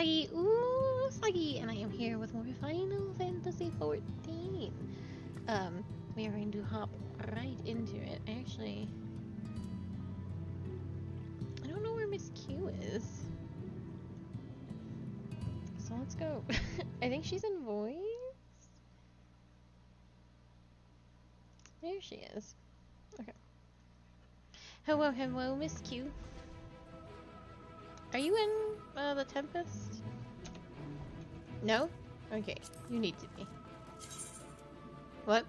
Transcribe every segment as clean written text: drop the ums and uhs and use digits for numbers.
Sagi! Ooh, Sagi! And I am here with more Final Fantasy XIV. We are going to hop right into it. Actually, I don't know where Miss Q is. So let's go. I think she's in voice. There she is. Okay. Hello, hello, Miss Q. Are you in the Tempest? No? Okay, you need to be. What?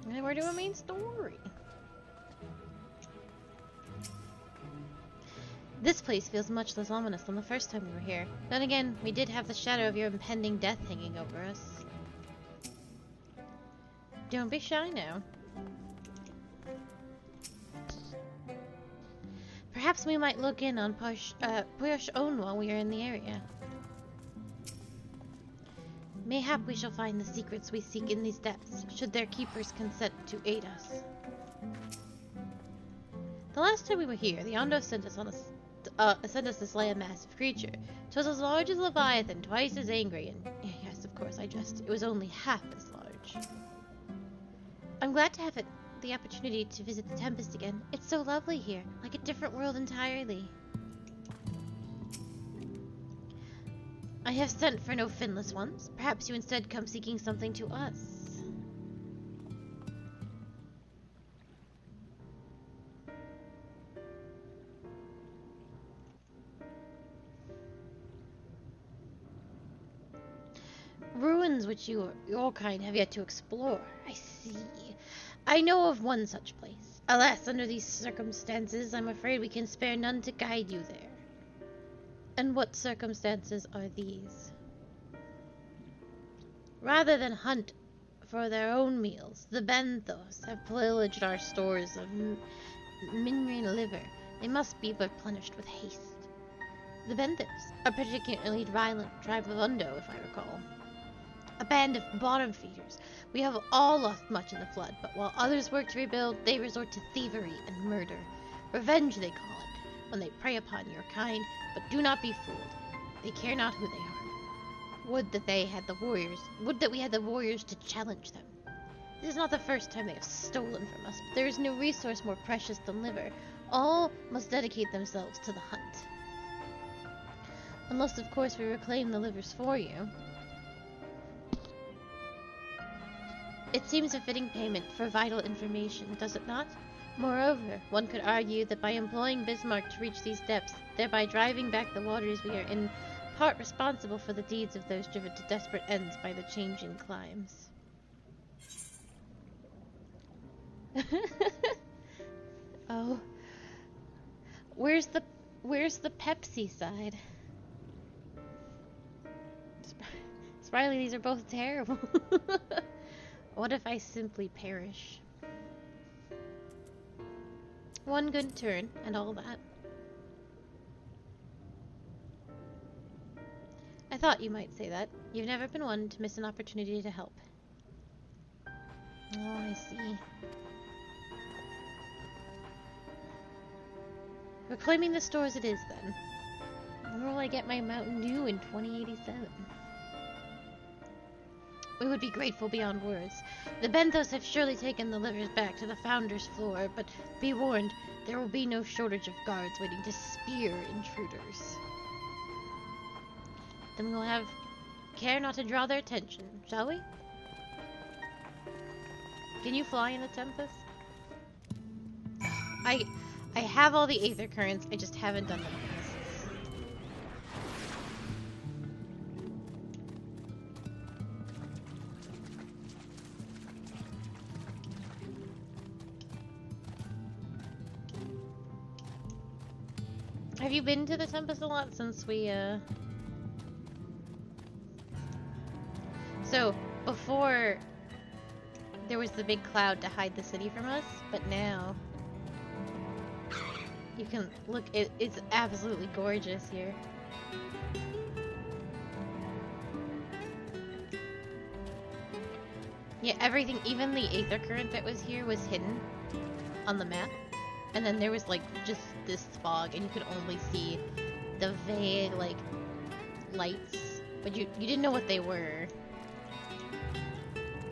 And we're doing main story. This place feels much less ominous than the first time we were here. Then again, we did have the shadow of your impending death hanging over us. Don't be shy now. Perhaps we might look in on Puyosh Own while we are in the area. Mayhap we shall find the secrets we seek in these depths, should their keepers consent to aid us. The last time we were here, the Ondo sent us to slay a massive creature. 'Twas as large as Leviathan, twice as angry, and yes, of course, I jest. It was only half as large. I'm glad to have the opportunity to visit the Tempest again. It's so lovely here, like a different world entirely. I have sent for no finless ones. Perhaps you instead come seeking something to us. Ruins which your kind have yet to explore. I see. I know of one such place. Alas, under these circumstances, I'm afraid we can spare none to guide you there. And what circumstances are these? Rather than hunt for their own meals, the Benthos have pillaged our stores of Minrain liver. They must be replenished with haste. The Benthos, a particularly violent tribe of Undo, if I recall. A band of bottom feeders. We have all lost much in the flood, but while others work to rebuild, they resort to thievery and murder. Revenge, they call it, when they prey upon your kind, but do not be fooled. They care not who they harm. Would that we had the warriors to challenge them. This is not the first time they have stolen from us, but there is no resource more precious than liver. All must dedicate themselves to the hunt. Unless, of course, we reclaim the livers for you. It seems a fitting payment for vital information, does it not? Moreover, one could argue that by employing Bismarck to reach these depths, thereby driving back the waters, we are in part responsible for the deeds of those driven to desperate ends by the changing climes. Oh. Where's the Pepsi side? Spriley, these are both terrible. What if I simply perish? One good turn, and all that. I thought you might say that. You've never been one to miss an opportunity to help. Oh, I see. Reclaiming the stores it is, then. Where will I get my Mountain Dew in 2087? We would be grateful beyond words. The Benthos have surely taken the livers back to the Founder's floor, but be warned, there will be no shortage of guards waiting to spear intruders. Then we'll have care not to draw their attention, shall we? Can you fly in the Tempest? I have all the Aether Currents, I just haven't done them. Have you been to the Tempest a lot since we, So, before, there was the big cloud to hide the city from us, but now, you can look, it's absolutely gorgeous here. Yeah, everything, even the Aether Current that was here was hidden on the map. And then there was like just this fog, and you could only see the vague, like, lights, but you didn't know what they were.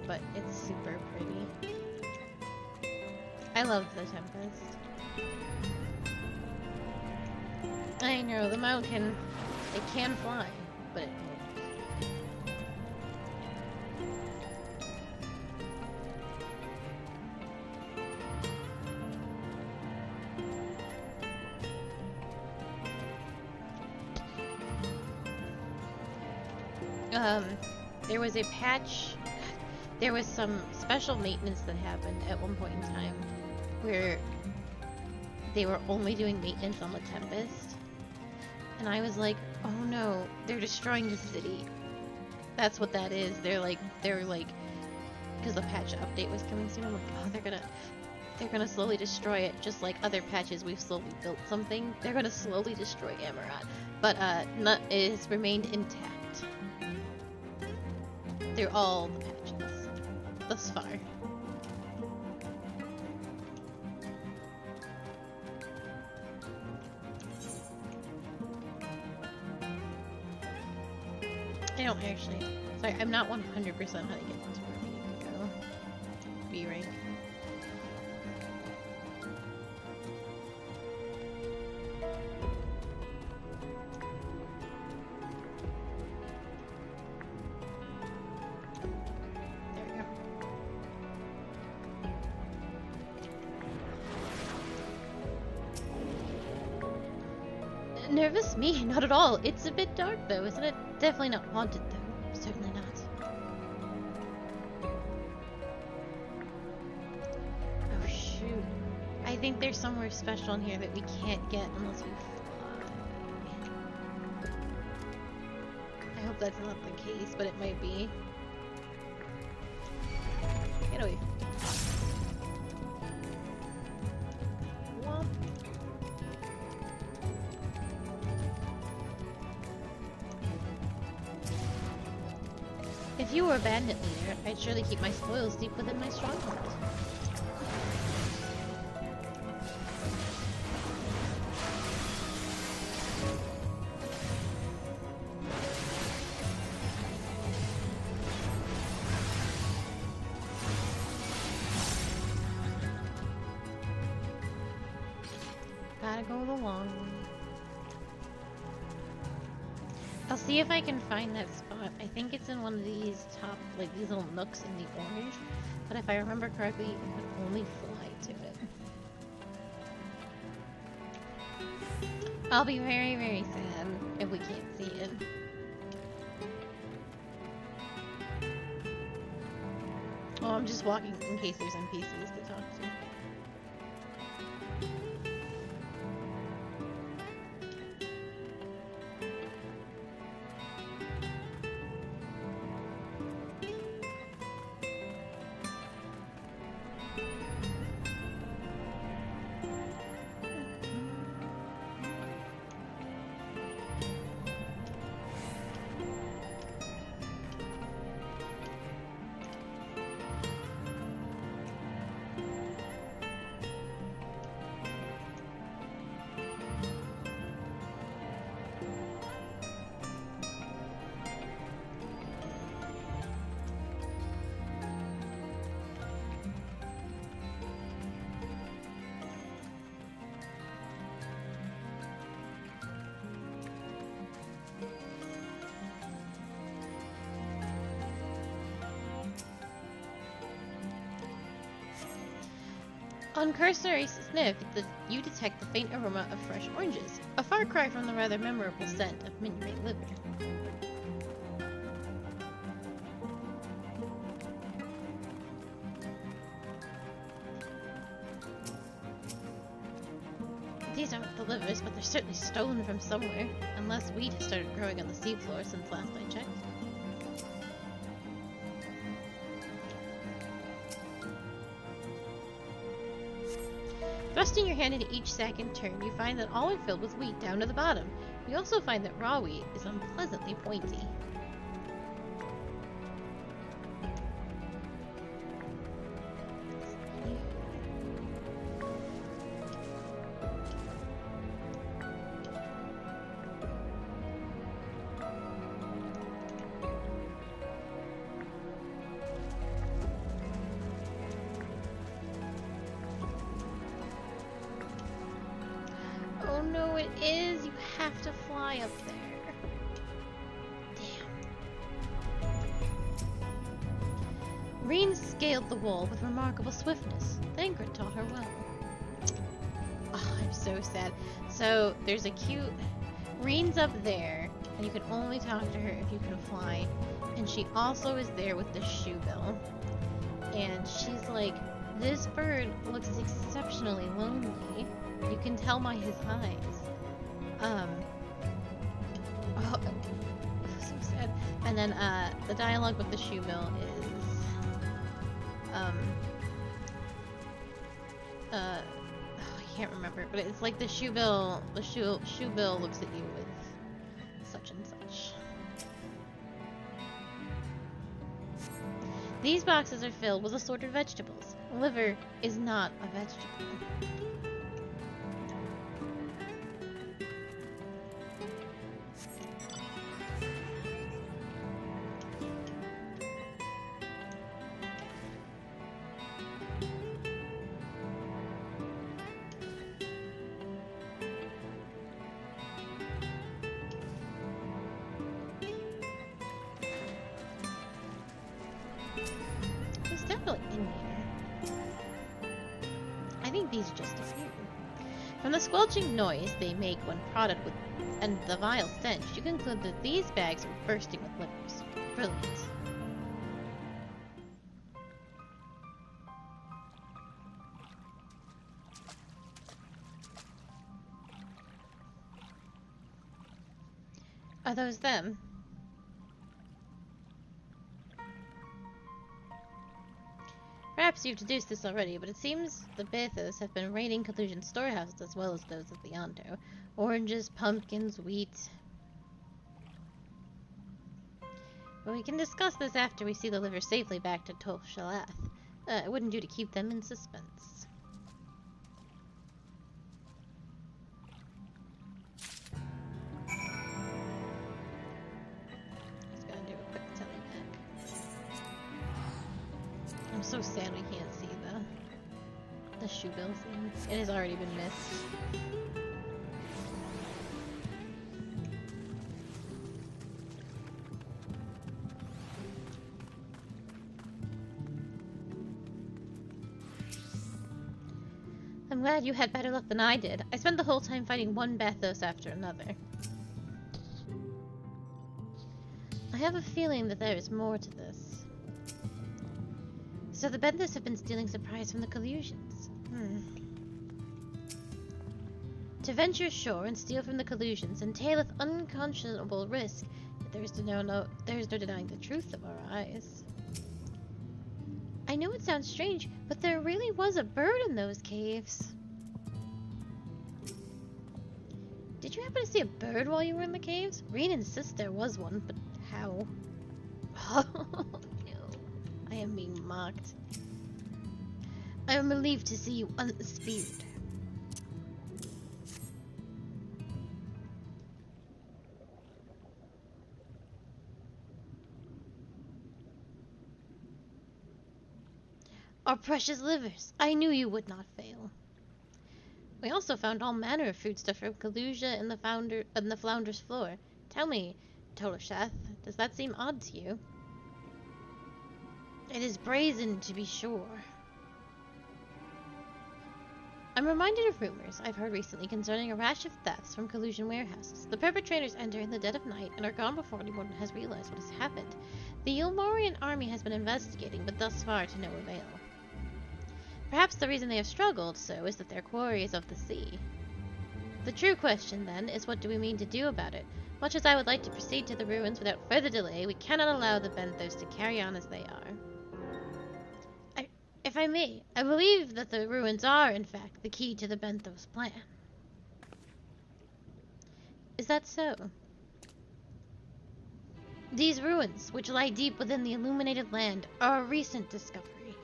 But it's super pretty. I love the Tempest. I know, the mountain, it can fly, but it there was a patch, there was some special maintenance that happened at one point in time where they were only doing maintenance on the Tempest, and I was like, oh no, they're destroying the city. That's what that is. They're like, because the patch update was coming soon, I'm like, oh, they're gonna slowly destroy it, just like other patches we've slowly built something. They're gonna slowly destroy Amarat, but it has remained intact through all the patches thus far. I don't actually. Sorry, I'm not 100% how to get to where we need to go. B rank. There we go. Nervous? Me? Not at all. It's a bit dark though, isn't it? Definitely not haunted though. Certainly not. Oh shoot. I think there's somewhere special in here that we can't get unless we fly. I hope that's not the case, but it might be. Get away. Womp. If you were a bandit leader, I'd surely keep my spoils deep within my stronghold. Gotta go the long way. I'll see if I can find that spot. I think it's in one of these top, like these little nooks in the orange. But if I remember correctly, you can only fly to it. I'll be very, very sad if we can't see it. Oh, I'm just walking in case there's NPCs to talk to. On cursory sniff, you detect the faint aroma of fresh oranges, a far cry from the rather memorable scent of minion liver. These aren't the livers, but they're certainly stolen from somewhere, unless wheat has started growing on the seafloor since last I checked. Thrusting your hand into each sack in turn, you find that all are filled with wheat down to the bottom. You also find that raw wheat is unpleasantly pointy. no, it is. You have to fly up there. Damn. Reen scaled the wall with remarkable swiftness. Thancred taught her well. Oh, I'm so sad. So, there's a cute... Reen's up there, and you can only talk to her if you can fly. And she also is there with the shoebill. And she's like, this bird looks exceptionally lonely. You can tell by his eyes. Oh, so sad. And then, the dialogue with the shoebill is, I can't remember, but it's like the shoebill looks at you with such and such. These boxes are filled with assorted vegetables. Liver is not a vegetable. From the squelching noise they make when prodded with, and the vile stench, you conclude that these bags are bursting with livers. Brilliant. Are those them? Perhaps you've deduced this already, but it seems the Bethos have been raiding Collusion's storehouses as well as those of the Yonto. Oranges, pumpkins, wheat. But we can discuss this after we see the liver safely back to Tol Shalath. It wouldn't do to keep them in suspense. Just gotta do a quick teleback. I'm so sad we can't see the shoebill scene. It has already been missed. I'm glad you had better luck than I did. I spent the whole time fighting one Bethos after another. I have a feeling that there is more to this. So the Bethos have been stealing supplies from the Collusions. To venture ashore and steal from the Collusions entaileth unconscionable risk, yet there is no denying the truth of our eyes. I know it sounds strange, but there really was a bird in those caves. Did you happen to see a bird while you were in the caves? Reen insists there was one, but how? Oh, no. I am being mocked. I am relieved to see you unspeared. Our precious livers! I knew you would not fail. We also found all manner of foodstuff from Kalusia and the Flounder's floor. Tell me, Toloshath, does that seem odd to you? It is brazen, to be sure. I'm reminded of rumors I've heard recently concerning a rash of thefts from Collusion warehouses. The perpetrators enter in the dead of night and are gone before anyone has realized what has happened. The Ilmorian army has been investigating, but thus far to no avail. Perhaps the reason they have struggled so is that their quarry is of the sea. The true question, then, is what do we mean to do about it? Much as I would like to proceed to the ruins without further delay, we cannot allow the Benthos to carry on as they are. If I may, I believe that the ruins are, in fact, the key to the Benthos plan. Is that so? These ruins, which lie deep within the illuminated land, are a recent discovery.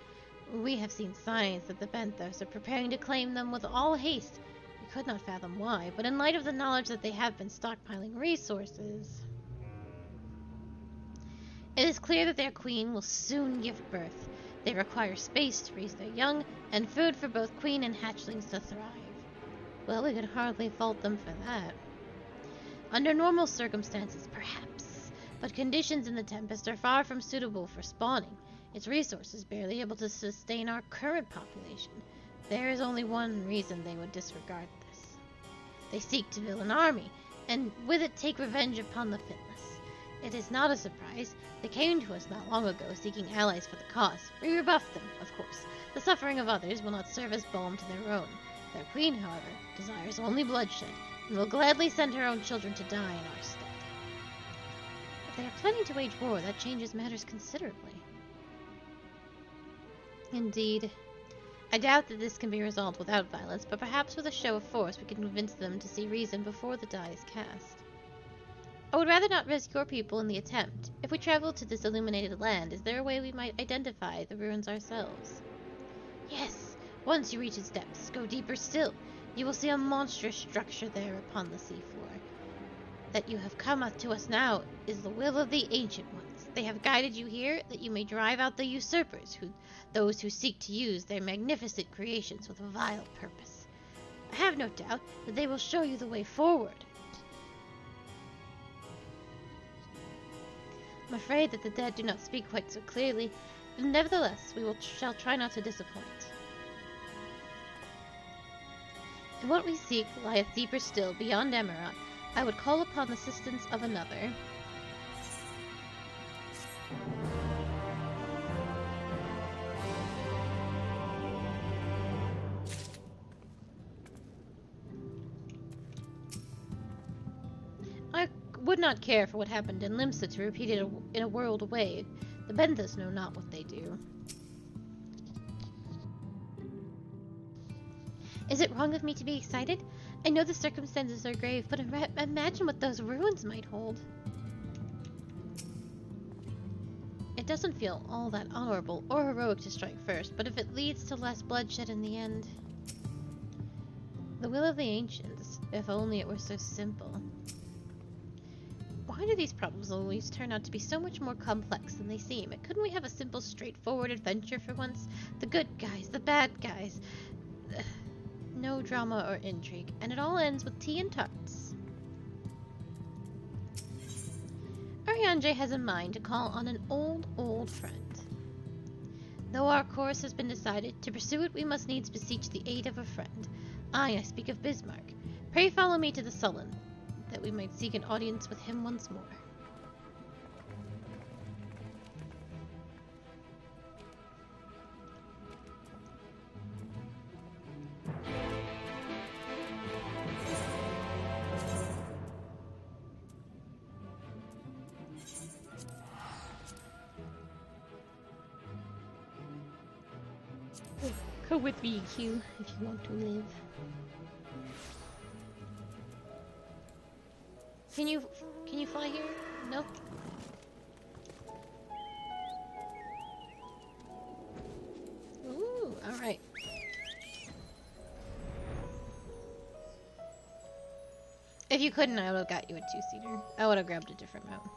We have seen signs that the Benthos are preparing to claim them with all haste. We could not fathom why, but in light of the knowledge that they have been stockpiling resources, it is clear that their queen will soon give birth. They require space to raise their young, and food for both queen and hatchlings to thrive. Well, we could hardly fault them for that. Under normal circumstances, perhaps, but conditions in the Tempest are far from suitable for spawning. Its resources barely able to sustain our current population. There is only one reason they would disregard this. They seek to build an army, and with it take revenge upon the Fitless. It is not a surprise. They came to us not long ago, seeking allies for the cause. We rebuffed them, of course. The suffering of others will not serve as balm to their own. Their queen, however, desires only bloodshed, and will gladly send her own children to die in our stead. If they are planning to wage war, that changes matters considerably. Indeed. I doubt that this can be resolved without violence, but perhaps with a show of force we can convince them to see reason before the die is cast. I would rather not risk your people in the attempt. If we travel to this illuminated land, is there a way we might identify the ruins ourselves? Yes! Once you reach its depths, go deeper still. You will see a monstrous structure there upon the seafloor. That you have come to us now is the will of the Ancient Ones. They have guided you here that you may drive out the usurpers, those who seek to use their magnificent creations with a vile purpose. I have no doubt that they will show you the way forward. I'm afraid that the dead do not speak quite so clearly, but nevertheless shall try not to disappoint. And what we seek lieth deeper still, beyond Emerald. I would call upon the assistance of another. I would not care for what happened in Limsa to repeat it in a world away. The Benthas know not what they do. Is it wrong of me to be excited? I know the circumstances are grave, but imagine what those ruins might hold. It doesn't feel all that honorable or heroic to strike first, but if it leads to less bloodshed in the end... The will of the ancients, if only it were so simple. Why do these problems always turn out to be so much more complex than they seem? Couldn't we have a simple, straightforward adventure for once? The good guys, the bad guys... No drama or intrigue, and it all ends with tea and tarts. Ariane has in mind to call on an old friend. Though our course has been decided, to pursue it we must needs beseech the aid of a friend. I speak of Bismarck. Pray follow me to the Sullen, that we might seek an audience with him once more. Go with me, Q, if you want to live. Can you fly here? No? Ooh, alright. If you couldn't, I would have got you a two-seater. I would have grabbed a different mount.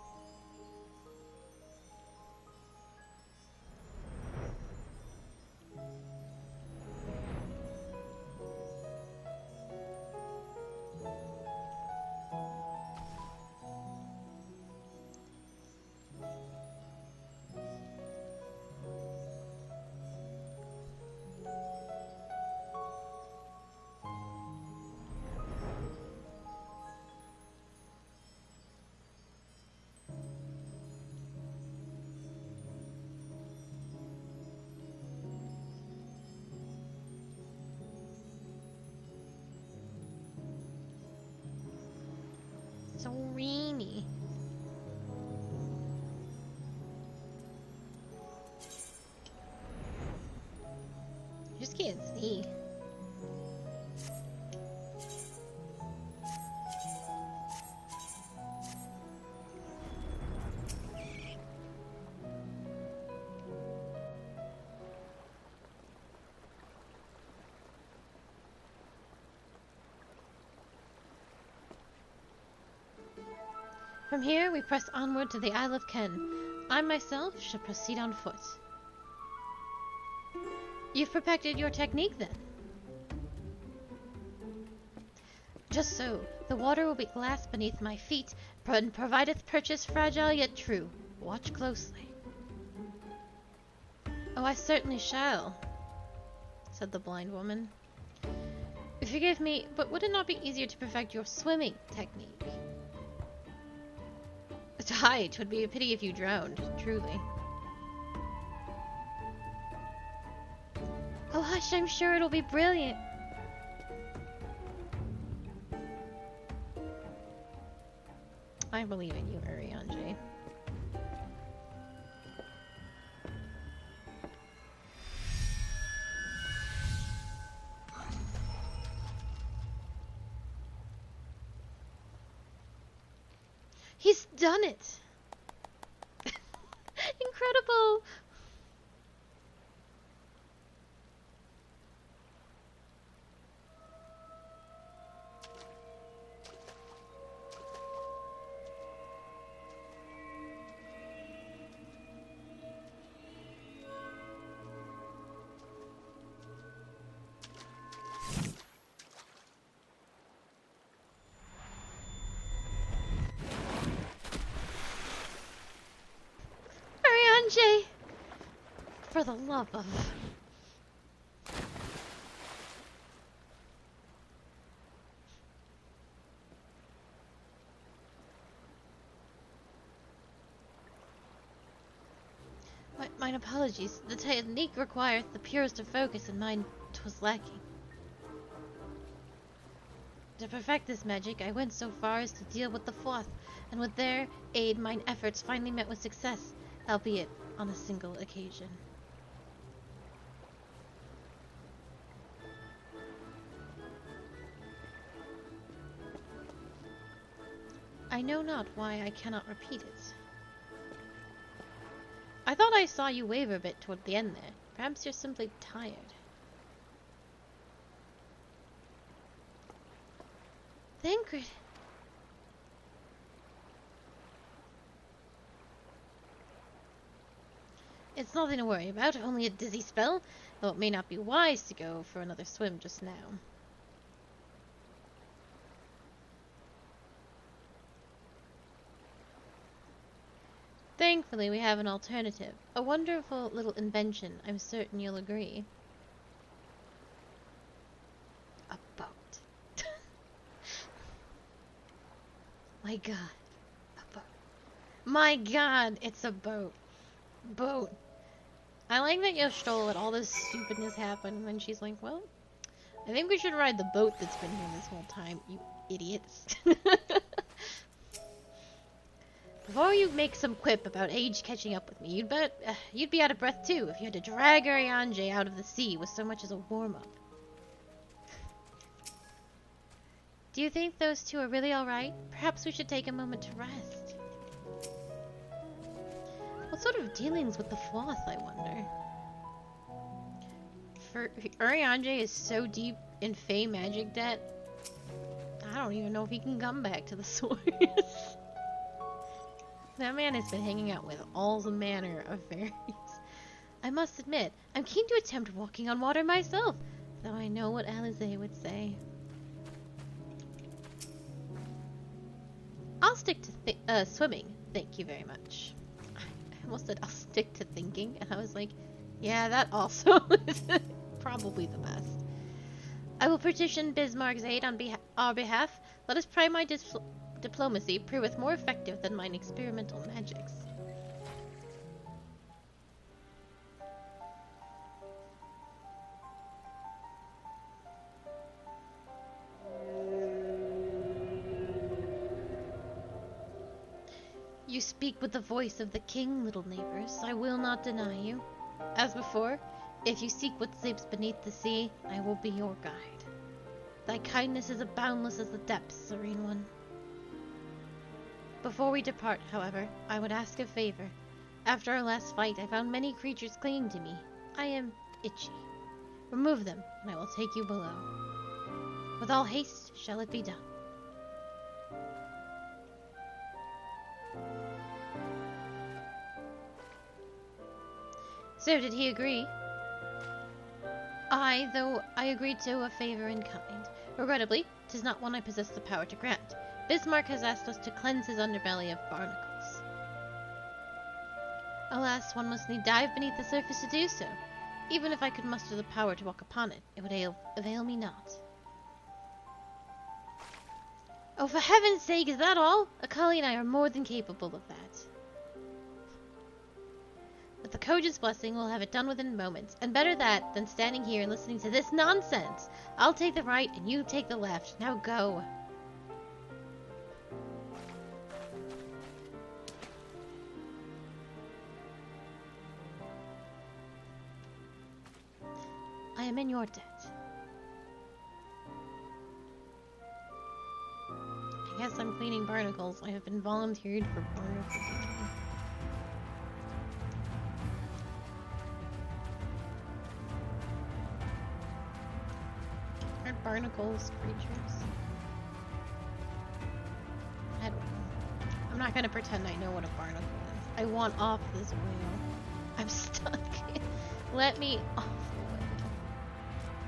So rainy. I just can't see. From here, we press onward to the Isle of Ken. I myself shall proceed on foot. You've perfected your technique, then? Just so, the water will be glass beneath my feet, and provideth purchase fragile yet true. Watch closely. Oh, I certainly shall, said the blind woman. Forgive me, but would it not be easier to perfect your swimming technique? Aye, 'twould be a pity if you drowned, truly. Oh hush, I'm sure it'll be brilliant. I believe in you, Urianger. He's done it! Incredible! Urianger! For the love of... Mine apologies. The technique requires the purest of focus, and mine 'twas lacking. To perfect this magic, I went so far as to deal with the Floth, and with their aid mine efforts finally met with success, albeit on a single occasion. I know not why I cannot repeat it. I thought I saw you waver a bit toward the end there. Perhaps you're simply tired. Thancred! It's nothing to worry about, only a dizzy spell, though it may not be wise to go for another swim just now. Thankfully, we have an alternative. A wonderful little invention, I'm certain you'll agree. A boat. My god. A boat. My god, it's a boat. Boat. I like that Yoshtola let all this stupidness happen, and then she's like, well, I think we should ride the boat that's been here this whole time, you idiots. Before you make some quip about age catching up with me, you'd be out of breath too if you had to drag Urianger out of the sea with so much as a warm-up. Do you think those two are really alright? Perhaps we should take a moment to rest. What sort of dealings with the Floth, I wonder? For Urianger is so deep in Fey magic debt, I don't even know if he can come back to the source. That man has been hanging out with all the manner of fairies. I must admit, I'm keen to attempt walking on water myself, though I know what Alizé would say. I'll stick to swimming, thank you very much. I almost said I'll stick to thinking, and I was like, yeah, that also is probably the best. I will petition Bismarck's aid on our behalf. Let us try my diplomacy proveth more effective than mine experimental magics. You speak with the voice of the king, little neighbors. I will not deny you. As before, if you seek what sleeps beneath the sea, I will be your guide. Thy kindness is as boundless as the depths, serene one. Before we depart, however, I would ask a favor. After our last fight, I found many creatures clinging to me. I am itchy. Remove them, and I will take you below. With all haste shall it be done. So, did he agree? Though I agreed to a favor in kind. Regrettably, 'Tis not one I possess the power to grant. Bismarck has asked us to cleanse his underbelly of barnacles. Alas, one must need dive beneath the surface to do so. Even if I could muster the power to walk upon it, it would avail me not. Oh, for heaven's sake, is that all? Akali and I are more than capable of that. With the Koja's blessing, we'll have it done within moments. And better that than standing here and listening to this nonsense. I'll take the right and you take the left. Now go. I am in your debt. I guess I'm cleaning barnacles. I have been volunteered for barnacle cleaning. Aren't barnacles creatures? I don't know. I'm not gonna pretend I know what a barnacle is. I want off this wheel. I'm stuck. Let me off the wheel.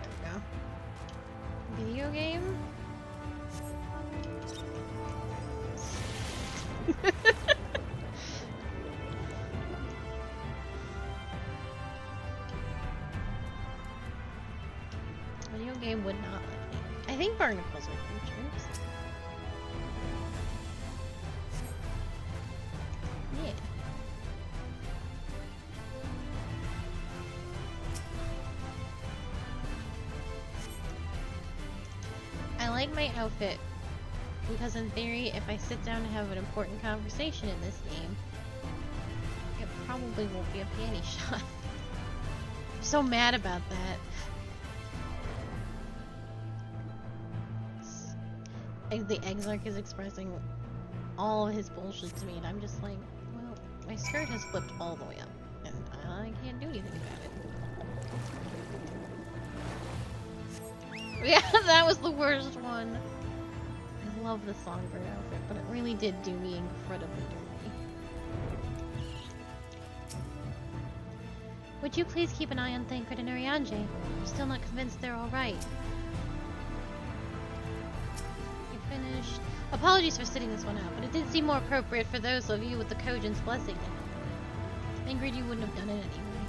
There we go. Video game? Video game would not let me. I think barnacles are creatures. Yeah. I like my outfit because in theory, if I sit down to have an important conversation in this game, it probably won't be a panty shot. I'm so mad about that. The Exarch is expressing all of his bullshit to me, and I'm just like, well, my skirt has flipped all the way up, and I can't do anything about it. Yeah, that was the worst one. I love the songbird outfit, but it really did do me incredibly dirty. Would you please keep an eye on Thancred and Urianger? I'm still not convinced they're alright. Finished. Apologies for sitting this one out, but it did seem more appropriate for those of you with the Kojan's blessing. Ingrid, you wouldn't have done it anyway.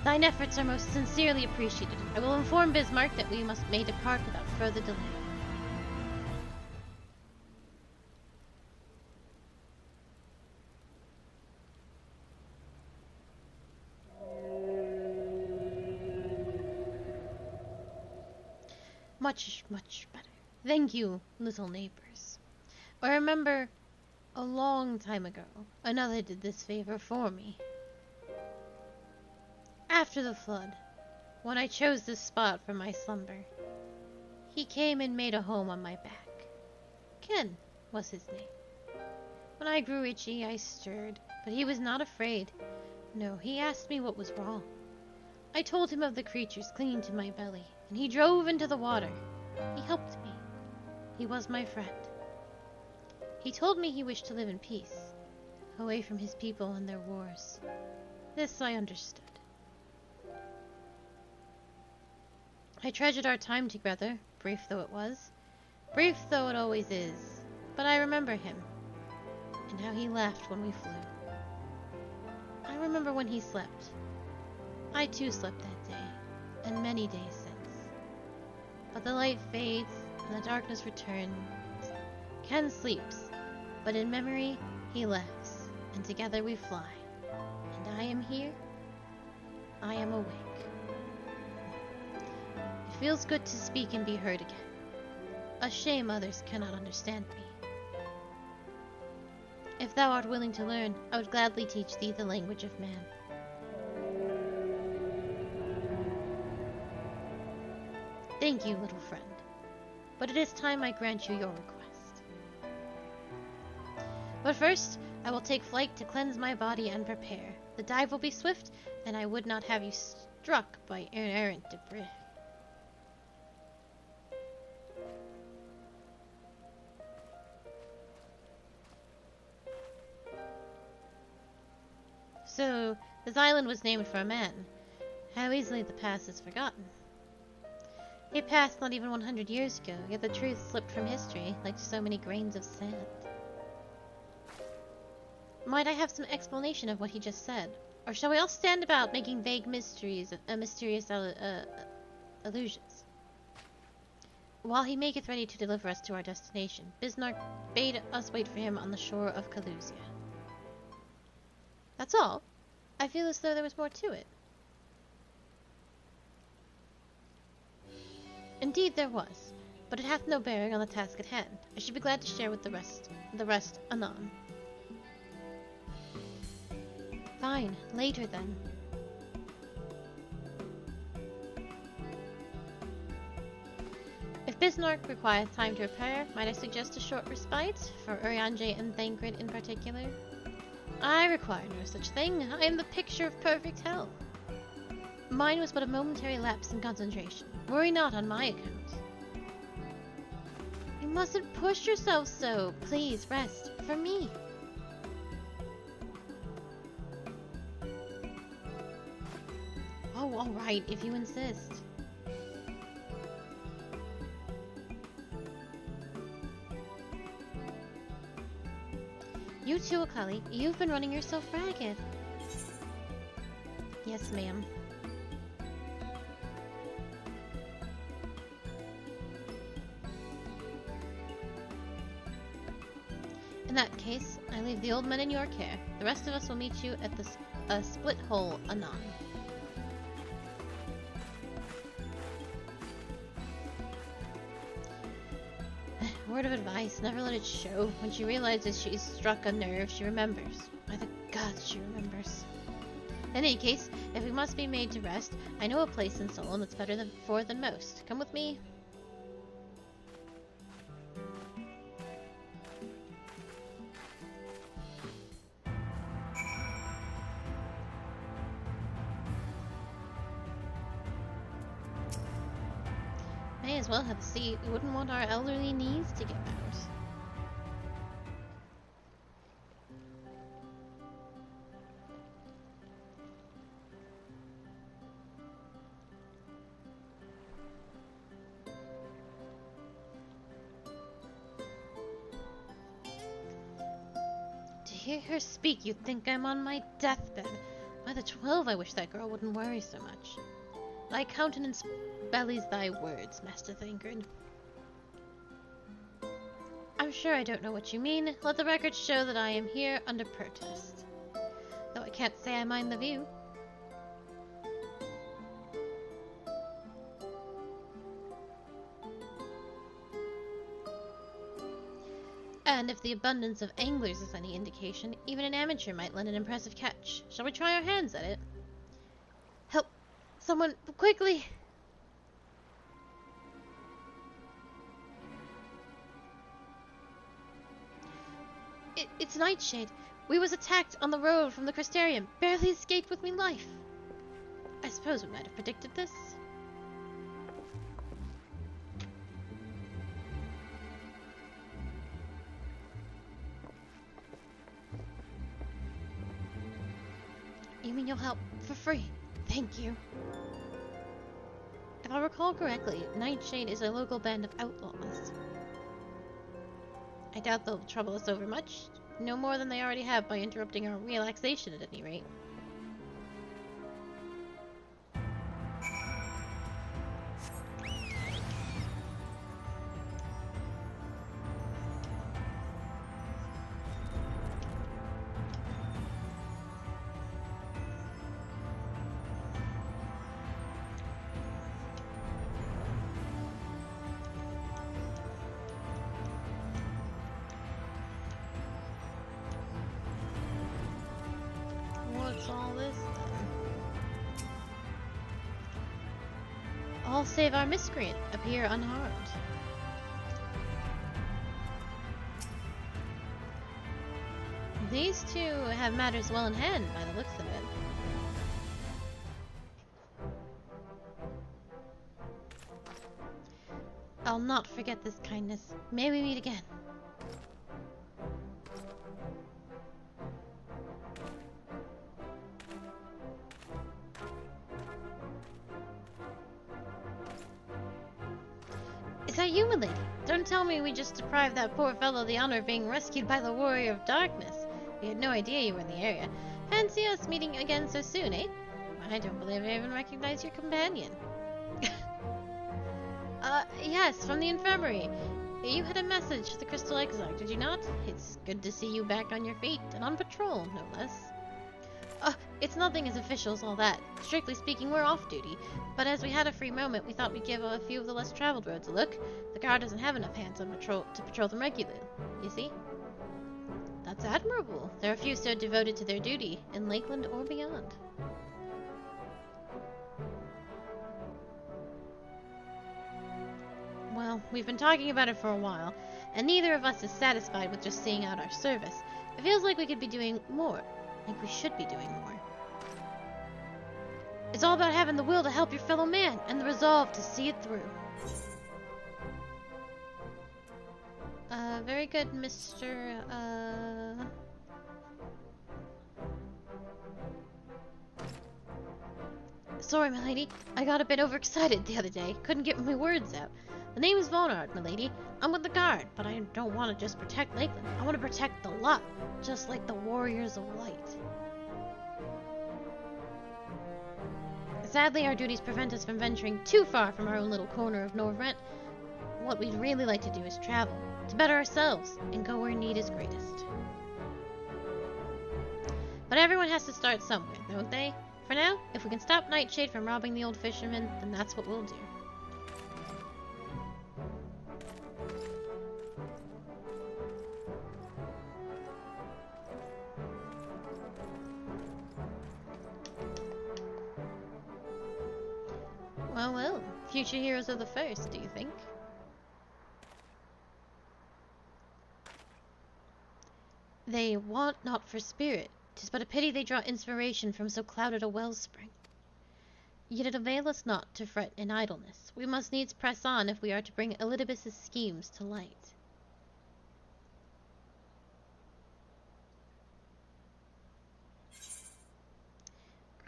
Thine efforts are most sincerely appreciated. I will inform Bismarck that we may depart without further delay. Much, much better. Thank you, little neighbors. I remember a long time ago, another did this favor for me. After the flood, when I chose this spot for my slumber, he came and made a home on my back. Ken was his name. When I grew itchy, I stirred, but he was not afraid. No, he asked me what was wrong. I told him of the creatures clinging to my belly, and he drove into the water. He helped me. He was my friend. He told me he wished to live in peace, away from his people and their wars. This I understood. I treasured our time together, brief though it was. Brief though it always is. But I remember him, and how he laughed when we flew. I remember when he slept. I too slept that day, and many days since. But the light fades, and the darkness returns. Ken sleeps, but in memory he laughs, and together we fly. And I am here. I am awake. It feels good to speak and be heard again. A shame others cannot understand me. If thou art willing to learn, I would gladly teach thee the language of man. Thank you, little friend. But it is time I grant you your request. But first, I will take flight to cleanse my body and prepare. The dive will be swift, and I would not have you struck by errant debris. So, this island was named for a man. How easily the past is forgotten. He passed not even 100 years ago, yet the truth slipped from history like so many grains of sand. Might I have some explanation of what he just said? Or shall we all stand about making vague mysterious allusions? While he maketh ready to deliver us to our destination, Bismarck bade us wait for him on the shore of Kalusia. That's all? I feel as though there was more to it. Indeed there was, but it hath no bearing on the task at hand. I should be glad to share with the rest anon. Fine, later then. If Bismarck requires time to repair, might I suggest a short respite, for Urianger and Thancred in particular? I require no such thing. I am the picture of perfect health. Mine was but a momentary lapse in concentration. Worry not on my account. You mustn't push yourself so. Please, rest. For me. Oh, all right, if you insist. You too, Akali. You've been running yourself ragged. Yes, ma'am. In that case, I leave the old men in your care. The rest of us will meet you at the split hole anon. Word of advice, never let it show. When she realizes she's struck a nerve, she remembers. By the gods, she remembers. In any case, if we must be made to rest, I know a place in Solon that's better than most. Come with me. May as well have a seat. We wouldn't want our elderly knees to give out. To hear her speak, you'd think I'm on my deathbed. By the 12, I wish that girl wouldn't worry so much. Thy countenance bellies thy words, Master Thancred. I'm sure I don't know what you mean. Let the record show that I am here under protest. Though I can't say I mind the view. And if the abundance of anglers is any indication, even an amateur might land an impressive catch. Shall we try our hands at it? Help! Someone, quickly! It's Nightshade. We was attacked on the road from the Crystarium. Barely escaped with me life. I suppose we might have predicted this. You mean you'll help for free? Thank you. If I recall correctly, Nightshade is a local band of outlaws. I doubt they'll trouble us overmuch. No more than they already have by interrupting our relaxation at any rate. What's all this then? All save our miscreant appear unharmed. These two have matters well in hand by the looks of it. I'll not forget this kindness. May we meet again. that you, milady? Don't tell me we just deprived that poor fellow of the honor of being rescued by the Warrior of Darkness. We had no idea you were in the area. Fancy us meeting again so soon, eh? I don't believe I even recognize your companion. Yes, from the infirmary. You had a message for the Crystal Exarch, did you not? It's good to see you back on your feet, and on patrol, no less. It's nothing as official as all that. Strictly speaking, we're off duty. But as we had a free moment, we thought we'd give a few of the less traveled roads a look. The guard doesn't have enough hands on patrol to patrol them regularly, you see? That's admirable. There are few so devoted to their duty, in Lakeland or beyond. Well, we've been talking about it for a while, and neither of us is satisfied with just seeing out our service. It feels like we could be doing more. Like we should be doing more. It's all about having the will to help your fellow man, and the resolve to see it through. Very good, Mr. Sorry, milady. I got a bit overexcited the other day. Couldn't get my words out. The name is Vonard, milady. I'm with the guard, but I don't want to just protect Lakeland. I want to protect the lot, just like the Warriors of Light. Sadly, our duties prevent us from venturing too far from our own little corner of Norvrent. What we'd really like to do is travel, to better ourselves, and go where need is greatest. But everyone has to start somewhere, don't they? For now, if we can stop Nightshade from robbing the old fisherman, then that's what we'll do. Well, future heroes are the first, do you think? They want not for spirit. 'Tis but a pity they draw inspiration from so clouded a wellspring. Yet it availeth not to fret in idleness. We must needs press on if we are to bring Elidibus's schemes to light.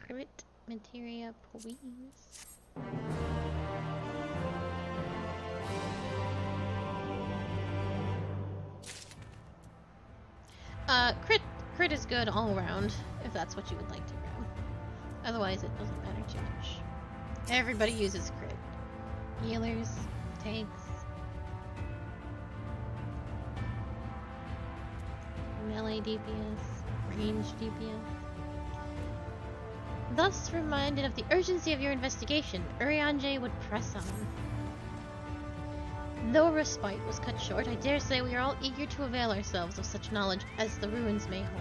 Crit materia, please. Crit is good all around, if that's what you would like to grab. Otherwise, it doesn't matter too much. Everybody uses crit. Healers, tanks, melee DPS, range DPS. Thus reminded of the urgency of your investigation, Urianger would press on. Though a respite was cut short, I dare say we are all eager to avail ourselves of such knowledge as the ruins may hold.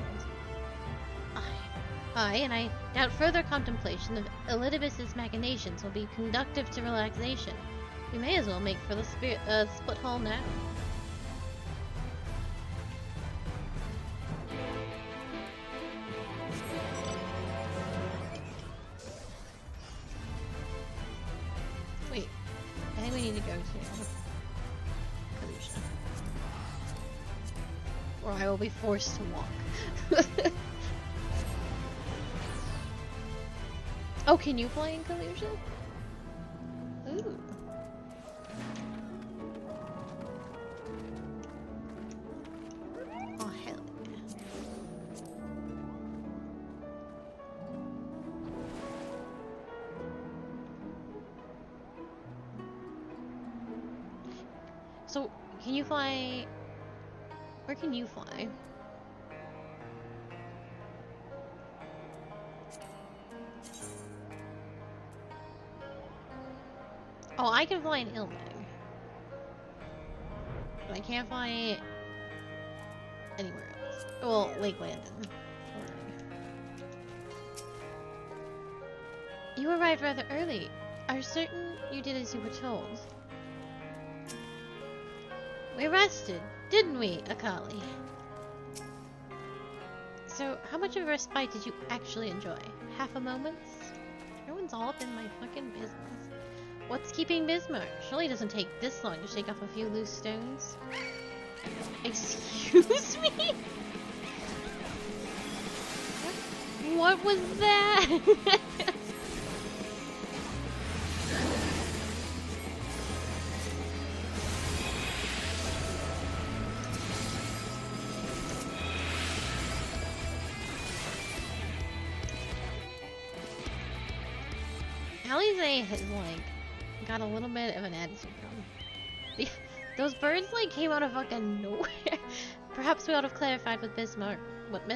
And I doubt further contemplation of Elidibus's machinations will be conductive to relaxation. We may as well make for the split hole now. Wait, I think we need to go to Collusion. Or I will be forced to walk. Oh, can you fly in Collusion? Ooh. Oh, hell yeah. So, can you fly... Where can you fly? Oh, I can fly in Ilmang. But I can't fly anywhere else. Well, Lake Landon. You arrived rather early. Are you certain you did as you were told? We rested, didn't we, Akali? So, how much of a respite did you actually enjoy? Half a moment? Everyone's all up in my fucking business. What's keeping Bismarck? Surely it doesn't take this long to shake off a few loose stones. Excuse me? What was that? Alize has, like, got a little bit of an attitude problem. Those birds, like, came out of fucking nowhere. Perhaps we ought to have clarified with Bismarck what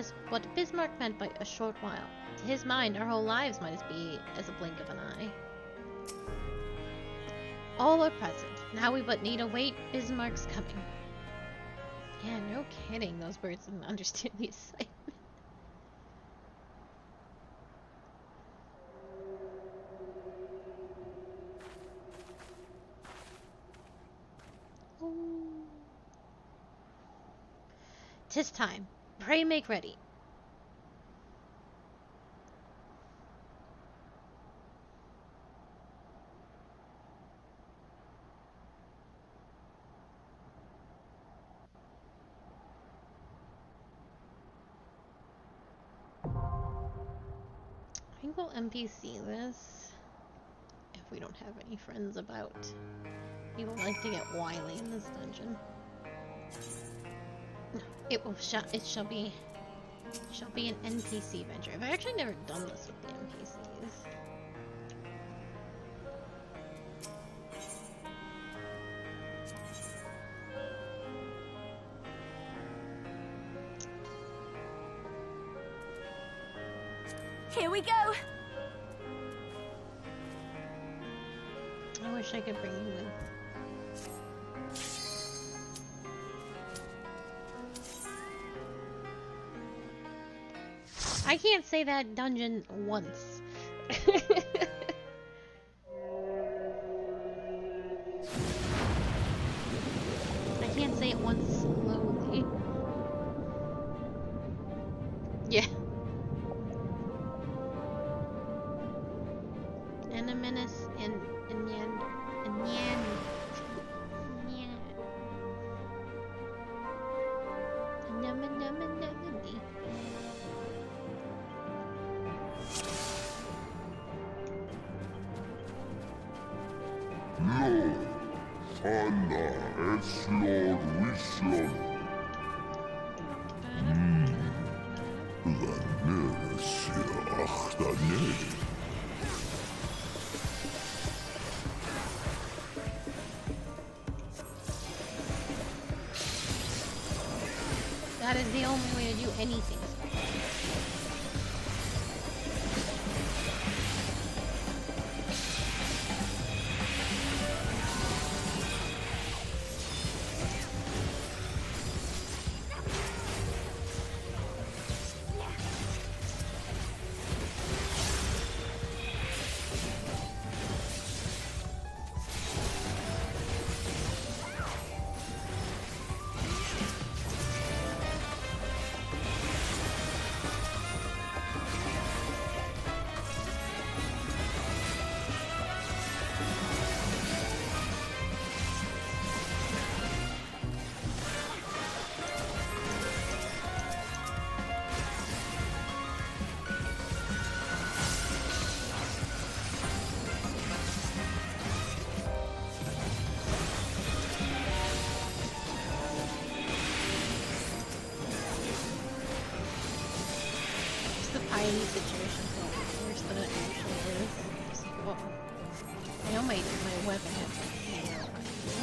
Bismarck meant by a short while. To his mind, our whole lives might as be as a blink of an eye. All are present. Now we but need await Bismarck's coming. Yeah, no kidding. Those birds didn't understand the assignment. Oh. 'Tis time. Pray make ready. I think we'll NPC this if we don't have any friends about. People like to get wily in this dungeon. It shall be an NPC venture. I've actually never done this with the NPCs. Here we go! I wish I could bring you with. I can't say that dungeon once. I can't say it once slowly. Yeah. And a menace and yan. That is the only way to do anything. Tiny situation worse than it usually is. Just like, whoa. I know my weapon has like more on me.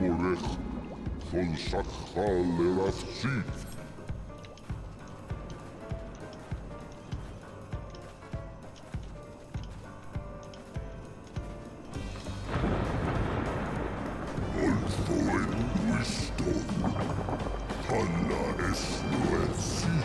Morech van Sakgal Erafsi. Also in wisdom, Talla es Nuetsi.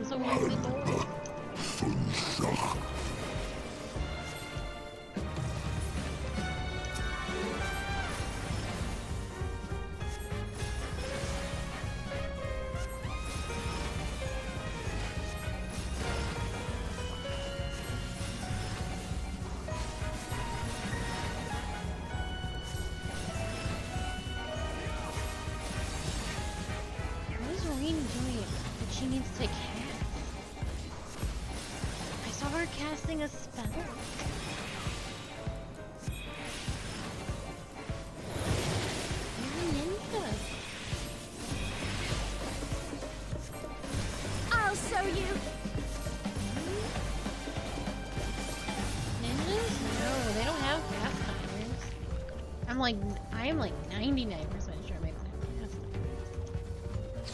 I'm so easily bored. Sonshach. What is Maureen doing that she needs to cast? I saw her casting a spell. You're a ninja. I'll show you. Ninjas? No, they don't have cast timers. I am like 99% sure they don't have cast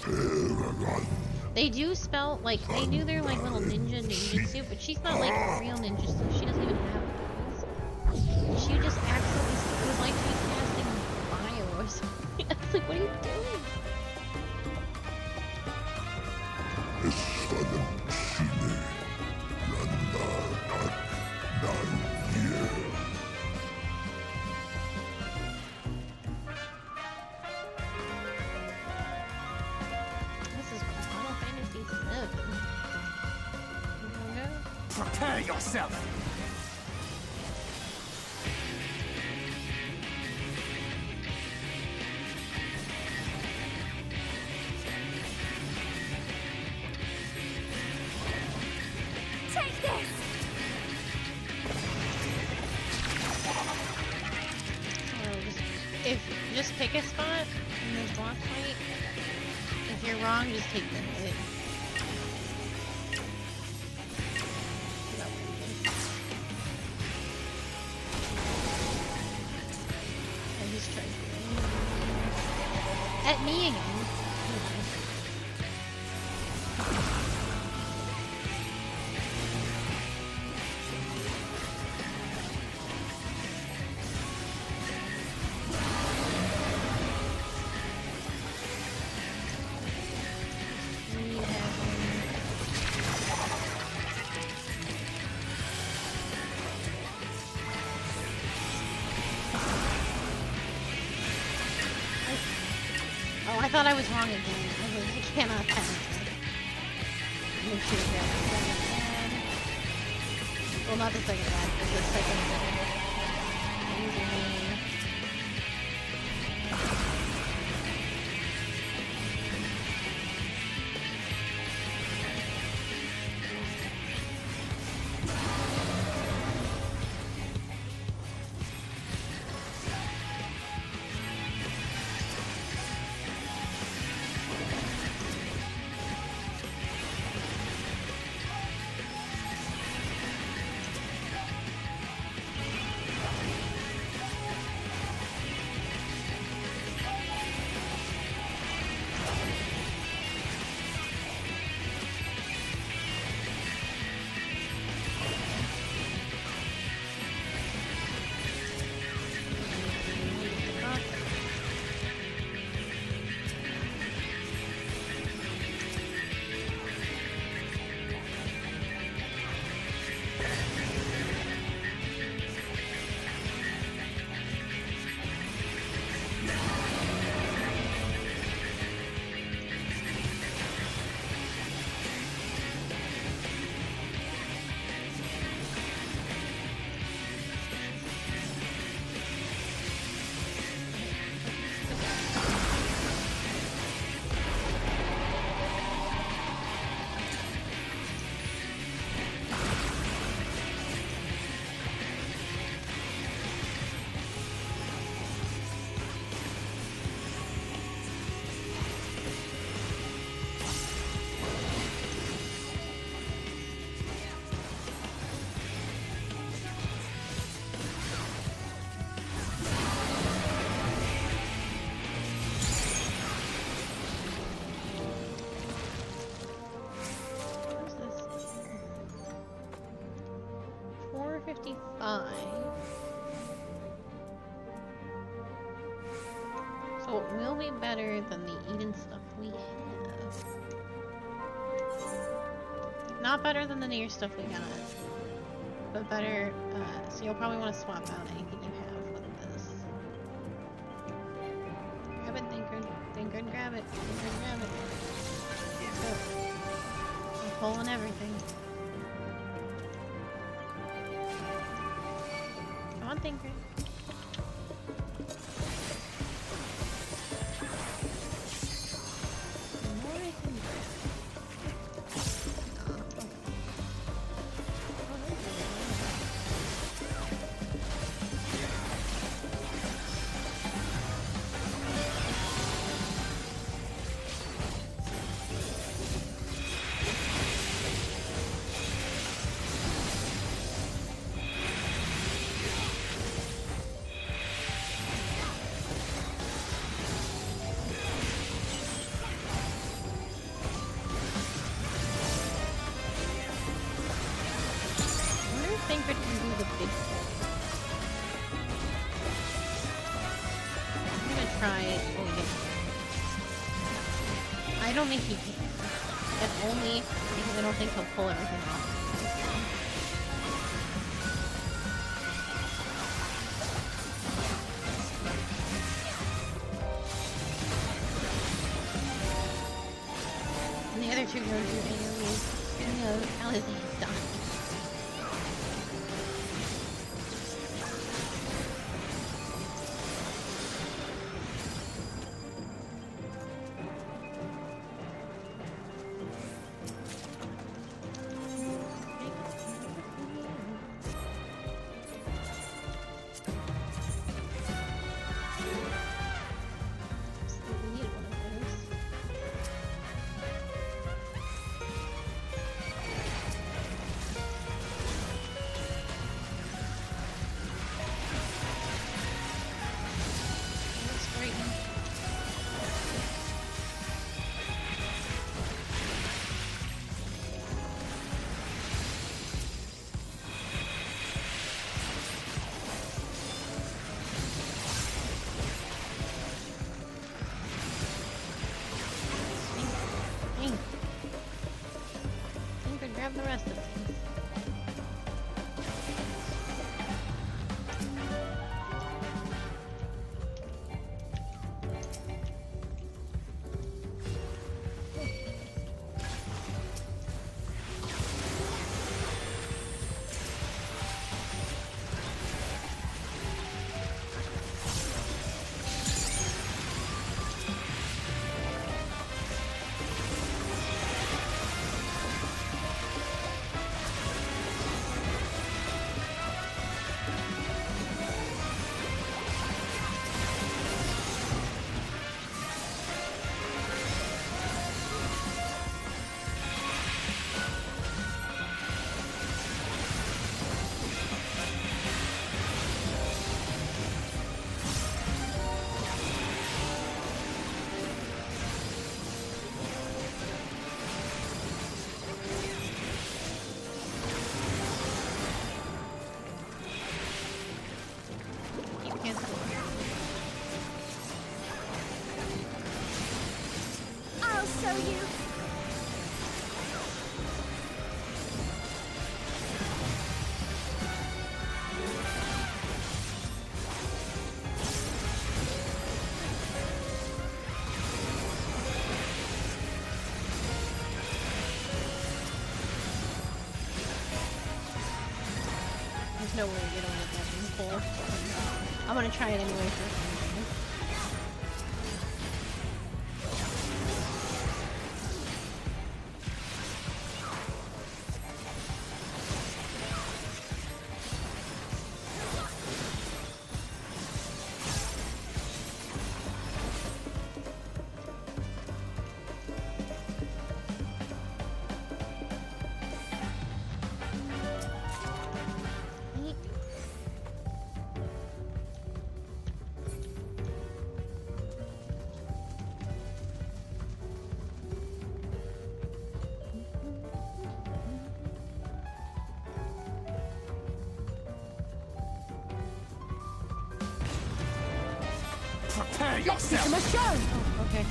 timers. They do spell, like, they do their, like, little ninjutsu, but she's not, like, a real ninjutsu. She doesn't even have those. She just accidentally, it was like she was casting bio or something. I was like, what are you doing? This is from Final Fantasy XIV. You wanna go? Prepare yourself! Take this! Just pick a spot in this boss fight. If you're wrong, just take the hit. I just tried to. At me again. Oh, I thought I was wrong again. I was like, I cannot pass it. Make sure that well, not the second bad, but the second bad. Using So it will be better than the Eden stuff we have. Not better than the near stuff we got, but better. So you'll probably want to swap out anything you have with this. Grab it, Thancred. Thancred, grab it. Thancred, grab it. Let's go. I'm pulling everything. Come on, Thancred. Thancred can do the big pull. I'm gonna try it. Oh, yeah. I don't think he can. And only because I don't think he'll pull everything off. And the other two go through AoEs. Speaking of, Alizé's dying. Grab the rest of things. I'll show you. There's no way you don't get that in full. I'm gonna try it anyway for some reason. Let's give them a show. Oh, okay.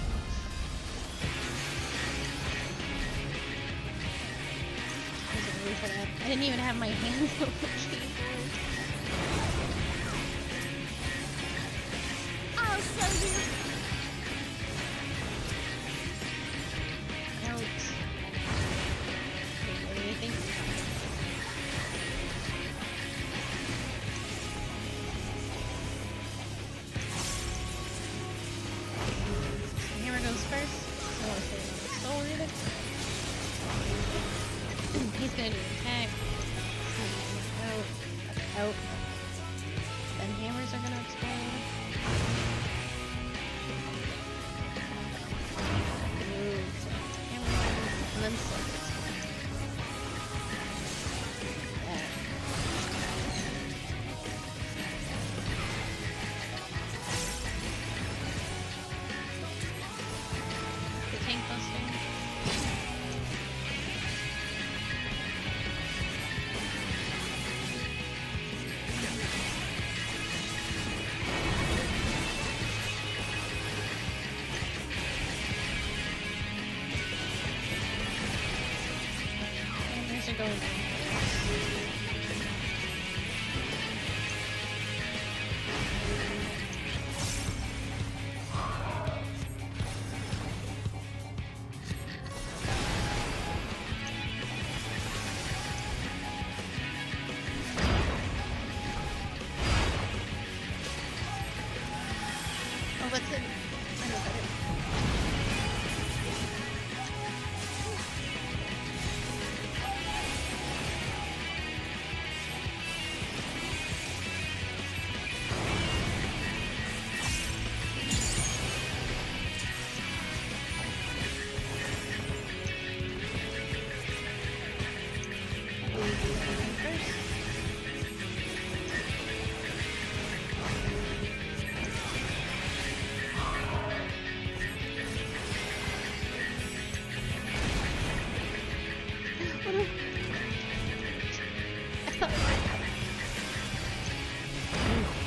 for that. I didn't even have my hands on the keyboard. I'll show you. Out. Wait, what do you think? Hammer goes first. I want to say another sword. He's gonna do an attack. Out. Out. Then hammers are gonna explode. Ooh, so hammers, and then swords. There. The tank buster. Hammers are going down. Oh, that's it. I know better.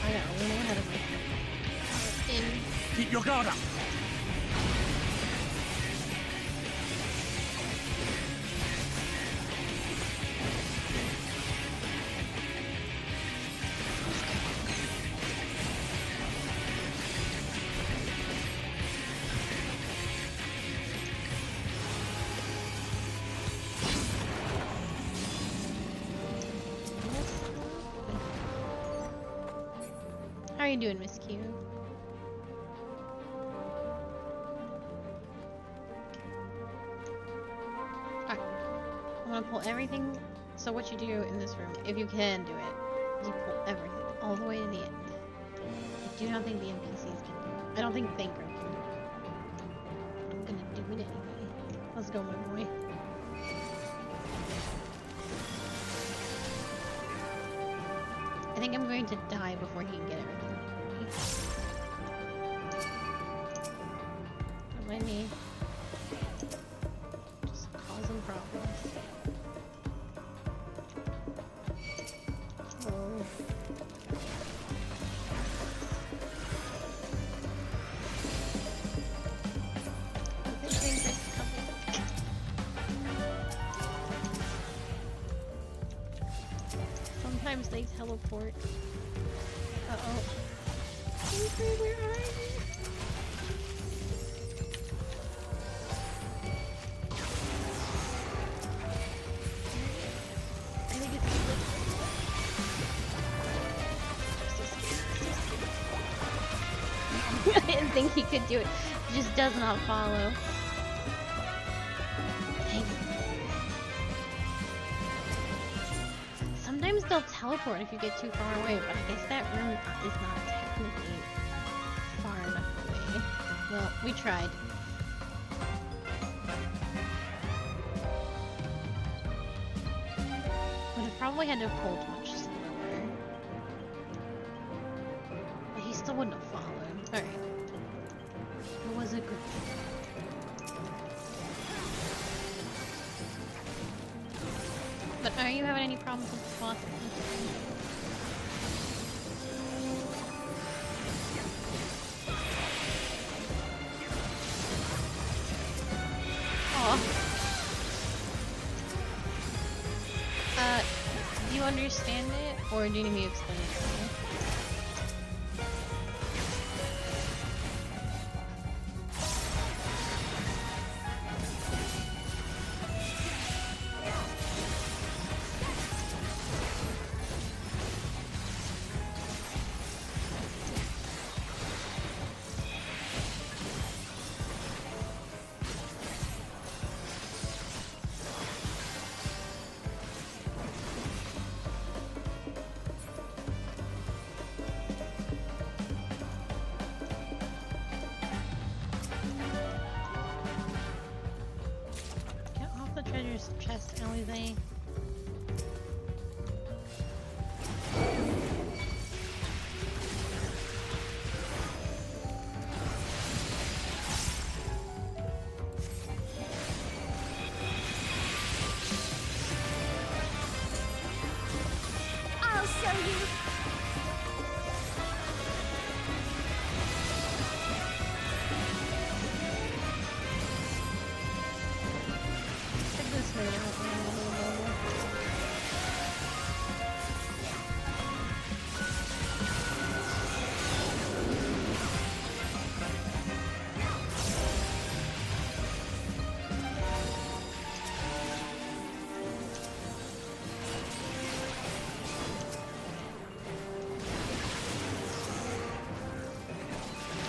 I got a little ahead of myself. In. Keep your guard up. How are you doing, Miss Q? Alright. I'm gonna pull everything. So what you do in this room, if you can do it, is you pull everything all the way to the end. I do not think the NPCs can do it. I don't think Thinker can do it. I'm gonna do it anyway. Let's go, my boy. I think I'm going to die before he can get everything. Don't mind me. Just causing problems. Oh. I think it's covered. Sometimes they teleport. Uh-oh. Tinker, where are you? I think it's so scared. I didn't think he could do it. He just does not follow. Dang it. Sometimes they'll teleport if you get too far away, but I guess that room is not technically far enough away. Well, we tried. Would have probably had to have pulled much slower. But he still wouldn't have followed. Alright. It was a good thing. But are you having any problems with the boss? Aw. Do you understand it, or do you need me to explain it to you? Treasure's chest, Alize. I'll show you.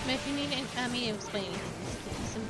If you need me to explain anything, just keep it simple.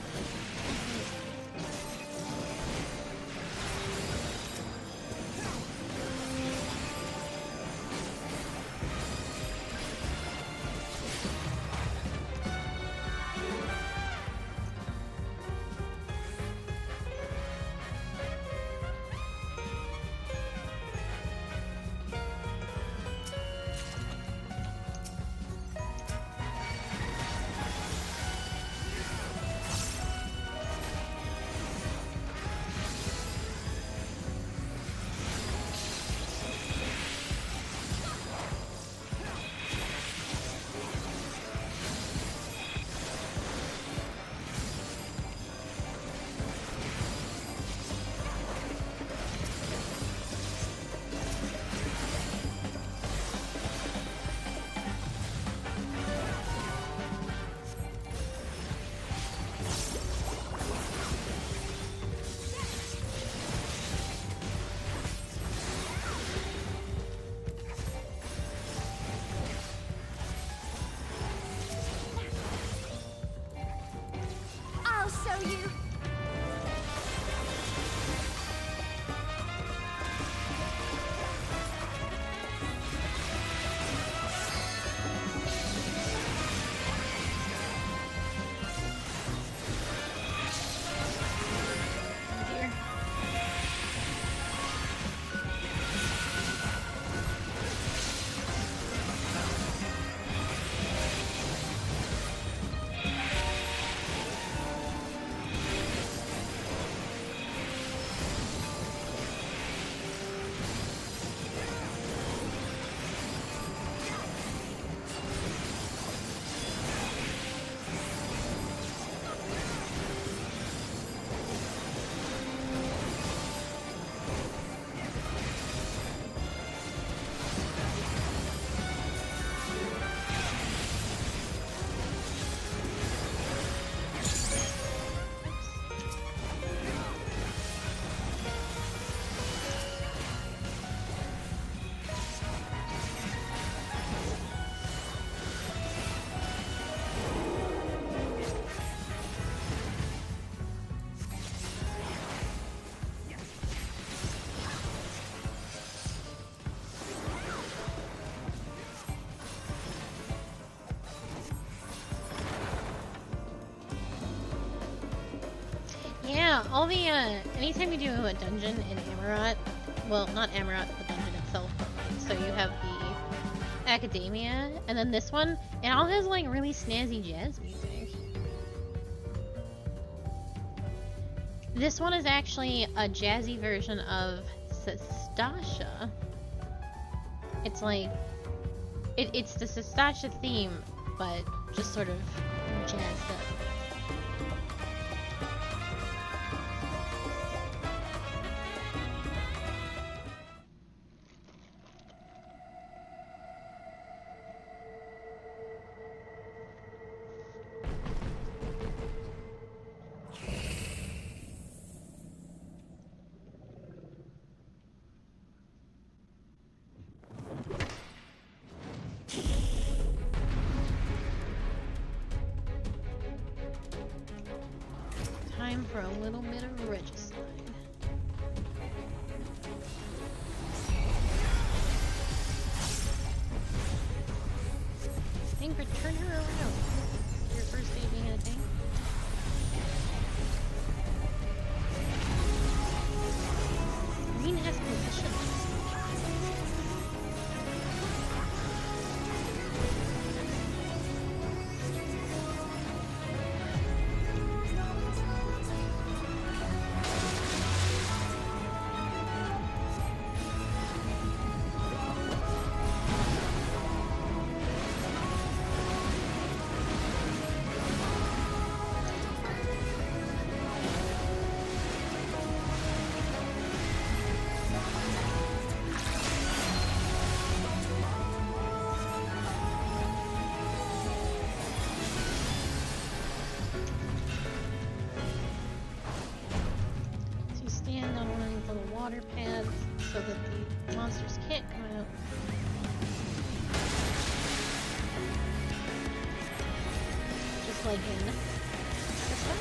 I'll show you. Yeah, all the, anytime you do a dungeon in Amarat, well, not Amarat, the dungeon itself, but like, so you have the Academia, and then this one, it all has like really snazzy jazz music. This one is actually a jazzy version of Sestasha. It's like, it's the Sestasha theme, but just sort of jazzed up. for a little bit of regicide. Ingrid, turn her around. Your first day being a tank. Green has position. Water pads so that the monsters can't come out. Just like in this one.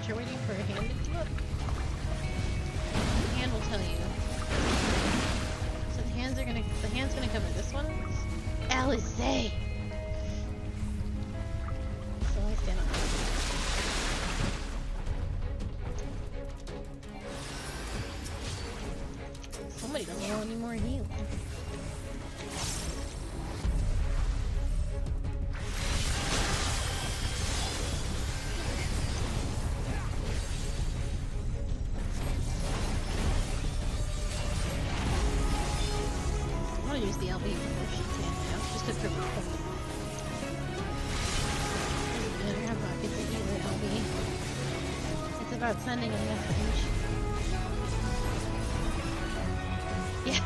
You're waiting for a hand to come up. The hand will tell you. So the hand's gonna cover this one. Alizé! So I stand up. Somebody doesn't know any more healing. Use the LB before she can now, just to prove it. Doesn't matter how pockets of either LB. It's about sending a message. Yeah.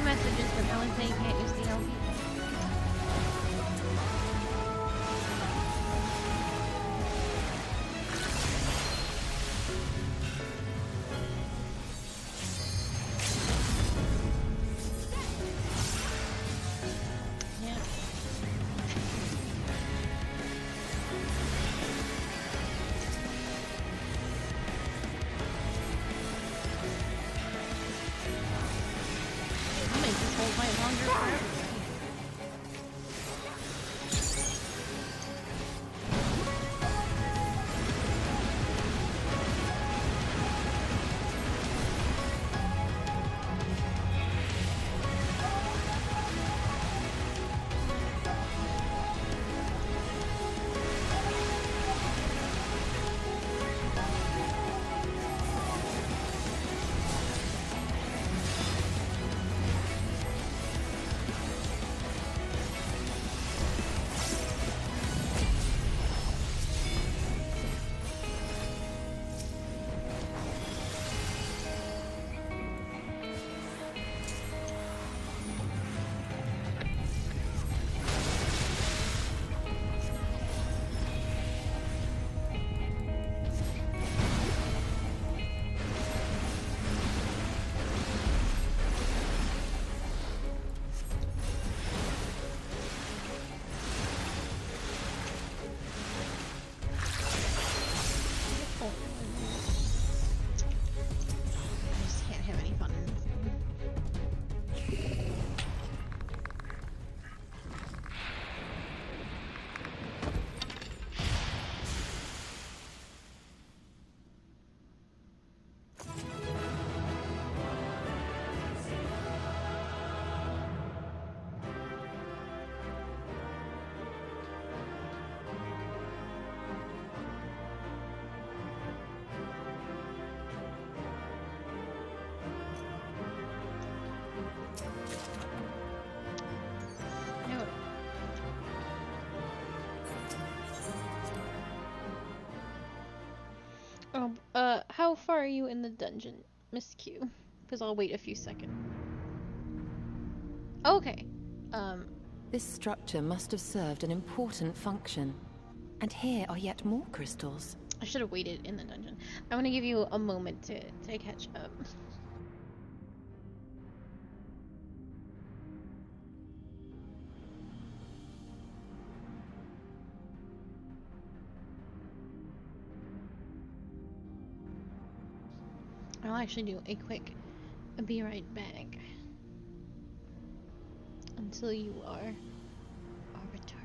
Messages that Alizé can't use the LB. How far are you in the dungeon, Miss Q? Because I'll wait a few seconds. Okay. This structure must have served an important function. And here are yet more crystals. I should have waited in the dungeon. I want to give you a moment to catch up. I'll actually do a quick be right back until you are returned.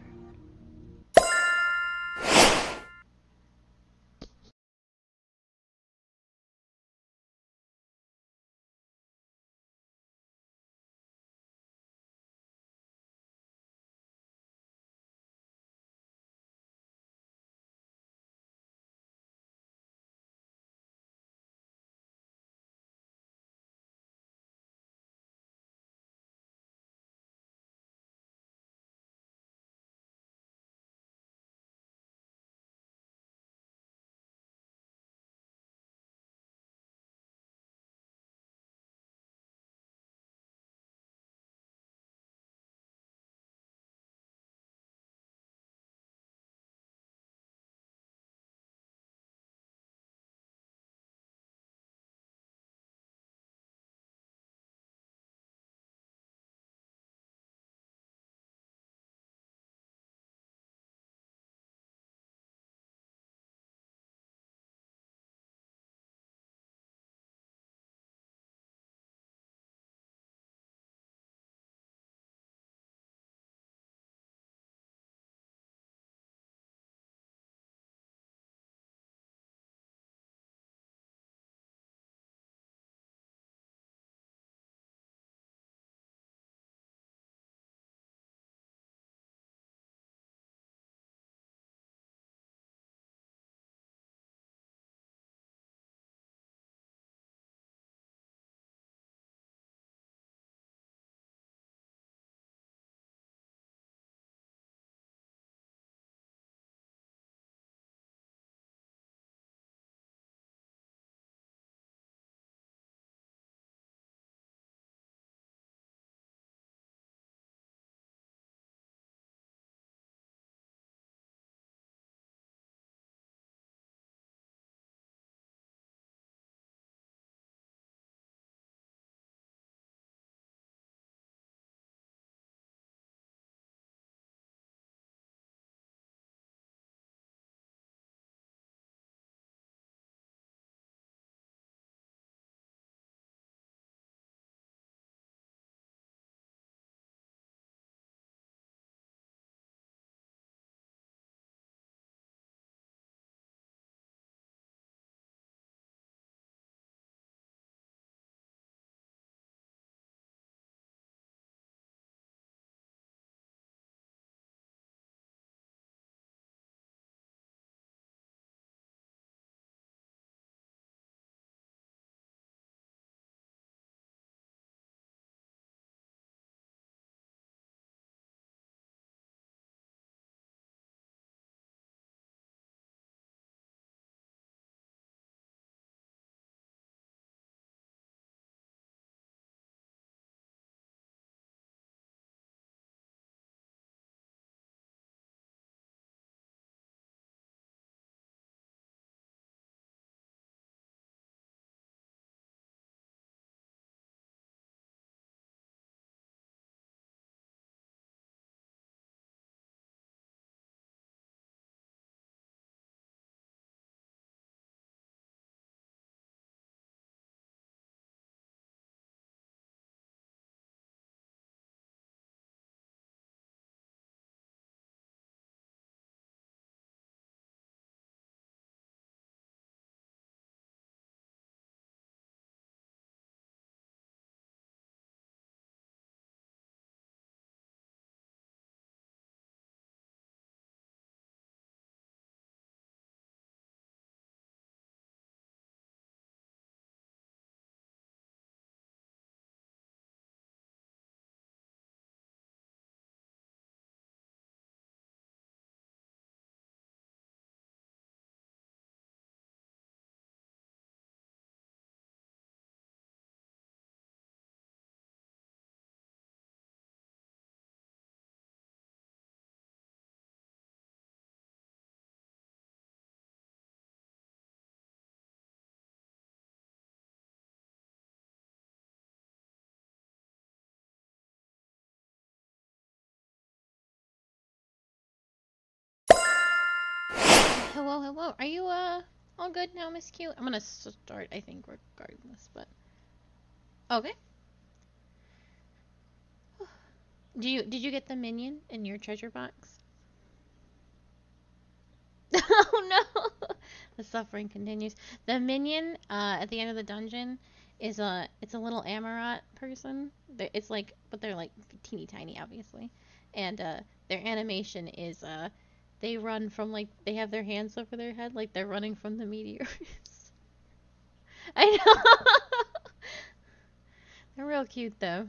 Hello, hello. Are you all good now, Miss Q? I'm gonna start, I think, regardless, but okay. Did you get the minion in your treasure box? Oh no! The suffering continues. The minion at the end of the dungeon is it's a little Amarat person. It's like, but they're like teeny tiny, obviously, and their animation is they run from, like, they have their hands over their head like they're running from the meteors. I know. They're real cute though.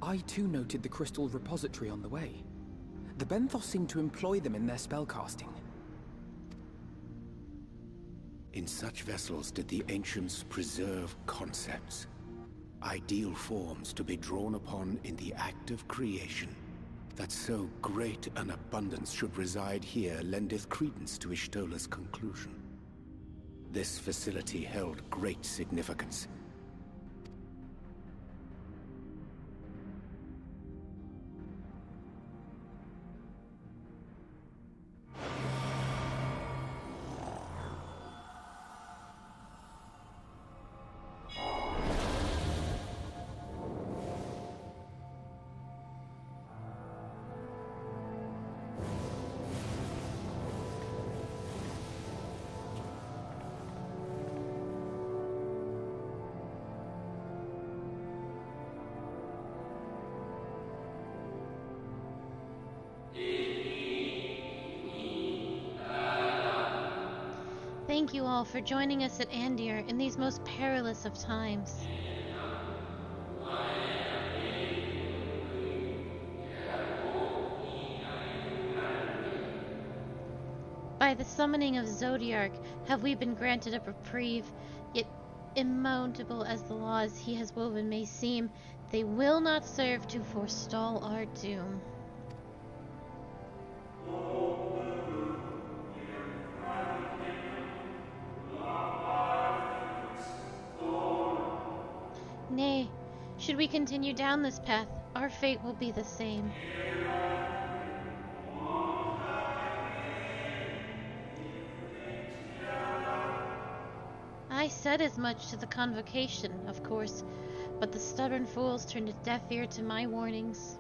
I too noted the crystal repository on the way. The Benthos seem to employ them in their spellcasting. In such vessels did the ancients preserve concepts, ideal forms to be drawn upon in the act of creation. That so great an abundance should reside here lendeth credence to Ishtola's conclusion. This facility held great significance. Thank you all for joining us at Andir in these most perilous of times. By the summoning of Zodiark have we been granted a reprieve, yet immutable as the laws he has woven may seem, they will not serve to forestall our doom. Nay, should we continue down this path, our fate will be the same. I said as much to the convocation, of course, but the stubborn fools turned a deaf ear to my warnings.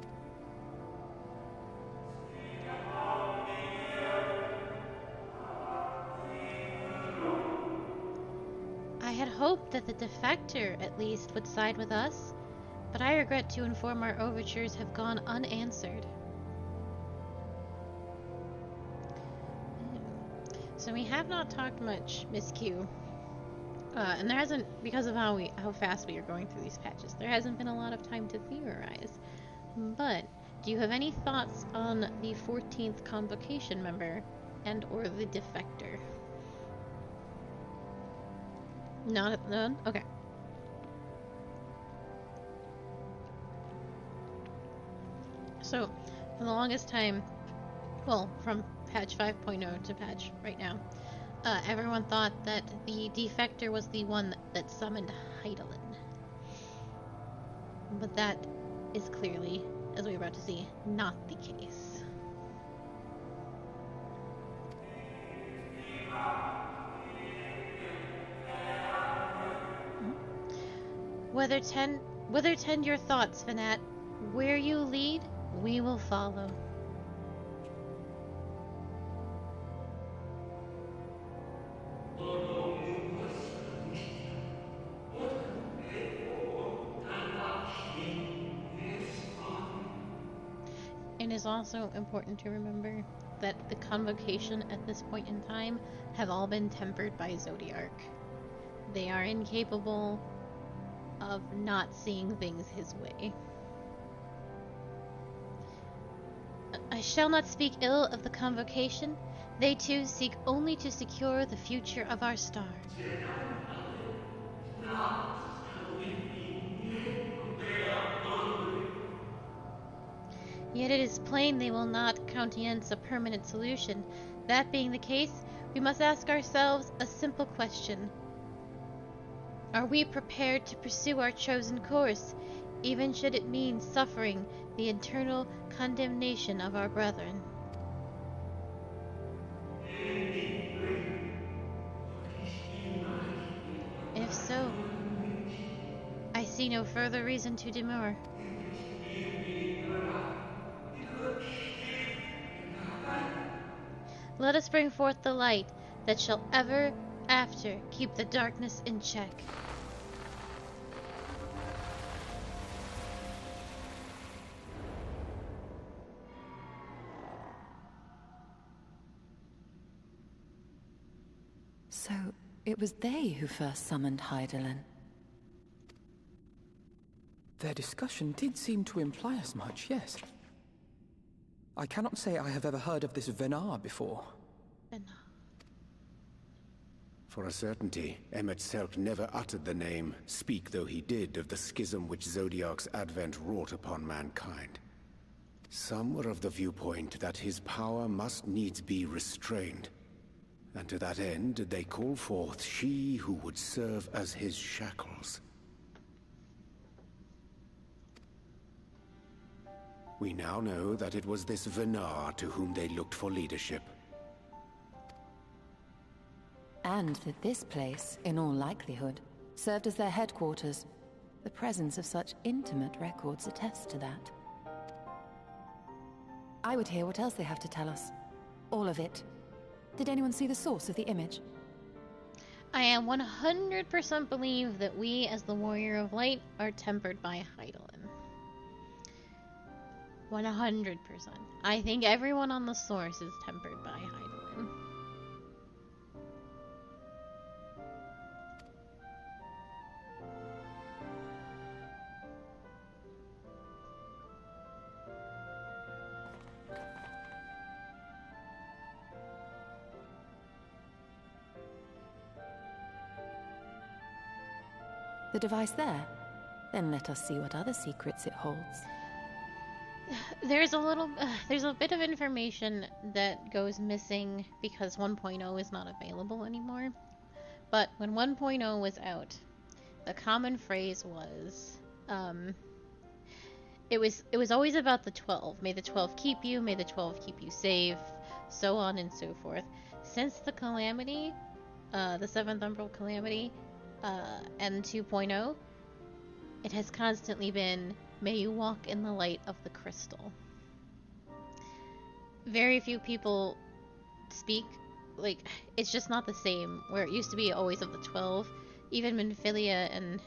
I had hoped that the defector, at least, would side with us, but I regret to inform our overtures have gone unanswered. So we have not talked much, Miss Q. And there hasn't, because of how fast we are going through these patches, there hasn't been a lot of time to theorize. But do you have any thoughts on the 14th convocation member and or the defector? None? Okay. So, for the longest time, well, from patch 5.0 to patch right now, everyone thought that the defector was the one that summoned Heidelin. But that is clearly, as we're about to see, not the case. Whether tend your thoughts, Fanat. Where you lead, we will follow. It is also important to remember that the convocation at this point in time have all been tempered by Zodiark. They are incapable of not seeing things his way. I shall not speak ill of the convocation. They too seek only to secure the future of our star. Yet it is plain they will not countenance a permanent solution. That being the case, we must ask ourselves a simple question. Are we prepared to pursue our chosen course, even should it mean suffering the eternal condemnation of our brethren? see no further reason to demur. Let us bring forth the light that shall ever after keep the darkness in check. So, it was they who first summoned Hydaelyn. Their discussion did seem to imply as much, yes. I cannot say I have ever heard of this Venar before. For a certainty, Emmet Selk never uttered the name, speak though he did, of the schism which Zodiark's advent wrought upon mankind. Some were of the viewpoint that his power must needs be restrained, and to that end did they call forth she who would serve as his shackles. We now know that it was this Venar to whom they looked for leadership. And that this place, in all likelihood, served as their headquarters. The presence of such intimate records attests to that. I would hear what else they have to tell us. All of it. Did anyone see the source of the image? I am 100% believe that we, as the Warrior of Light, are tempered by Hydaelyn. 100%. I think everyone on the source is tempered by Hydaelyn. The device there? Then let us see what other secrets it holds. There's a bit of information that goes missing because 1.0 is not available anymore. But when 1.0 was out, the common phrase was, it was always about the 12. May the 12 keep you, may the 12 keep you safe, so on and so forth. Since the Calamity, the 7th Umbral Calamity, and 2.0, it has constantly been, may you walk in the light of the crystal. Very few people speak, like, it's just not the same, where it used to be always of the 12. Even Minfilia and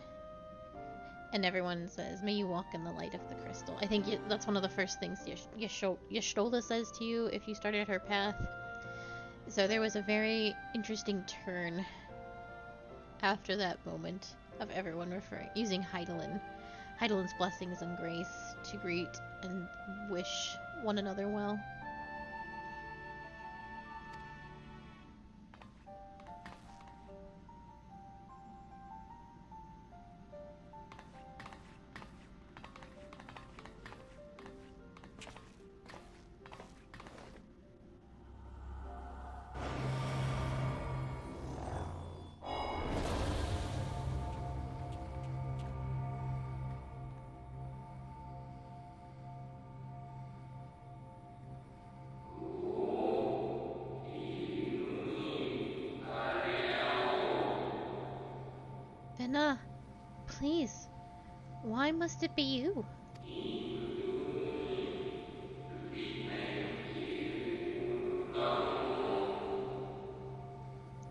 everyone says, may you walk in the light of the crystal. I think that's one of the first things Y'shtola says to you if you started her path. So there was a very interesting turn after that moment of everyone using Hydaelyn's blessings and grace to greet and wish one another well. Vena, please, why must it be you?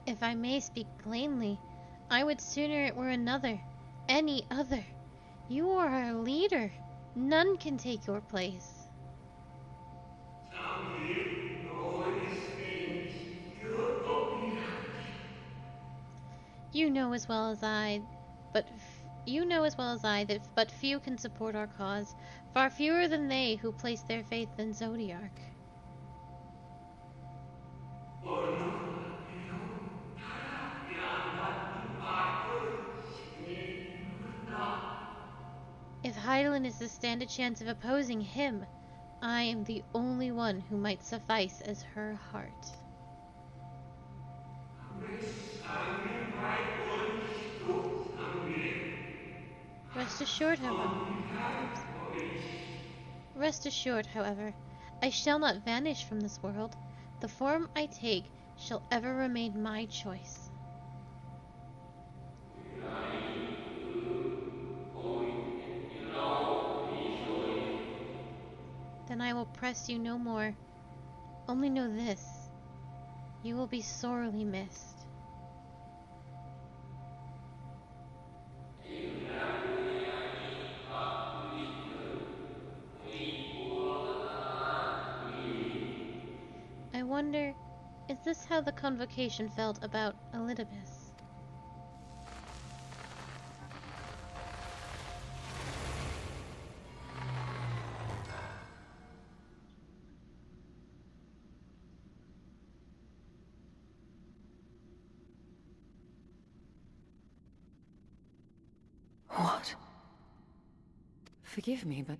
If I may speak plainly, I would sooner it were another, any other. You are our leader. None can take your place. You know as well as I that but few can support our cause, far fewer than they who place their faith in Zodiark. If Hydaelyn is to stand a chance of opposing him, I am the only one who might suffice as her heart. Rest assured, however, I shall not vanish from this world. The form I take shall ever remain my choice. then I will press you no more. Only know this. You will be sorely missed. I wonder, is this how the convocation felt about Elidibus? What? Forgive me, but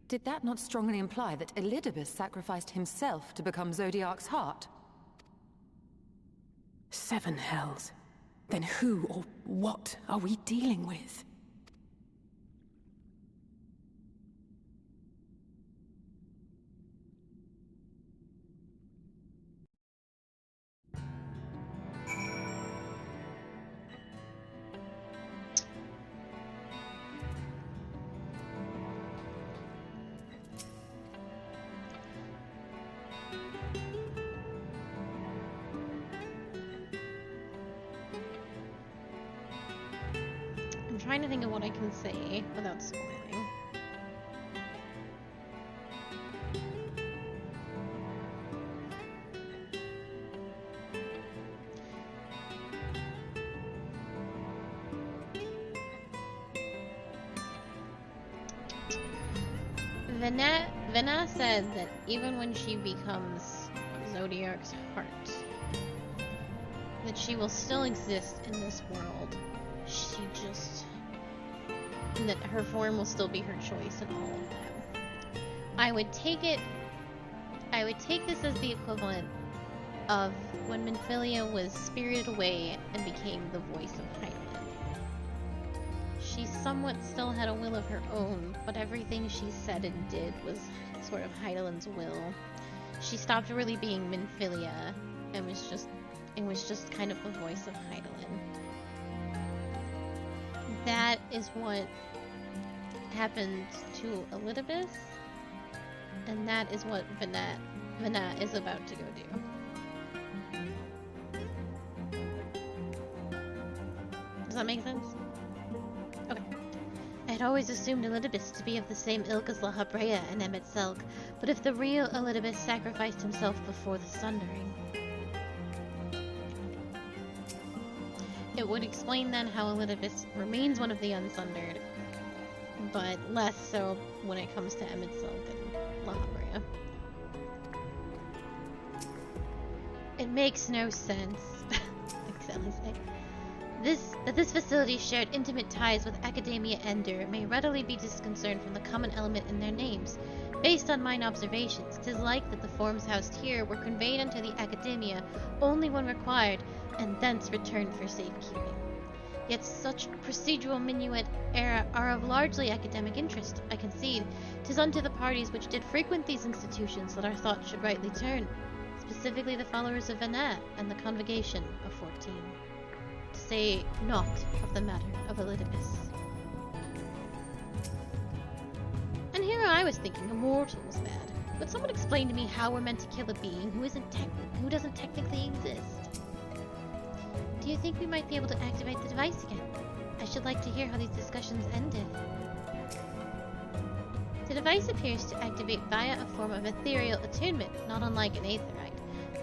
did that not strongly imply that Elidibus sacrificed himself to become Zodiark's heart? 7 hells. Then who or what are we dealing with? I'm trying to think of what I can say without spoiling. Vena said that even when she becomes Zodiark's heart, that she will still exist in this world. She just... that her form will still be her choice in all of them. I would take this as the equivalent of when Minfilia was spirited away and became the voice of Hydaelyn. She somewhat still had a will of her own, but everything she said and did was sort of Hydaelyn's will. She stopped really being Minfilia and was just kind of the voice of Hydaelyn. That is what happened to Elidibus, and that is what Vena is about to go do. Does that make sense? Okay. I had always assumed Elidibus to be of the same ilk as La Habrea and Emet-Selch, but if the real Elidibus sacrificed himself before the Sundering, it would explain then how Elidibus remains one of the Unsundered, but less so when it comes to Emet-Selch and La Habrea. It makes no sense, like Sally said. This facility shared intimate ties with Academia Ender may readily be discerned from the common element in their names. Based on mine observations, 'tis like that the forms housed here were conveyed unto the Academia only when required, and thence returned for safekeeping. Yet such procedural minuet era are of largely academic interest, I concede. 'Tis unto the parties which did frequent these institutions that our thoughts should rightly turn, specifically the followers of Vena and the Convocation of 14. To say naught of the matter of Elidibus. And here I was thinking immortal was bad. Would someone explain to me how we're meant to kill a being who doesn't technically exist? Do you think we might be able to activate the device again? I should like to hear how these discussions ended. The device appears to activate via a form of ethereal attunement, not unlike an aetherite.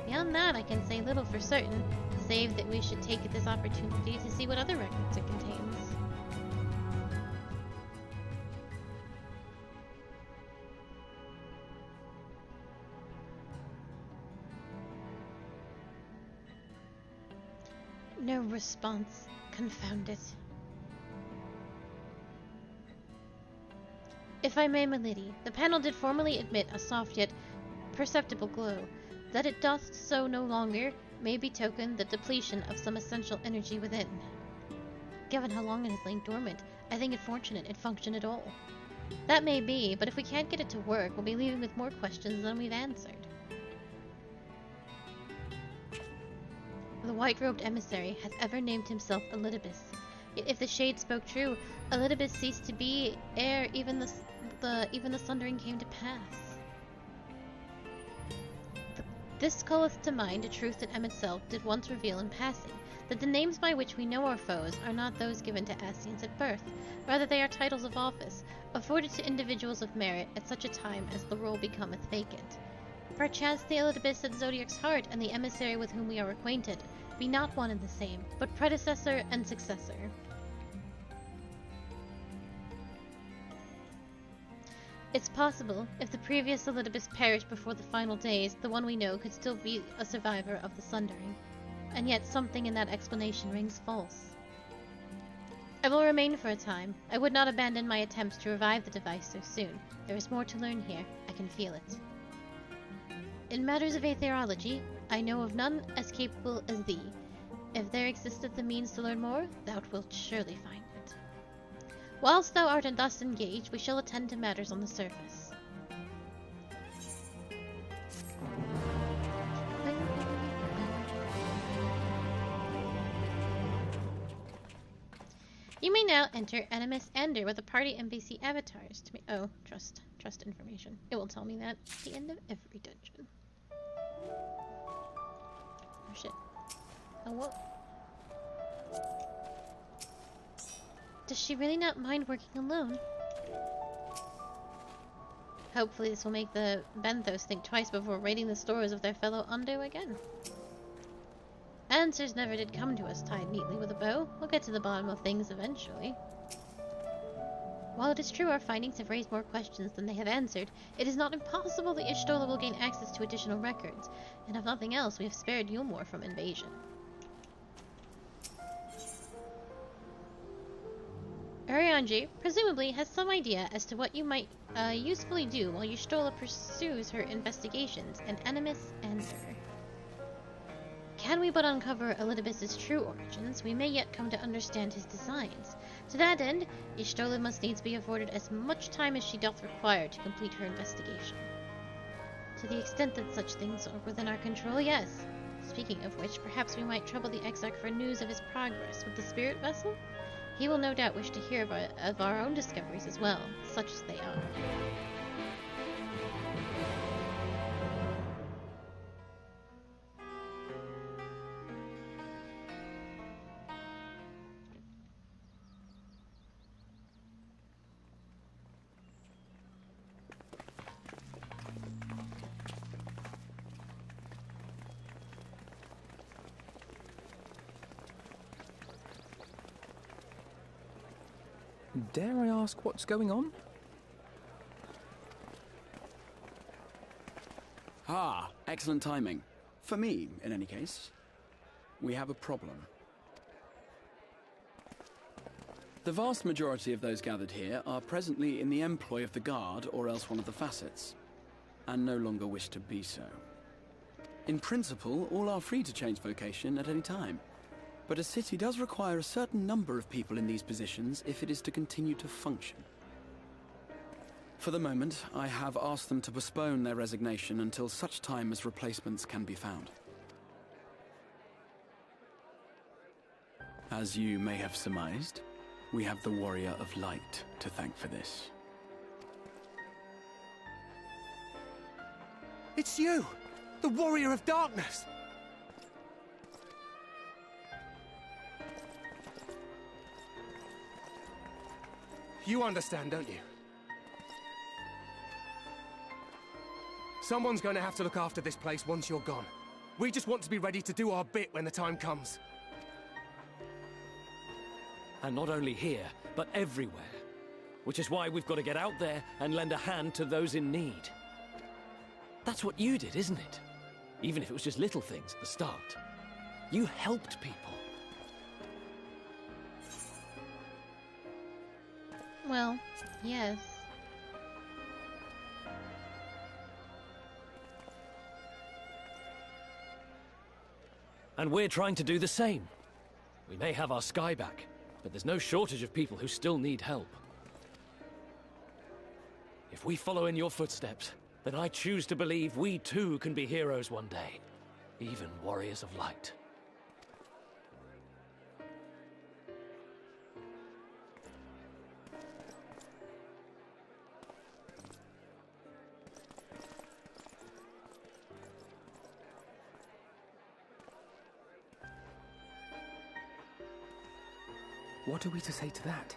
Beyond that, I can say little for certain, save that we should take this opportunity to see what other records it contains. No response. Confound it. If I may, milady, the panel did formerly admit a soft yet perceptible glow. That it doth so no longer may betoken the depletion of some essential energy within. Given how long it has lain dormant, I think it fortunate it functioned at all. That may be, but if we can't get it to work, we'll be leaving with more questions than we've answered. The white-robed emissary has ever named himself Elidibus. Yet if the shade spoke true, Elidibus ceased to be ere even the Sundering came to pass. This calleth to mind a truth that M itself did once reveal in passing, that the names by which we know our foes are not those given to Ascians at birth, rather they are titles of office, afforded to individuals of merit at such a time as the role becometh vacant. Perchance the Elidibus at Zodiac's heart and the emissary with whom we are acquainted be not one and the same, but predecessor and successor. It's possible, if the previous Elidibus perished before the final days, the one we know could still be a survivor of the Sundering. And yet something in that explanation rings false. I will remain for a time. I would not abandon my attempts to revive the device so soon. There is more to learn here. I can feel it. In matters of aetherology, I know of none as capable as thee. If there existeth the means to learn more, thou wilt surely find it. Whilst thou art thus engaged, we shall attend to matters on the surface. You may now enter Animus Ender with a party NPC avatars to oh, trust information. It will tell me that at the end of every dungeon. Oh shit. Oh, what? Does she really not mind working alone? Hopefully this will make the Benthos think twice before raiding the stores of their fellow Undo again. Answers never did come to us tied neatly with a bow. We'll get to the bottom of things eventually. While it is true our findings have raised more questions than they have answered, it is not impossible that Y'shtola will gain access to additional records, and if nothing else, we have spared Yulmore from invasion. Urianger presumably has some idea as to what you might usefully do while Y'shtola pursues her investigations in Animus Ender. Can we but uncover Elidibus's true origins, we may yet come to understand his designs. To that end, Y'shtola must needs be afforded as much time as she doth require to complete her investigation. To the extent that such things are within our control, yes. Speaking of which, perhaps we might trouble the Exarch for news of his progress with the spirit vessel? He will no doubt wish to hear of our own discoveries as well, such as they are. Dare I ask what's going on? Ah, excellent timing. For me, in any case. We have a problem. The vast majority of those gathered here are presently in the employ of the Guard or else one of the facets, and no longer wish to be so. In principle, all are free to change vocation at any time. But a city does require a certain number of people in these positions if it is to continue to function. For the moment, I have asked them to postpone their resignation until such time as replacements can be found. As you may have surmised, we have the Warrior of Light to thank for this. It's you! The Warrior of Darkness! You understand, don't you? Someone's going to have to look after this place once you're gone. We just want to be ready to do our bit when the time comes. And not only here, but everywhere. Which is why we've got to get out there and lend a hand to those in need. That's what you did, isn't it? Even if it was just little things at the start. You helped people. Well, yes. And we're trying to do the same. We may have our sky back, but there's no shortage of people who still need help. If we follow in your footsteps, then I choose to believe we too can be heroes one day. Even warriors of light. What are we to say to that?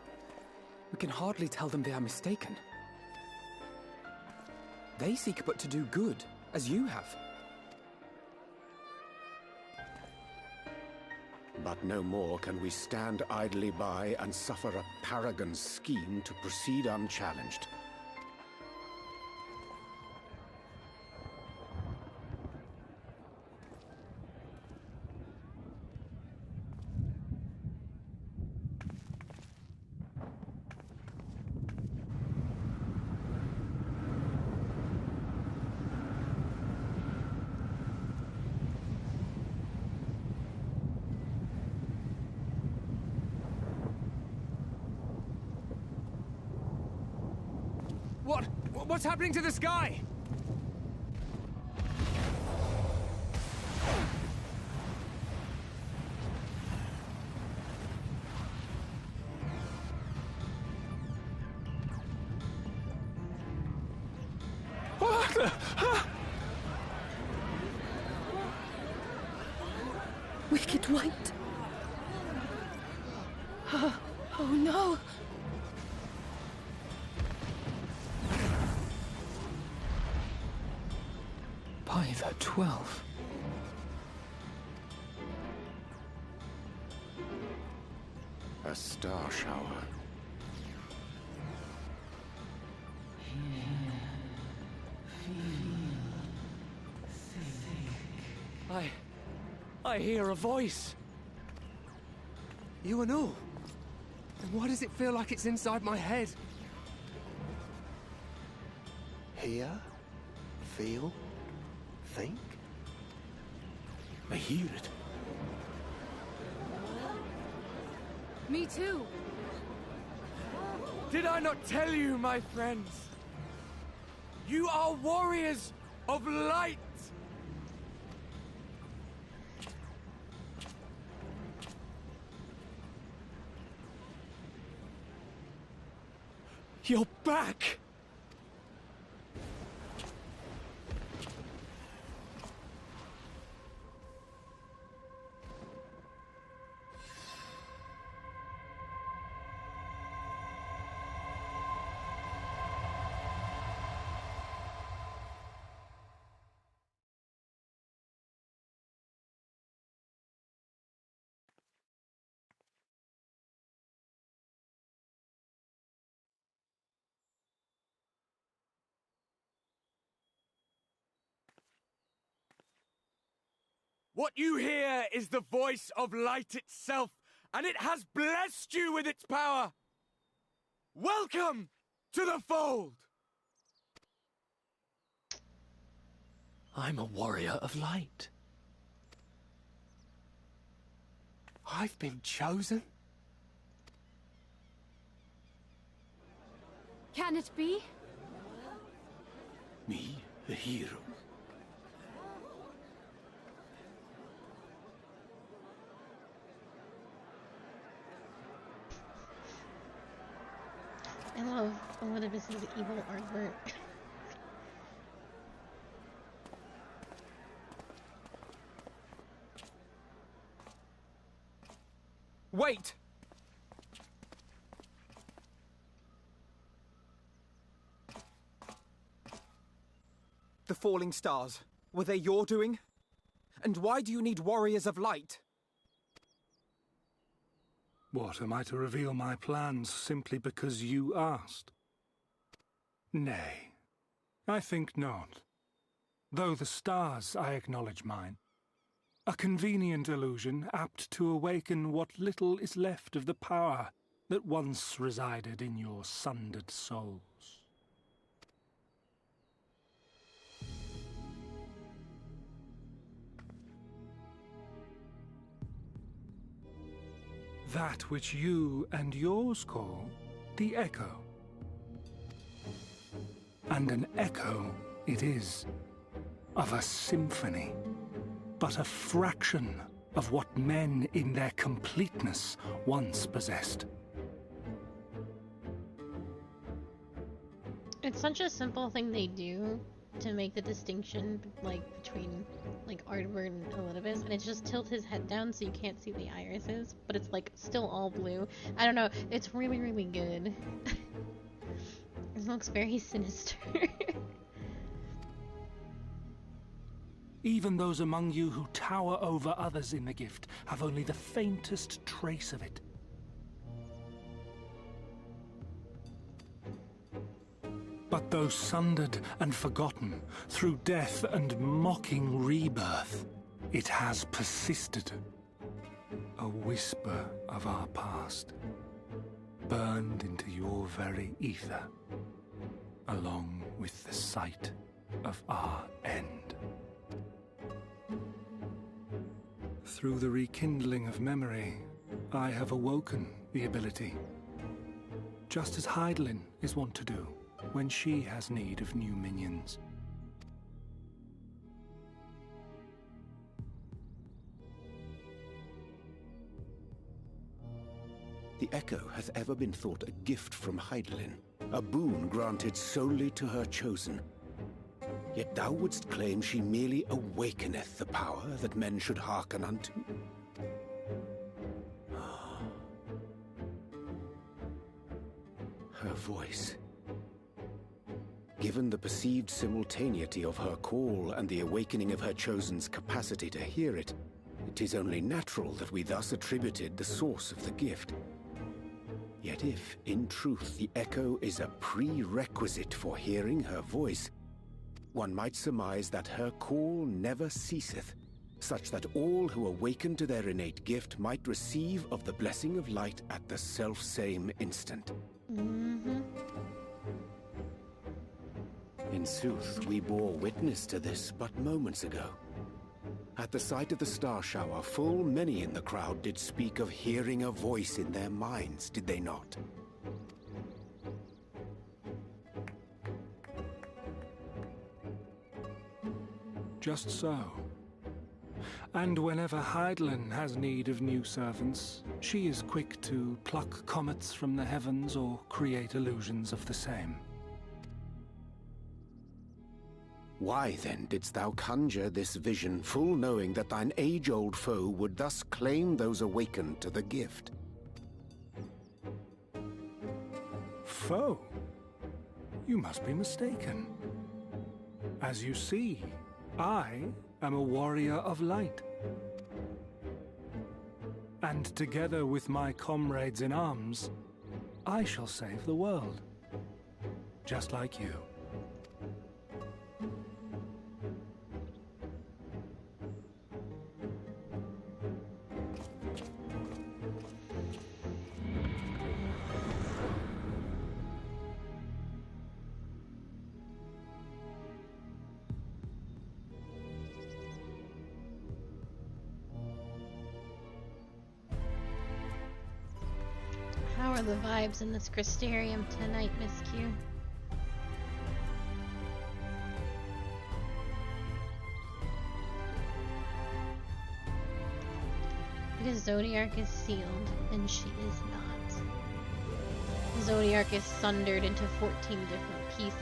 We can hardly tell them they are mistaken. They seek but to do good, as you have. But no more can we stand idly by and suffer a paragon's scheme to proceed unchallenged. What's happening to the sky? Wicked White. Oh no! By the 12. A star shower. I hear a voice. You and all? Then why does it feel like it's inside my head? Hear? Feel? Think? I hear it. Me too. Did I not tell you, my friends? You are warriors of light! You're back! What you hear is the voice of light itself, and it has blessed you with its power. Welcome to the fold! I'm a warrior of light. I've been chosen? Can it be? Me, the hero. I love Elizabeth's evil artwork. Wait! The falling stars, were they your doing? And why do you need warriors of light? What, am I to reveal my plans simply because you asked? Nay, I think not. Though the stars, I acknowledge mine. A convenient illusion apt to awaken what little is left of the power that once resided in your sundered souls. That which you and yours call the echo. And an echo it is, of a symphony, but a fraction of what men in their completeness once possessed. It's such a simple thing they do, to make the distinction, like, between, like, Ardbert and Elidibus, and it's just tilt his head down so you can't see the irises, but it's, like, still all blue. I don't know, it's really, really good. It looks very sinister. Even those among you who tower over others in the gift have only the faintest trace of it. But though sundered and forgotten through death and mocking rebirth, it has persisted. A whisper of our past, burned into your very ether, along with the sight of our end. Through the rekindling of memory, I have awoken the ability, just as Hydaelyn is wont to do when she has need of new minions. The Echo hath ever been thought a gift from Hydaelyn, a boon granted solely to her chosen. Yet thou wouldst claim she merely awakeneth the power that men should hearken unto? Her voice. Given the perceived simultaneity of her call and the awakening of her chosen's capacity to hear it, it is only natural that we thus attributed the source of the gift. Yet if, in truth, the Echo is a prerequisite for hearing her voice, one might surmise that her call never ceaseth, such that all who awaken to their innate gift might receive of the blessing of light at the self-same instant. In sooth, we bore witness to this but moments ago. At the sight of the star shower, full many in the crowd did speak of hearing a voice in their minds, did they not? Just so. And whenever Hydaelyn has need of new servants, she is quick to pluck comets from the heavens or create illusions of the same. Why then didst thou conjure this vision, full knowing that thine age-old foe would thus claim those awakened to the gift? Foe? You must be mistaken. As you see, I am a warrior of light. And together with my comrades in arms, I shall save the world. Just like you. How are the vibes in this Crystarium tonight, Miss Q? Because Zodiark is sealed, and she is not. Zodiark is sundered into 14 different pieces,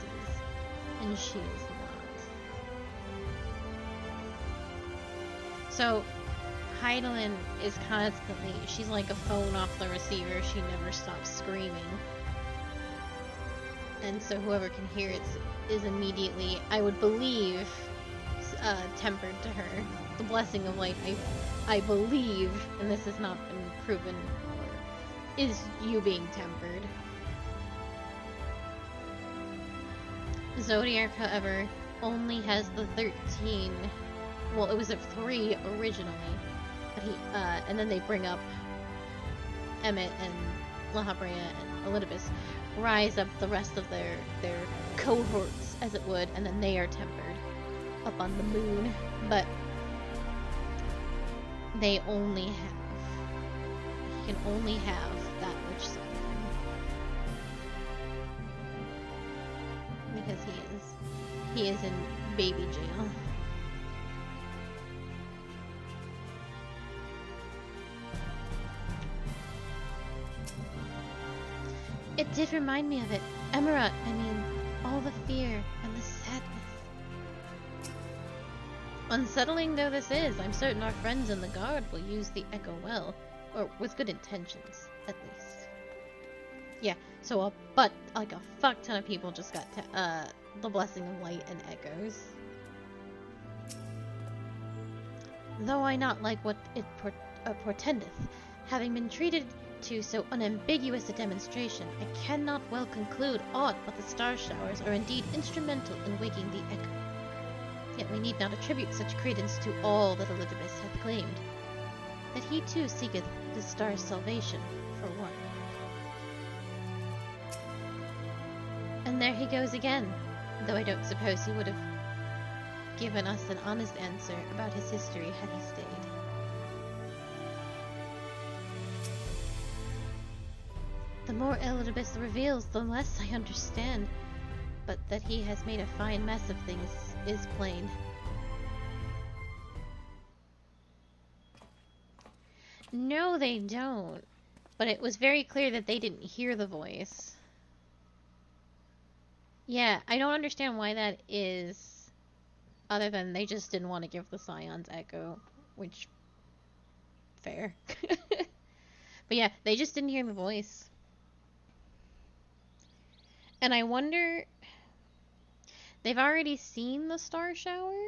and she is not. So, Hydaelyn is constantly, she's like a phone off the receiver, she never stops screaming. And so whoever can hear it is immediately, I would believe, tempered to her. The blessing of light, I believe, and this has not been proven, is you being tempered. Zodiark, however, only has the 13, well, it was a 3 originally. But he, and then they bring up Emmett and La Habrea and Elidibus, rise up the rest of their cohorts, as it would, and then they are tempered up on the moon. But they only have, he can only have that which sovereign. Because he is in baby jail. It did remind me of it. Emerald, I mean, all the fear and the sadness Unsettling though this is, I'm certain our friends in the Guard will use the Echo well. Or with good intentions, at least. Yeah, so like a fuck ton of people just got the Blessing of Light and Echoes. Though I not like what it portendeth, having been treated to so unambiguous a demonstration, I cannot well conclude aught but the star showers are indeed instrumental in waking the Echo. Yet we need not attribute such credence to all that Elidibus hath claimed, that he too seeketh the star's salvation, for one. And there he goes again, though I don't suppose he would have given us an honest answer about his history had he stayed. The more Elidibus reveals, the less I understand, but that he has made a fine mess of things is plain. No, they don't. But it was very clear that they didn't hear the voice. Yeah, I don't understand why that is, other than they just didn't want to give the Scions Echo, which, fair. But yeah, they just didn't hear the voice. And I wonder, they've already seen the star shower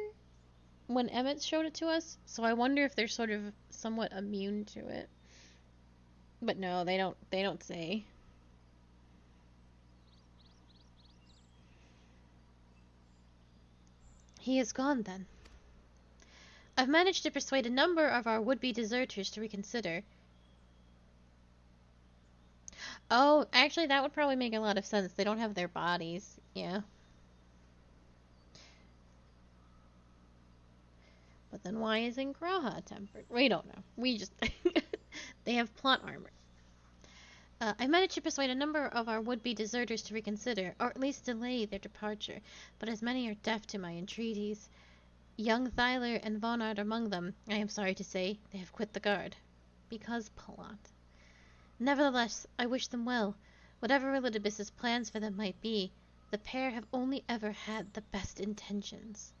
when Emmett showed it to us, so I wonder if they're sort of somewhat immune to it. But no, they don't say. He is gone then. I've managed to persuade a number of our would-be deserters to reconsider. Oh, actually that would probably make a lot of sense. They don't have their bodies. Yeah. But then why isn't Graha tempered? We don't know. We just... They have plot armor. I managed to persuade a number of our would-be deserters to reconsider, or at least delay their departure, but as many are deaf to my entreaties. Young Thyler and Vonard among them, I am sorry to say, they have quit the Guard. Because plot. Nevertheless, I wish them well. Whatever Elidibus's plans for them might be, the pair have only ever had the best intentions.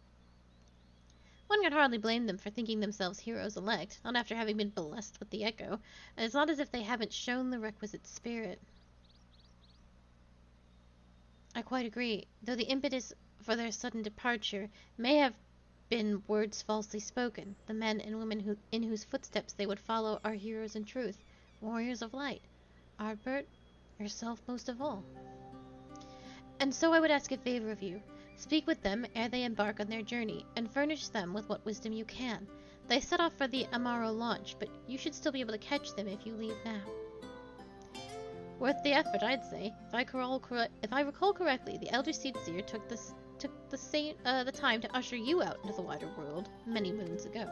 One can hardly blame them for thinking themselves heroes elect, not after having been blessed with the Echo, and it's not as if they haven't shown the requisite spirit. I quite agree, though the impetus for their sudden departure may have been words falsely spoken. The men and women in whose footsteps they would follow are heroes in truth, warriors of light. Ardbert, yourself most of all. And so I would ask a favor of you. Speak with them ere they embark on their journey, and furnish them with what wisdom you can. They set off for the Amaro launch, but you should still be able to catch them if you leave now. Worth the effort, I'd say. If I recall correctly, the Elder Seedseer took the time to usher you out into the wider world many moons ago.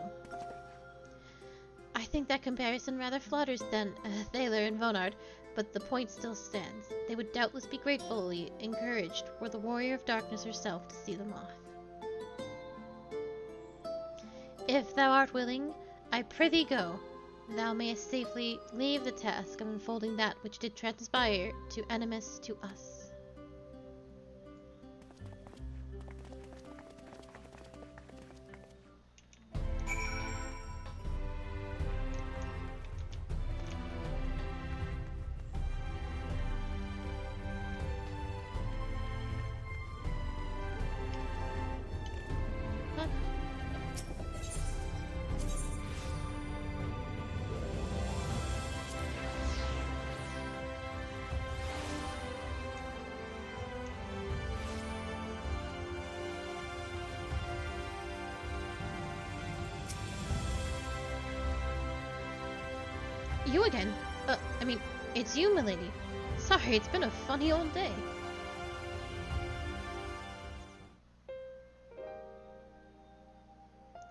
I think that comparison rather flatters Thaler and Vonard, but the point still stands. They would doubtless be gratefully encouraged were the Warrior of Darkness herself to see them off. If thou art willing, I prithee go. Thou mayest safely leave the task of unfolding that which did transpire to Animus to us. You again? I mean, it's you, milady. Sorry, it's been a funny old day.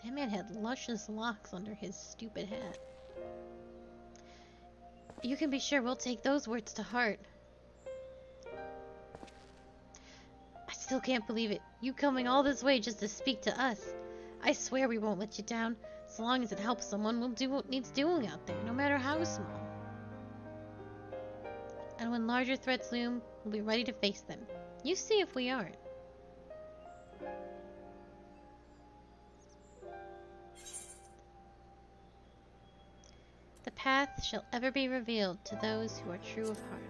That man had luscious locks under his stupid hat. You can be sure we'll take those words to heart. I still can't believe it. You coming all this way just to speak to us. I swear we won't let you down. So long as it helps someone, we'll do what needs doing out there, no matter how small. And when larger threats loom, we'll be ready to face them. You see if we aren't. path shall ever be revealed to those who are true of heart.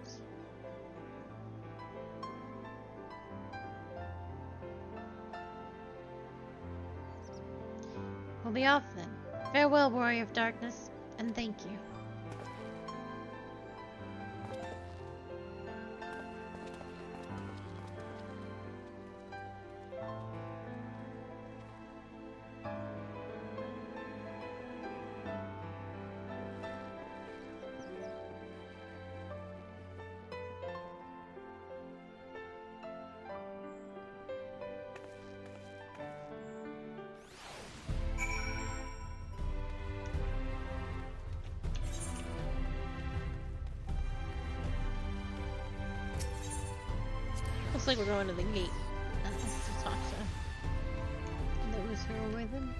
We'll be off then. Farewell, warrior of darkness, and thank you. Looks like we're going to the gate to talk to those who are with him.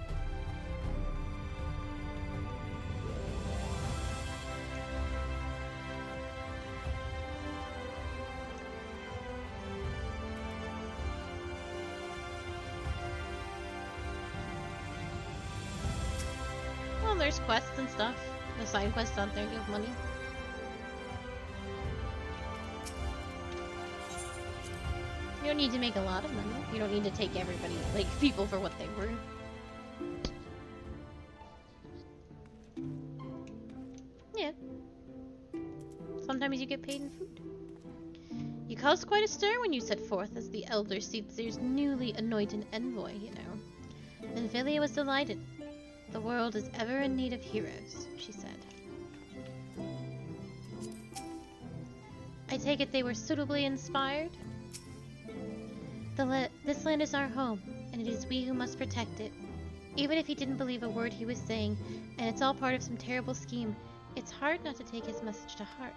Well, there's quests and stuff. The side quests out there give money. You don't need to make a lot of money. You don't need to take everybody, like, people for what they were. Yeah. Sometimes you get paid in food. You caused quite a stir when you set forth as the Elder Caesar's newly anointed envoy, you know. And Philia was delighted. The world is ever in need of heroes, she said. I take it they were suitably inspired? This land is our home, and it is we who must protect it. Even if he didn't believe a word he was saying, and it's all part of some terrible scheme, it's hard not to take his message to heart.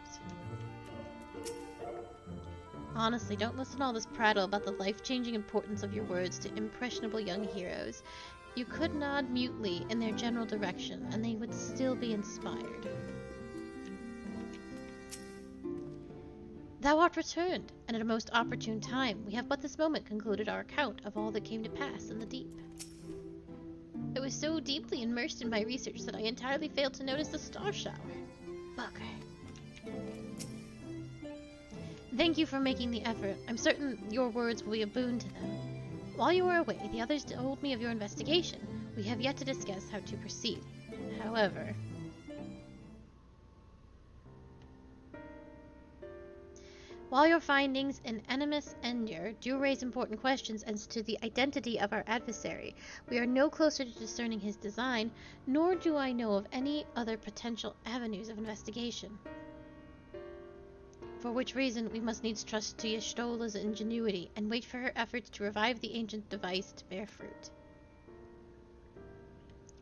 Honestly, don't listen to all this prattle about the life-changing importance of your words to impressionable young heroes. You could nod mutely in their general direction, and they would still be inspired. Thou art returned, and at a most opportune time. We have but this moment concluded our account of all that came to pass in the deep. I was so deeply immersed in my research that I entirely failed to notice the star shower. Bugger. Thank you for making the effort. I'm certain your words will be a boon to them. While you were away, the others told me of your investigation. We have yet to discuss how to proceed. However... While your findings in Animus Endure do raise important questions as to the identity of our adversary, we are no closer to discerning his design, nor do I know of any other potential avenues of investigation. For which reason, we must needs trust to Y'shtola's ingenuity and wait for her efforts to revive the ancient device to bear fruit.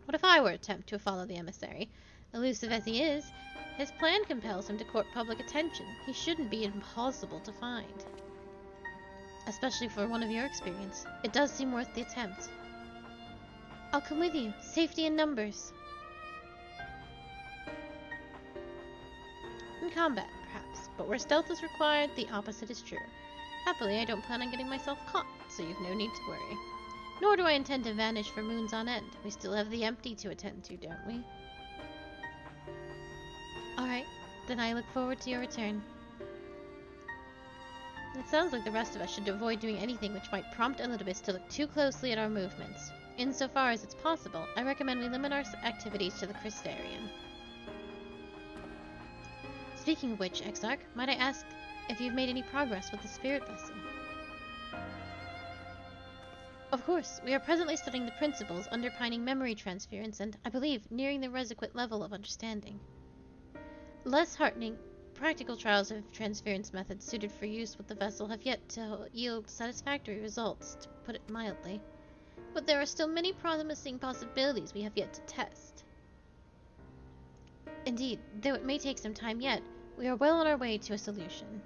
What if I were to attempt to follow the emissary? Elusive as he is, his plan compels him to court public attention. He shouldn't be impossible to find. Especially for one of your experience. It does seem worth the attempt. I'll come with you. Safety in numbers. In combat, perhaps. But where stealth is required, the opposite is true. Happily, I don't plan on getting myself caught, so you've no need to worry. Nor do I intend to vanish for moons on end. We still have the empty to attend to, don't we? Alright, then I look forward to your return. It sounds like the rest of us should avoid doing anything which might prompt Elidibus to look too closely at our movements. Insofar as it's possible, I recommend we limit our activities to the Crystarium. Speaking of which, Exarch, might I ask if you've made any progress with the spirit vessel? Of course, we are presently studying the principles underpinning memory transference and, I believe, nearing the requisite level of understanding. Less heartening, practical trials of transference methods suited for use with the vessel have yet to yield satisfactory results, to put it mildly. But there are still many promising possibilities we have yet to test. Indeed, though it may take some time yet, we are well on our way to a solution.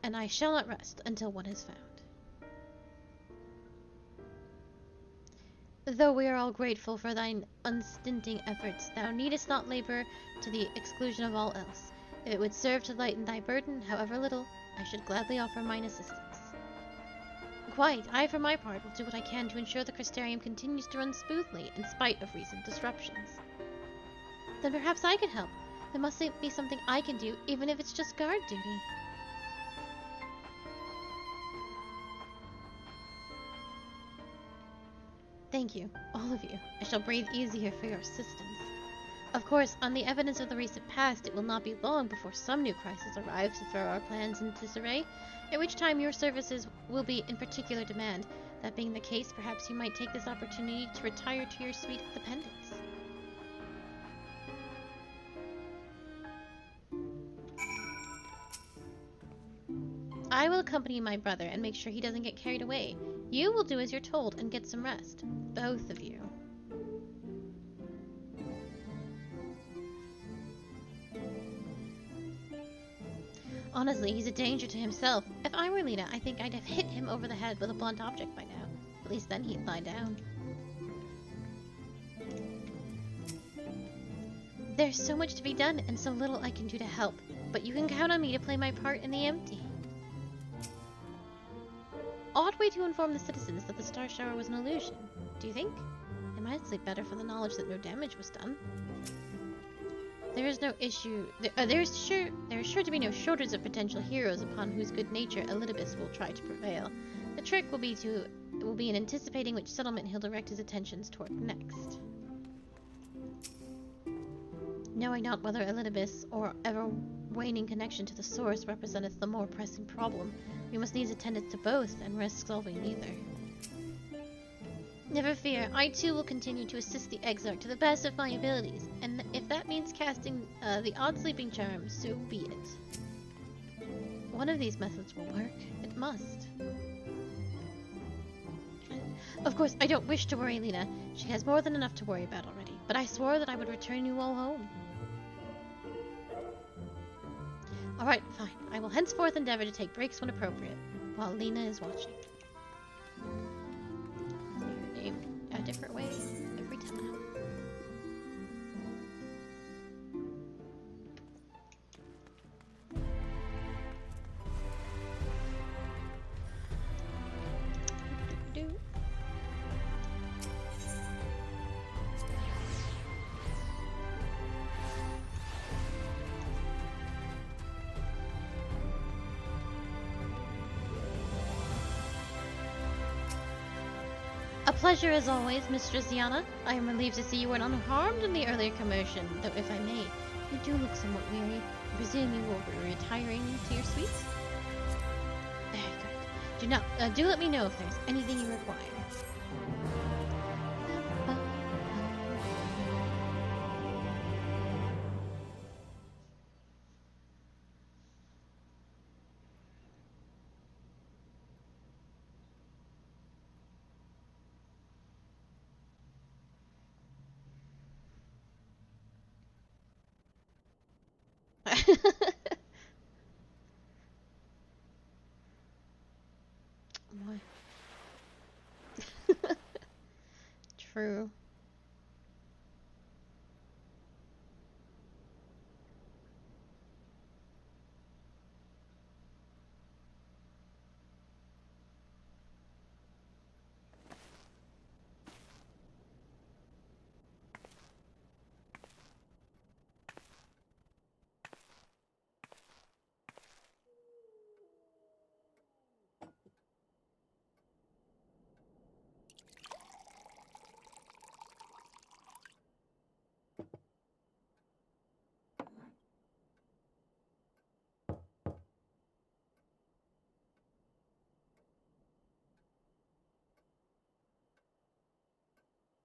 And I shall not rest until one is found. Though we are all grateful for thine unstinting efforts, thou needest not labor to the exclusion of all else. If it would serve to lighten thy burden, however little, I should gladly offer mine assistance. Quite. I, for my part, will do what I can to ensure the Crystarium continues to run smoothly in spite of recent disruptions. Then perhaps I can help. There must be something I can do, even if it's just guard duty. Thank you, all of you. I shall breathe easier for your assistance. Of course, on the evidence of the recent past, it will not be long before some new crisis arrives to throw our plans into disarray, at which time your services will be in particular demand. That being the case, perhaps you might take this opportunity to retire to your suite of dependents. I will accompany my brother and make sure he doesn't get carried away. You will do as you're told and get some rest. Both of you. Honestly, he's a danger to himself. If I were Lena, I think I'd have hit him over the head with a blunt object by now. At least then he'd lie down. There's so much to be done and so little I can do to help. But you can count on me to play my part in the empty. Odd way to inform the citizens that the star shower was an illusion, do you think? It might sleep better for the knowledge that no damage was done. There is no issue. There is sure to be no shortage of potential heroes upon whose good nature Elidibus will try to prevail. The trick will be in anticipating which settlement he'll direct his attentions toward next. Knowing not whether Elidibus or ever-waning connection to the source representeth the more pressing problem, we must needs attend to both and risk solving neither. Never fear, I too will continue to assist the Exarch to the best of my abilities, and if that means casting the odd sleeping charm, so be it. One of these methods will work. It must. Of course, I don't wish to worry Lena. She has more than enough to worry about already, but I swore that I would return you all home. Alright, fine. I will henceforth endeavor to take breaks when appropriate, while Lena is watching. Your name a different way every time. A pleasure as always, Mistress Yana. I am relieved to see you went unharmed in the earlier commotion, though if I may, you do look somewhat weary. I presume you will be retiring to your suites? Very good. Do let me know if there's anything you require. True.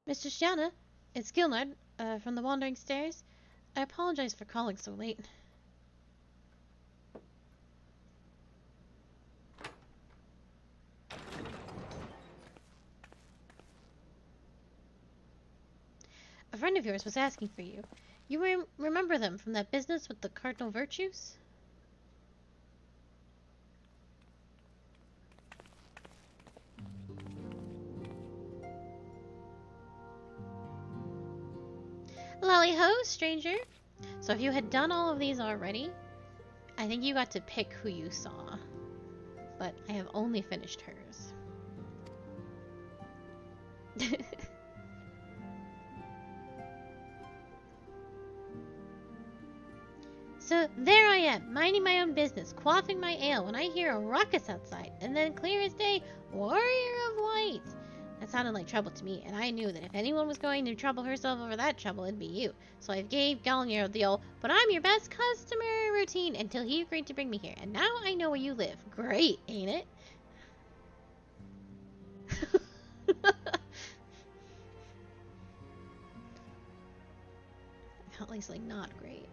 Mr. Shiana, it's Gilnard, from the Wandering Stairs. I apologize for calling so late. A friend of yours was asking for you. You remember them from that business with the cardinal virtues? Lally-ho, stranger. So if you had done all of these already, I think you got to pick who you saw. But I have only finished hers. So there I am, minding my own business, quaffing my ale when I hear a ruckus outside, and then clear as day, warrior of light. That sounded like trouble to me, and I knew that if anyone was going to trouble herself over that trouble, it'd be you. So I gave Galnier the old, but I'm your best customer routine until he agreed to bring me here, and now I know where you live. Great, ain't it? At least, like, not great.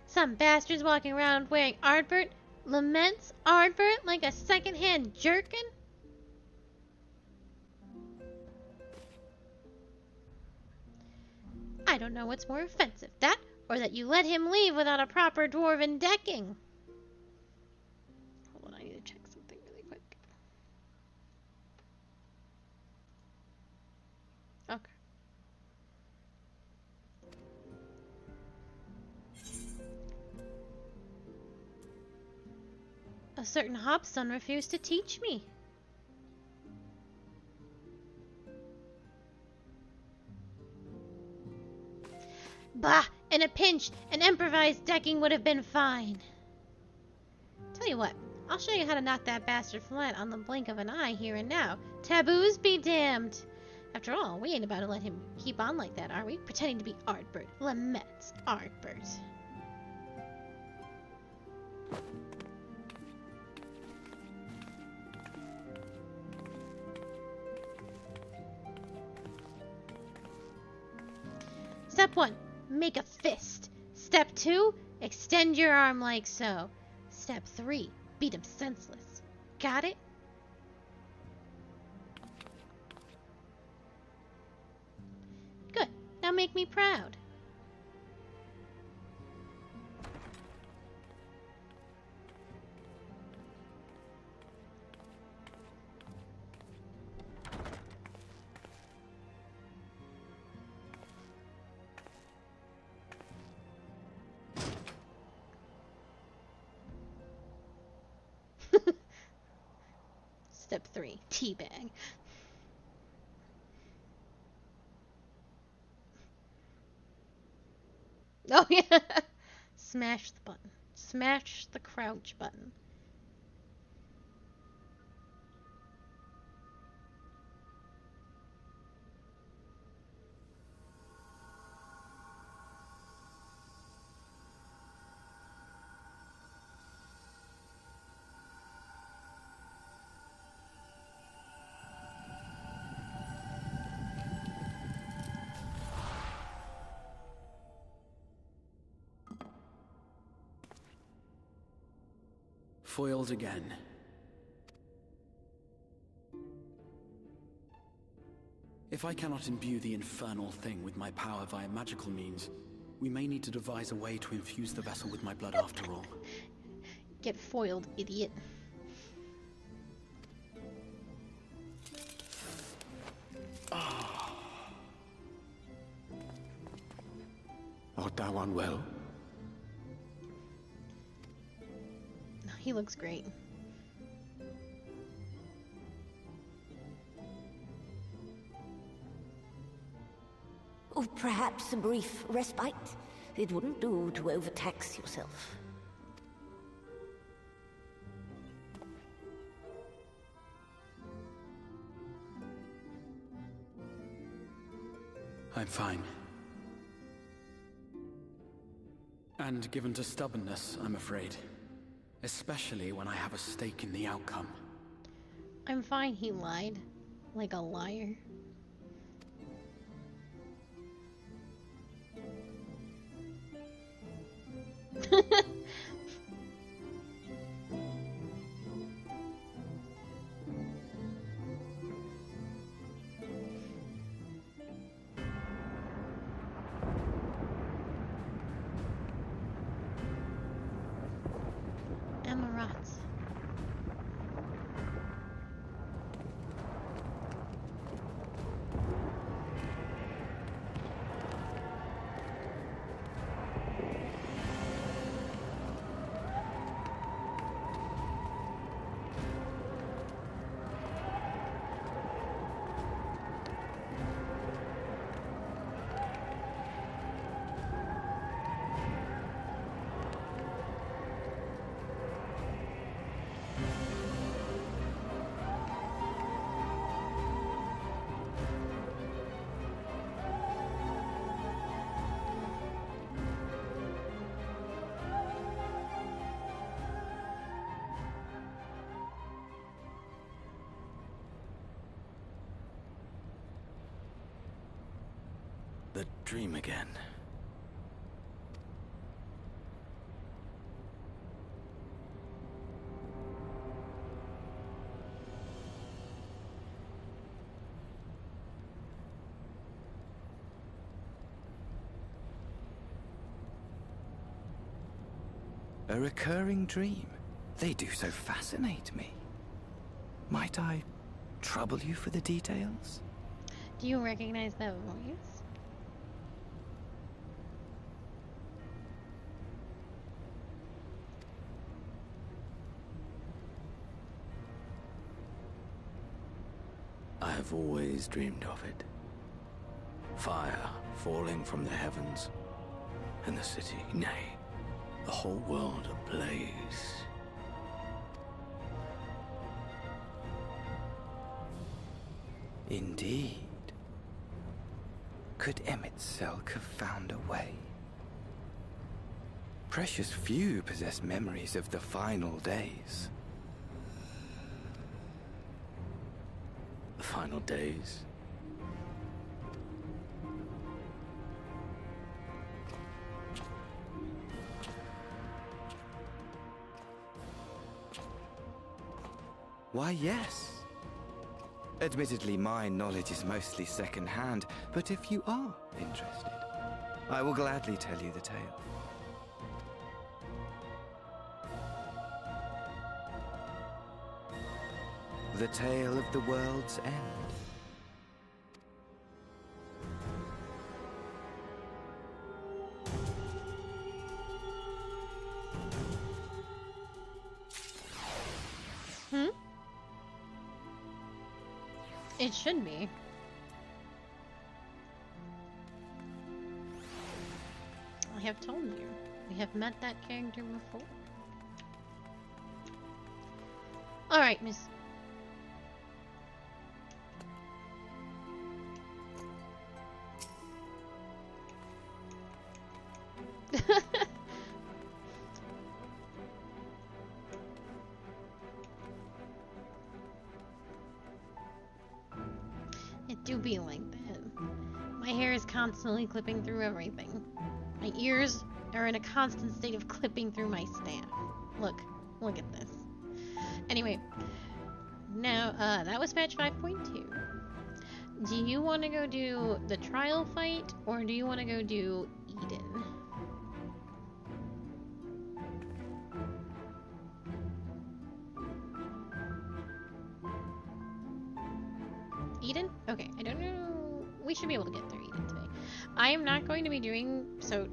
Some bastards walking around wearing Ardbert laments Ardbert like a second-hand jerkin? I don't know what's more offensive, that or that you let him leave without a proper dwarven decking. Hold on, I need to check something really quick. Okay. A certain Hobson refused to teach me. Bah! In a pinch, an improvised decking would have been fine. Tell you what, I'll show you how to knock that bastard flat on the blink of an eye here and now. Taboos be damned! After all, we ain't about to let him keep on like that, are we? Pretending to be Ardbert. Laments Ardbert. Step 1. Make a fist. Step 2. Extend your arm like so. Step 3. Beat him senseless. Got it? Good. Now make me proud. Step 3. Teabag. Oh yeah! Smash the button. Smash the crouch button. Foiled again. If I cannot imbue the infernal thing with my power via magical means, we may need to devise a way to infuse the vessel with my blood after all. Get foiled, idiot. Art thou unwell? He looks great. Oh, perhaps a brief respite. It wouldn't do to overtax yourself. I'm fine. And given to stubbornness, I'm afraid. Especially when I have a stake in the outcome. I'm fine, he lied. Like a liar. Amarats. the dream again. A recurring dream. They do so fascinate me. Might I trouble you for the details? Do you recognize that voice? I have always dreamed of it. Fire falling from the heavens, and the city, nay, the whole world ablaze. Indeed. Could Emmett Selk have found a way? Precious few possess memories of the final days. The final days? Why, yes. Admittedly, my knowledge is mostly second-hand, but if you are interested, I will gladly tell you the tale. The tale of the world's end. It should be. I have told you. We have met that character before. Alright, miss. It do be like that. My hair is constantly clipping through everything. My ears are in a constant state of clipping through my staff. Look at this. Anyway, now, that was patch 5.2. Do you want to go do the trial fight, or do you want to go do Eden? Eden? Okay, I don't know. We should be able to get through Eden today. I am not going to be doing so.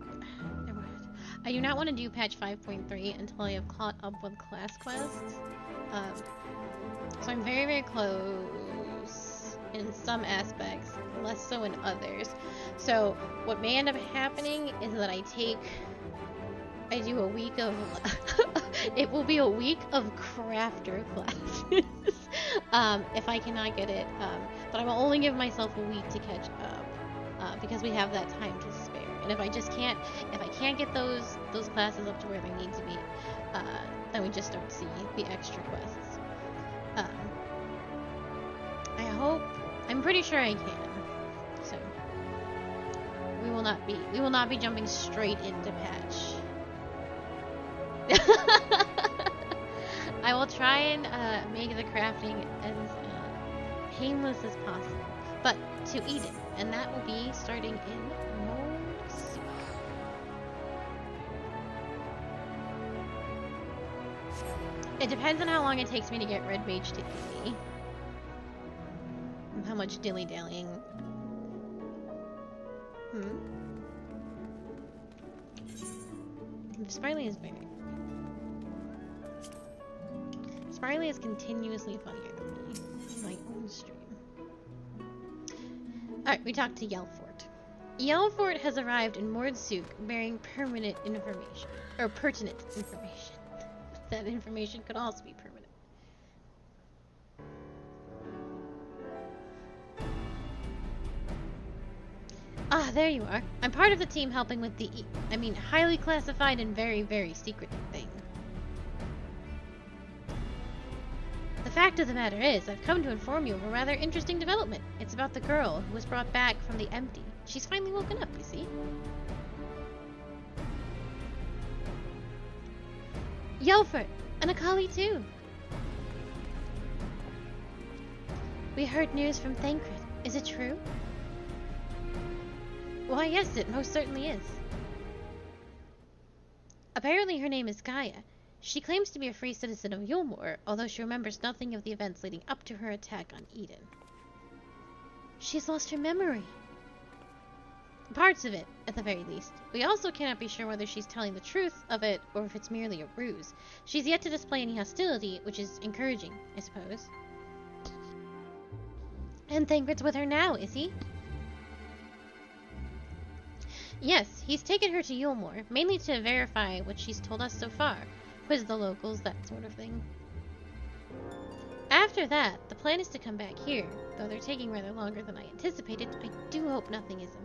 I do not want to do patch 5.3 until I have caught up with class quests. So I'm very, very close in some aspects, less so in others. So what may end up happening is that I do a week of it will be a week of crafter classes. If I cannot get it, but I will only give myself a week to catch up, because we have that time to spare. And if I can't get those classes up to where they need to be, then we just don't see the extra quests. I'm pretty sure I can. So we will not be jumping straight into patch. I will try and make the crafting as painless as possible, but to Eden, and that will be starting in Mordseek. It depends on how long it takes me to get Red Mage to 80. And how much dilly-dallying. Spirely is very... Spirely is continuously funnier than me in my own stream. Alright, we talked to Yellfort. Yellfort has arrived in Mordseek bearing pertinent information. That information could also be permanent. Ah, there you are. I'm part of the team helping with the highly classified and very, very secret thing. The fact of the matter is, I've come to inform you of a rather interesting development. It's about the girl who was brought back from the empty She's finally woken up, you see. Yelford! And Akali too! We heard news from Thancred. Is it true? Why, yes, it most certainly is. Apparently her name is Gaia. She claims to be a free citizen of Yulmore, although she remembers nothing of the events leading up to her attack on Eden. She's lost her memory. Parts of it, at the very least. We also cannot be sure whether she's telling the truth of it or if it's merely a ruse. She's yet to display any hostility, which is encouraging, I suppose. And Thancred's with her now, is he? Yes, he's taken her to Yulmore, mainly to verify what she's told us so far. Quiz the locals, that sort of thing. After that, the plan is to come back here. Though they're taking rather longer than I anticipated, I do hope nothing is amiss.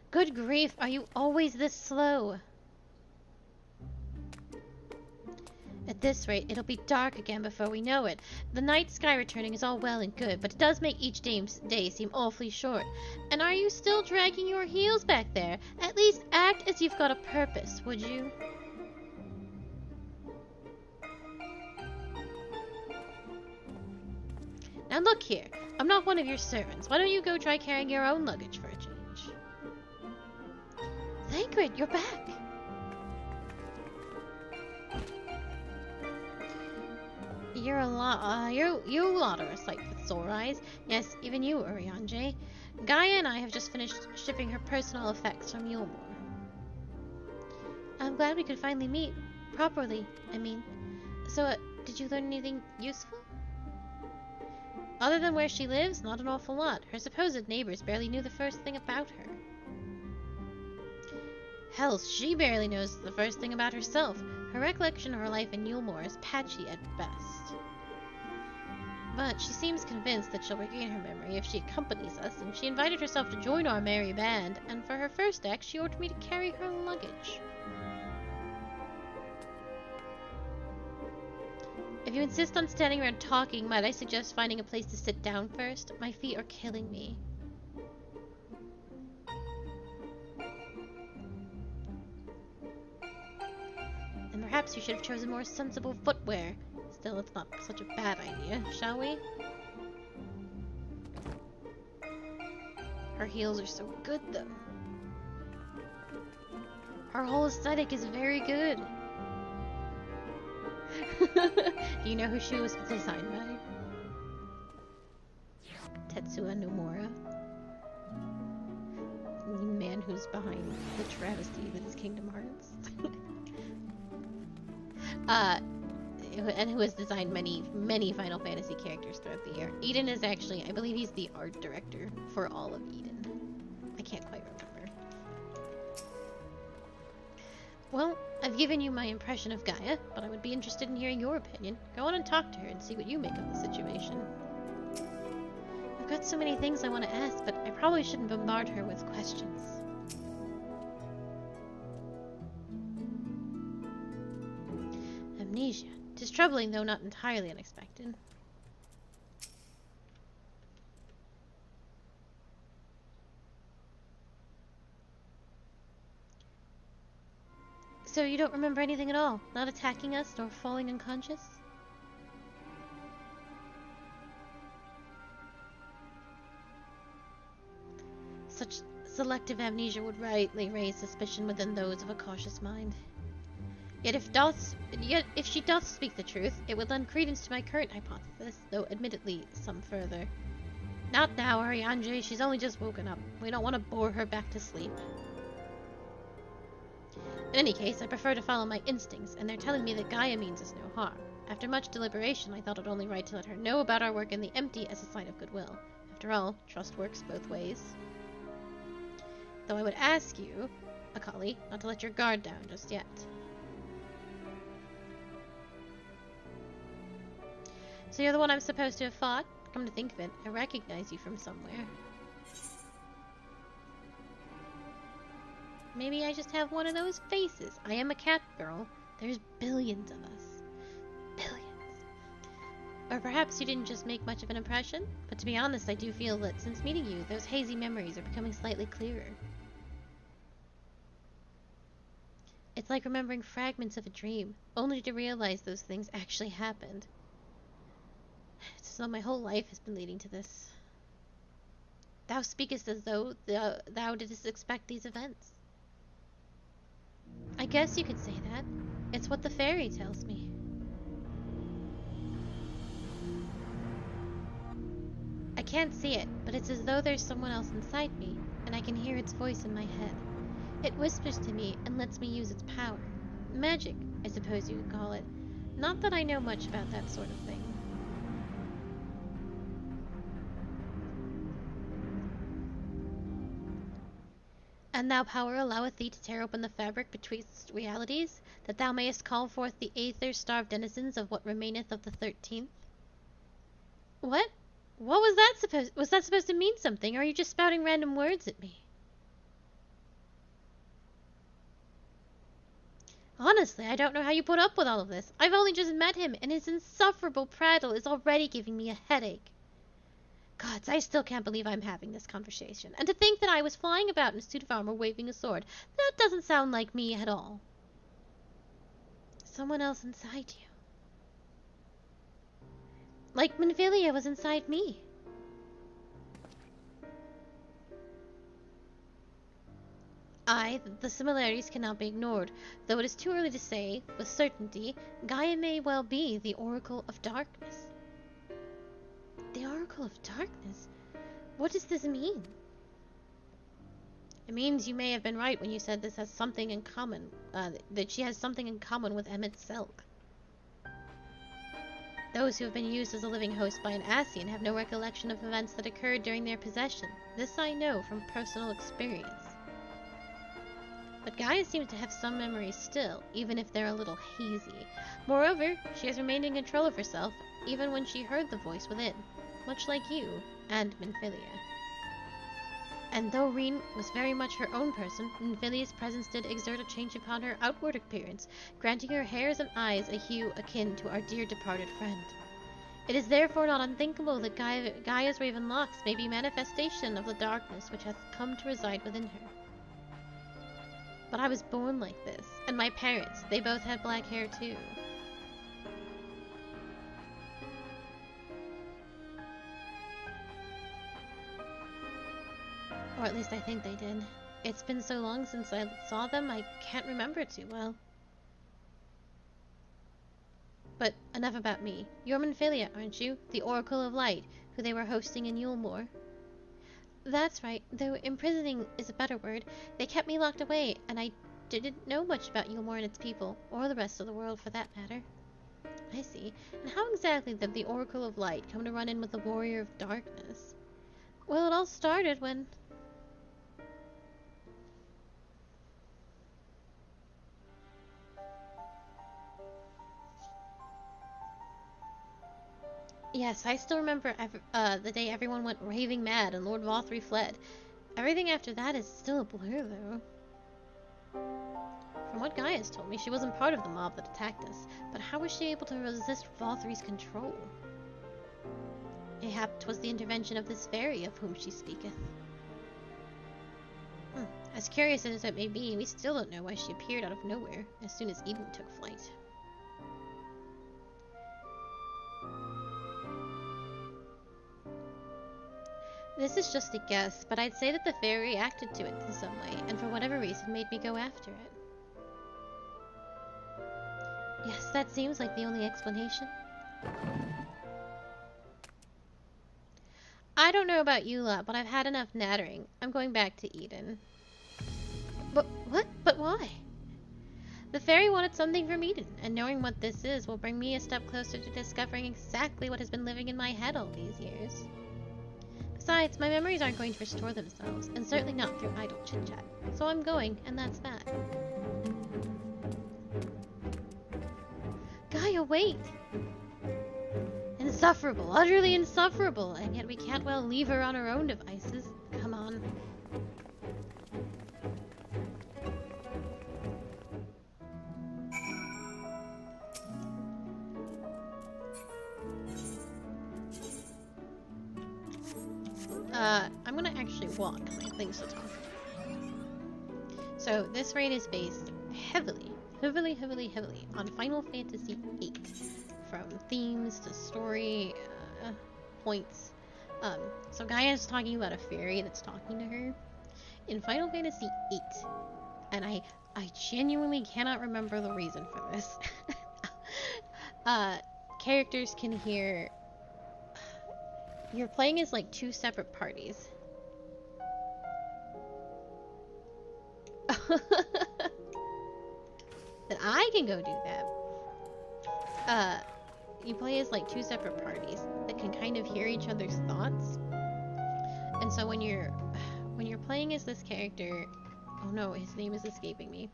Good grief, are you always this slow? At this rate, it'll be dark again before we know it. The night sky returning is all well and good, but it does make each day seem awfully short. And are you still dragging your heels back there? At least act as you've got a purpose, would you? Now look here, I'm not one of your servants. Why don't you go try carrying your own luggage for a change? Thancred, you're back! You're a lot, you lot are a sight with sore eyes. Yes, even you, Urianger. Gaia and I have just finished shipping her personal effects from Yulmore. I'm glad we could finally meet. Properly, I mean. So, did you learn anything useful? Other than where she lives, not an awful lot. Her supposed neighbors barely knew the first thing about her. Hell, she barely knows the first thing about herself. Her recollection of her life in Yulmore is patchy at best. But she seems convinced that she'll regain her memory if she accompanies us, and she invited herself to join our merry band, and for her first act she ordered me to carry her luggage. If you insist on standing around talking, might I suggest finding a place to sit down first? My feet are killing me. And perhaps you should have chosen more sensible footwear. Still, it's not such a bad idea, shall we? Her heels are so good, though. Her whole aesthetic is very good. Do you know who she was designed by? Tetsuya Nomura. The man who's behind the travesty that is Kingdom Hearts. And who has designed many Final Fantasy characters throughout the year. Eden is actually, I believe he's the art director for all of Eden. I can't quite remember. Well, I've given you my impression of Gaia, but I would be interested in hearing your opinion. Go on and talk to her and see what you make of the situation. I've got so many things I want to ask, but I probably shouldn't bombard her with questions. Amnesia. 'Tis troubling, though not entirely unexpected. So you don't remember anything at all? Not attacking us, nor falling unconscious? Such selective amnesia would rightly raise suspicion within those of a cautious mind. Yet if she doth speak the truth, it would lend credence to my current hypothesis, though admittedly some further. Not now, Urianger. She's only just woken up. We don't want to bore her back to sleep. In any case, I prefer to follow my instincts, and they're telling me that Gaia means us no harm. After much deliberation, I thought it only right to let her know about our work in the empty as a sign of goodwill. After all, trust works both ways. Though I would ask you, Akali, not to let your guard down just yet. So you're the one I'm supposed to have fought? Come to think of it, I recognize you from somewhere. Maybe I just have one of those faces. I am a cat girl. There's billions of us. Billions. Or perhaps you didn't just make much of an impression? But to be honest, I do feel that since meeting you, those hazy memories are becoming slightly clearer. It's like remembering fragments of a dream, only to realize those things actually happened. It's as though my whole life has been leading to this. Thou speakest as though thou didst expect these events. I guess you could say that. It's what the fairy tells me. I can't see it, but it's as though there's someone else inside me, and I can hear its voice in my head. It whispers to me and lets me use its power. Magic, I suppose you could call it. Not that I know much about that sort of thing. And thou power alloweth thee to tear open the fabric betwixt realities, that thou mayest call forth the aether-starved denizens of what remaineth of the 13th? What? What was that supposed... Was that supposed to mean something, or are you just spouting random words at me? Honestly, I don't know how you put up with all of this. I've only just met him, and his insufferable prattle is already giving me a headache. Gods, I still can't believe I'm having this conversation. And to think that I was flying about in a suit of armor waving a sword. That doesn't sound like me at all. Someone else inside you. Like Minfilia was inside me. The similarities cannot be ignored, though it is too early to say, with certainty, Gaia may well be the Oracle of Darkness. The Oracle of Darkness? What does this mean? It means you may have been right when you said this has something in common, that she has something in common with Emmett Silk. Those who have been used as a living host by an Ascian have no recollection of events that occurred during their possession. This I know from personal experience. But Gaia seems to have some memories still, even if they're a little hazy. Moreover, she has remained in control of herself, even when she heard the voice within, much like you and Minfilia. And though Reen was very much her own person, Minfilia's presence did exert a change upon her outward appearance, granting her hairs and eyes a hue akin to our dear departed friend. It is therefore not unthinkable that Gaia's raven locks may be manifestation of the darkness which hath come to reside within her. But I was born like this, and my parents, they both had black hair too. Or at least I think they did. It's been so long since I saw them, I can't remember too well. But enough about me. You're Minfilia, aren't you? The Oracle of Light, who they were hosting in Yulemoor. That's right, though imprisoning is a better word. They kept me locked away, and I didn't know much about Yulemoor and its people, or the rest of the world for that matter. I see. And how exactly did the Oracle of Light come to run in with the Warrior of Darkness? Well, it all started when... Yes, I still remember the day everyone went raving mad and Lord Vothry fled. Everything after that is still a blur, though. From what Gaia's told me, she wasn't part of the mob that attacked us, but how was she able to resist Vothry's control? Mayhap 'twas the intervention of this fairy of whom she speaketh. As curious as it may be, we still don't know why she appeared out of nowhere as soon as Eden took flight. This is just a guess, but I'd say that the fairy reacted to it in some way, and for whatever reason made me go after it. Yes, that seems like the only explanation. I don't know about you lot, but I've had enough nattering. I'm going back to Eden. But what? But why? The fairy wanted something from Eden, and knowing what this is will bring me a step closer to discovering exactly what has been living in my head all these years. Besides, my memories aren't going to restore themselves, and certainly not through idle chit-chat. So I'm going, and that's that. Gaia, wait! Insufferable, utterly insufferable, and yet we can't well leave her on her own devices. Come on. I'm gonna actually walk, because I think so. So, this raid is based heavily on Final Fantasy VIII. From themes to story points. So Gaia's talking about a fairy that's talking to her in Final Fantasy VIII. And I genuinely cannot remember the reason for this. Characters can hear... You're playing as like 2 separate parties. That I can go do that. You play as like 2 separate parties that can kind of hear each other's thoughts. And so when you're playing as this character, oh no, his name is escaping me.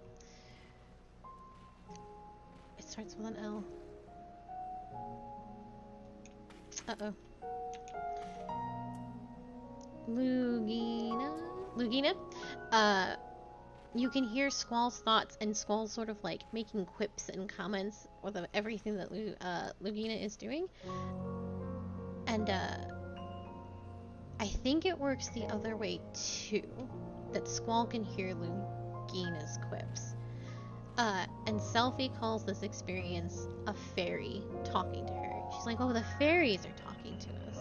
It starts with an L. Uh-oh. Lugina? You can hear Squall's thoughts, and Squall sort of like making quips and comments with everything that Lugina is doing. And I think it works the other way too, that Squall can hear Lugina's quips. And Selphie calls this experience a fairy talking to her. She's like, oh, the fairies are talking to us.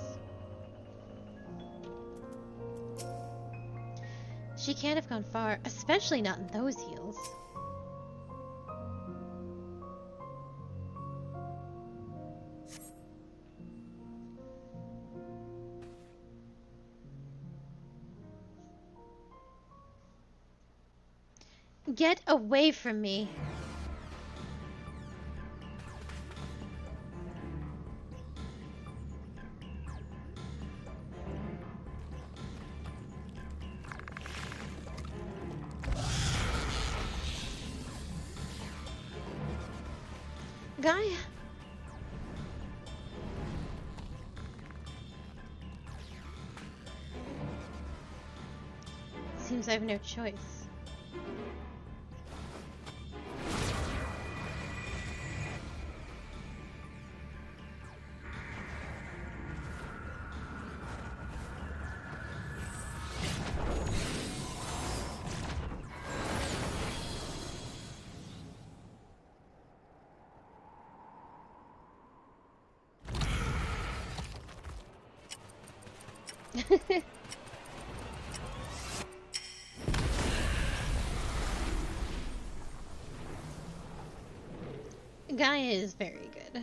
She can't have gone far, especially not in those heels. Get away from me. Gaia. Seems I have no choice. Gaia is very good.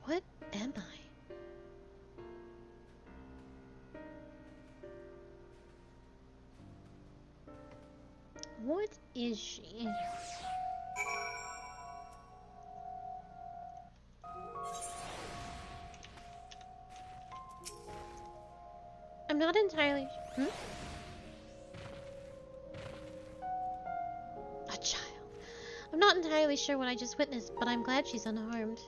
What am I? What is she? I'm not entirely... A child. I'm not entirely sure what I just witnessed, but I'm glad she's unharmed.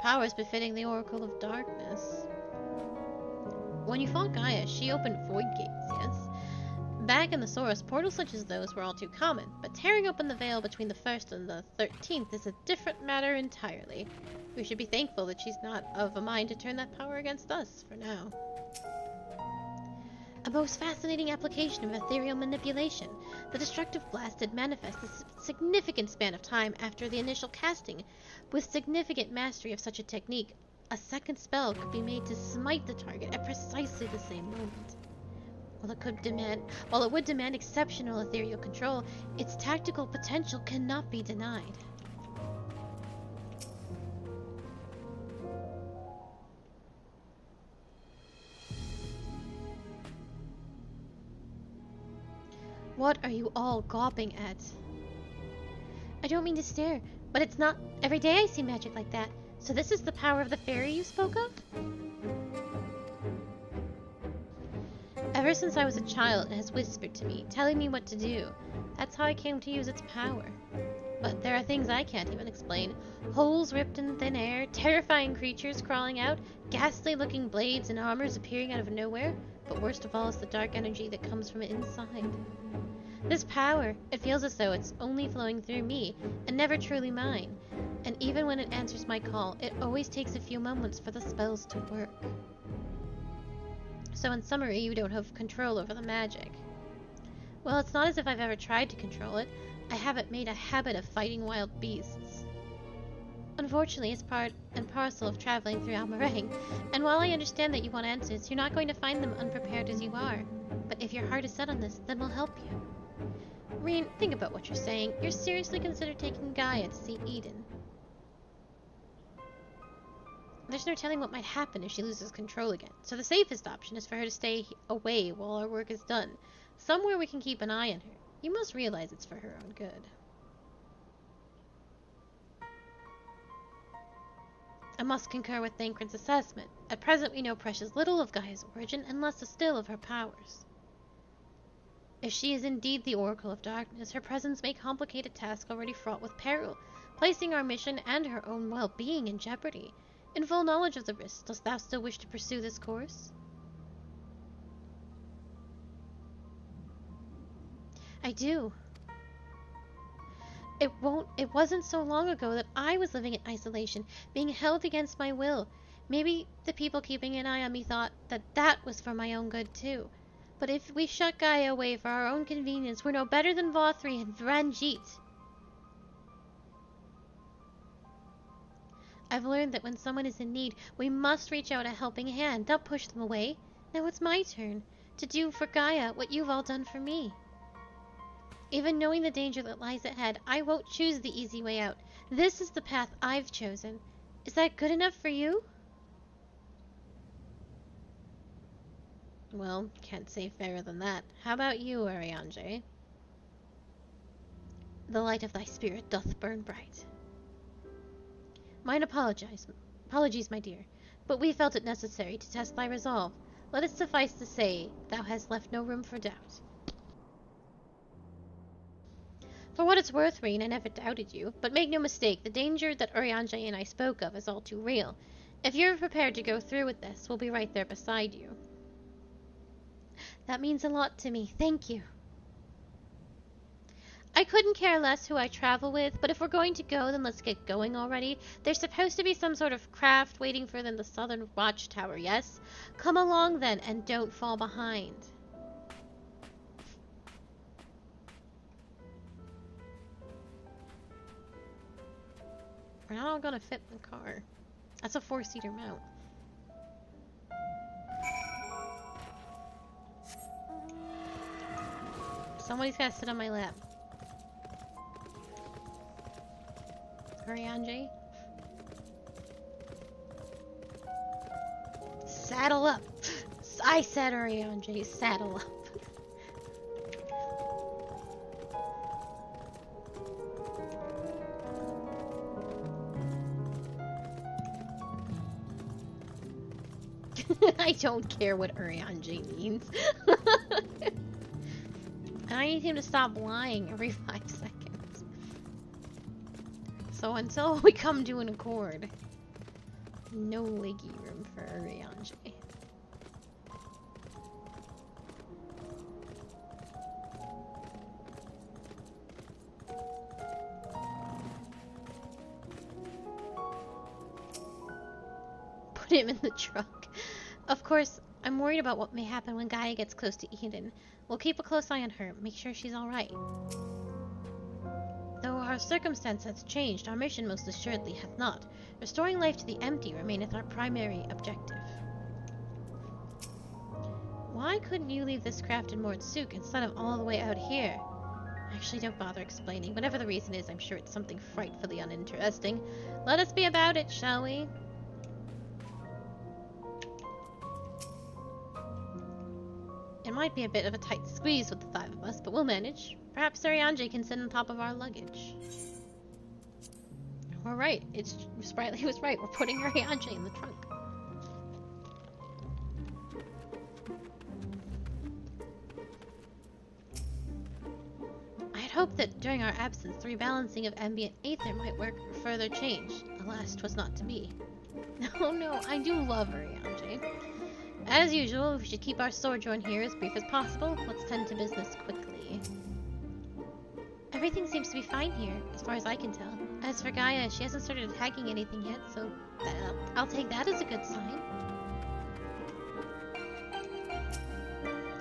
Powers befitting the Oracle of Darkness. When you fought Gaia, she opened void gates, yes? Back in the Source, portals such as those were all too common, but tearing open the veil between the 1st and the 13th is a different matter entirely. We should be thankful that she's not of a mind to turn that power against us, for now. A most fascinating application of ethereal manipulation. The destructive blast did manifest a significant span of time after the initial casting. With significant mastery of such a technique, a second spell could be made to smite the target at precisely the same moment. While it would demand exceptional ethereal control, its tactical potential cannot be denied. What are you all gawping at? I don't mean to stare, but it's not every day I see magic like that. So this is the power of the fairy you spoke of? Ever since I was a child, it has whispered to me, telling me what to do. That's how I came to use its power. But there are things I can't even explain. Holes ripped in thin air, terrifying creatures crawling out, ghastly-looking blades and armors appearing out of nowhere. but worst of all is the dark energy that comes from inside. This power, it feels as though it's only flowing through me, and never truly mine. And even when it answers my call, it always takes a few moments for the spells to work. So in summary, you don't have control over the magic. Well, it's not as if I've ever tried to control it. I haven't made a habit of fighting wild beasts. Unfortunately, it's part and parcel of traveling through Almarang, and while I understand that you want answers, you're not going to find them unprepared as you are. But if your heart is set on this, then we'll help you. Reen, think about what you're saying. You're seriously considered taking Gaia to see Eden. There's no telling what might happen if she loses control again, so the safest option is for her to stay away while our work is done. Somewhere we can keep an eye on her. You must realize it's for her own good. I must concur with Thancred's assessment. At present we know precious little of Gaia's origin, and less still of her powers. If she is indeed the Oracle of Darkness, her presence may complicate a task already fraught with peril, placing our mission and her own well-being in jeopardy. In full knowledge of the risks, dost thou still wish to pursue this course? I do. It wasn't so long ago that I was living in isolation, being held against my will. Maybe the people keeping an eye on me thought that that was for my own good too. But if we shut Gaia away for our own convenience, we're no better than Vothri and Vranjit. I've learned that when someone is in need, we must reach out a helping hand, not push them away. Now it's my turn to do for Gaia what you've all done for me. Even knowing the danger that lies ahead, I won't choose the easy way out. This is the path I've chosen. Is that good enough for you? Well, can't say fairer than that. How about you, Ariange? The light of thy spirit doth burn bright. Mine apologies, my dear, but we felt it necessary to test thy resolve. Let it suffice to say, thou hast left no room for doubt. For what it's worth, Reen, I never doubted you, but make no mistake, the danger that Ariange and I spoke of is all too real. If you're prepared to go through with this, we'll be right there beside you. That means a lot to me, thank you. I couldn't care less who I travel with, but if we're going to go, then let's get going already. There's supposed to be some sort of craft waiting for them in the southern watchtower, yes? Come along then, and don't fall behind. We're not all gonna fit in the car. That's a 4-seater mount. Somebody's gotta sit on my lap. Ariange? Saddle up! I said Ariange, saddle up. I don't care what Ariange means. And I need him to stop lying every 5 seconds. So until we come to an accord, no leggy room for Ariange. Put him in the truck. Of course, I'm worried about what may happen when Gaia gets close to Eden. We'll keep a close eye on her, make sure she's alright. Though our circumstance has changed, our mission most assuredly hath not. Restoring life to the empty remaineth our primary objective. Why couldn't you leave this craft in Mordsuk instead of all the way out here? Actually, don't bother explaining. Whatever the reason is, I'm sure it's something frightfully uninteresting. Let us be about it, shall we? It might be a bit of a tight squeeze with the 5 of us, but we'll manage. Perhaps Ariange can sit on top of our luggage. We're right. Sprightly was right. We're putting Ariange in the trunk. I had hoped that during our absence, the rebalancing of ambient aether might work for further change. Alas, 'twas not to be. Oh no, I do love Ariange. As usual, we should keep our sojourn here as brief as possible. Let's tend to business quickly. Everything seems to be fine here, as far as I can tell. As for Gaia, she hasn't started attacking anything yet, so I'll take that as a good sign.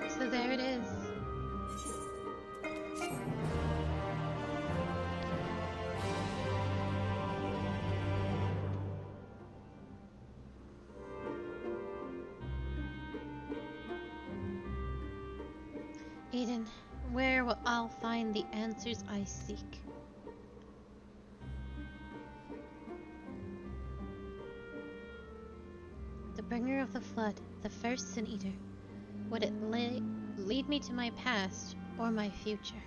So there it is. Eden, where will I find the answers I seek? The bringer of the flood, the first sin eater. Would it lead me to my past or my future?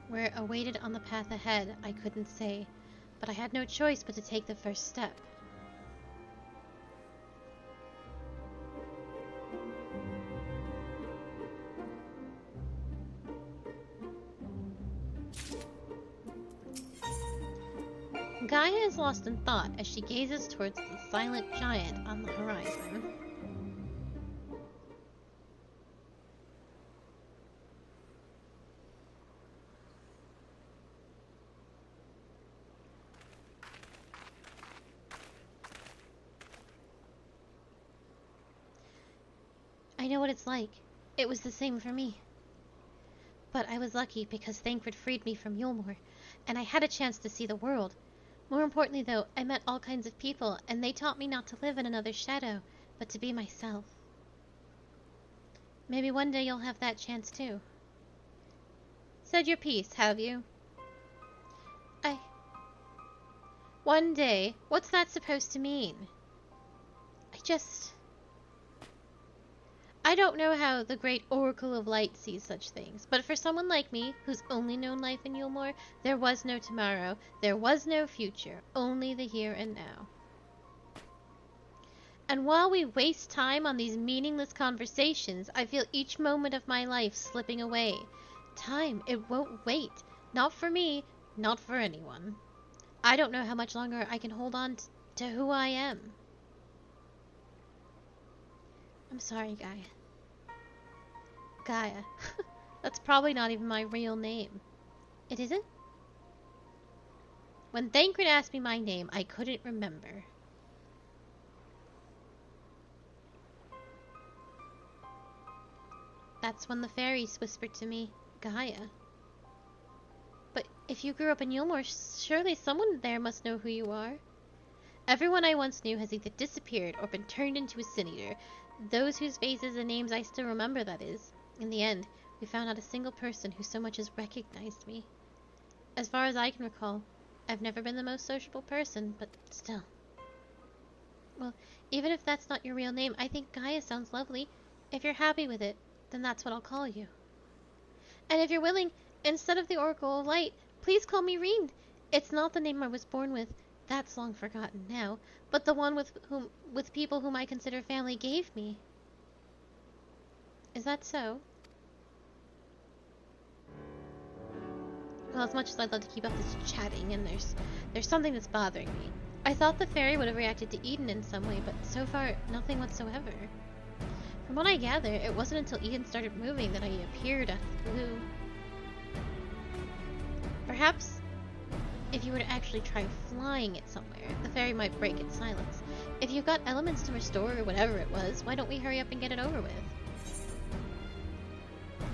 Where it awaited on the path ahead, I couldn't say, but I had no choice but to take the first step. Gaia is lost in thought as she gazes towards the silent giant on the horizon. I know what it's like. It was the same for me. But I was lucky because Thancred freed me from Yulmore, and I had a chance to see the world. More importantly, though, I met all kinds of people, and they taught me not to live in another shadow, but to be myself. Maybe one day you'll have that chance, too. Said your piece, have you? One day? What's that supposed to mean? I don't know how the great Oracle of Light sees such things, but for someone like me, who's only known life in Yulmore, there was no tomorrow, there was no future, only the here and now. And while we waste time on these meaningless conversations, I feel each moment of my life slipping away. Time, it won't wait. Not for me, not for anyone. I don't know how much longer I can hold on to who I am. I'm sorry, Gaia. Gaia. That's probably not even my real name. It isn't? When Thancred asked me my name, I couldn't remember. That's when the fairies whispered to me, Gaia. But if you grew up in Yulmore, surely someone there must know who you are. Everyone I once knew has either disappeared or been turned into a sin eater. Those whose faces and names I still remember, that is. In the end, we found not a single person who so much as recognized me. As far as I can recall, I've never been the most sociable person, but still. Well, even if that's not your real name, I think Gaia sounds lovely. If you're happy with it, then that's what I'll call you. And if you're willing, instead of the Oracle of Light, please call me Reen. It's not the name I was born with. That's long forgotten now, but the one with people whom I consider family gave me. Is that so? Well, as much as I'd love to keep up this chatting, and there's something that's bothering me. I thought the fairy would have reacted to Eden in some way, but so far, nothing whatsoever. From what I gather, it wasn't until Eden started moving that I appeared out of the blue. Perhaps if you were to actually try flying it somewhere, the fairy might break its silence. If you've got elements to restore or whatever it was, why don't we hurry up and get it over with?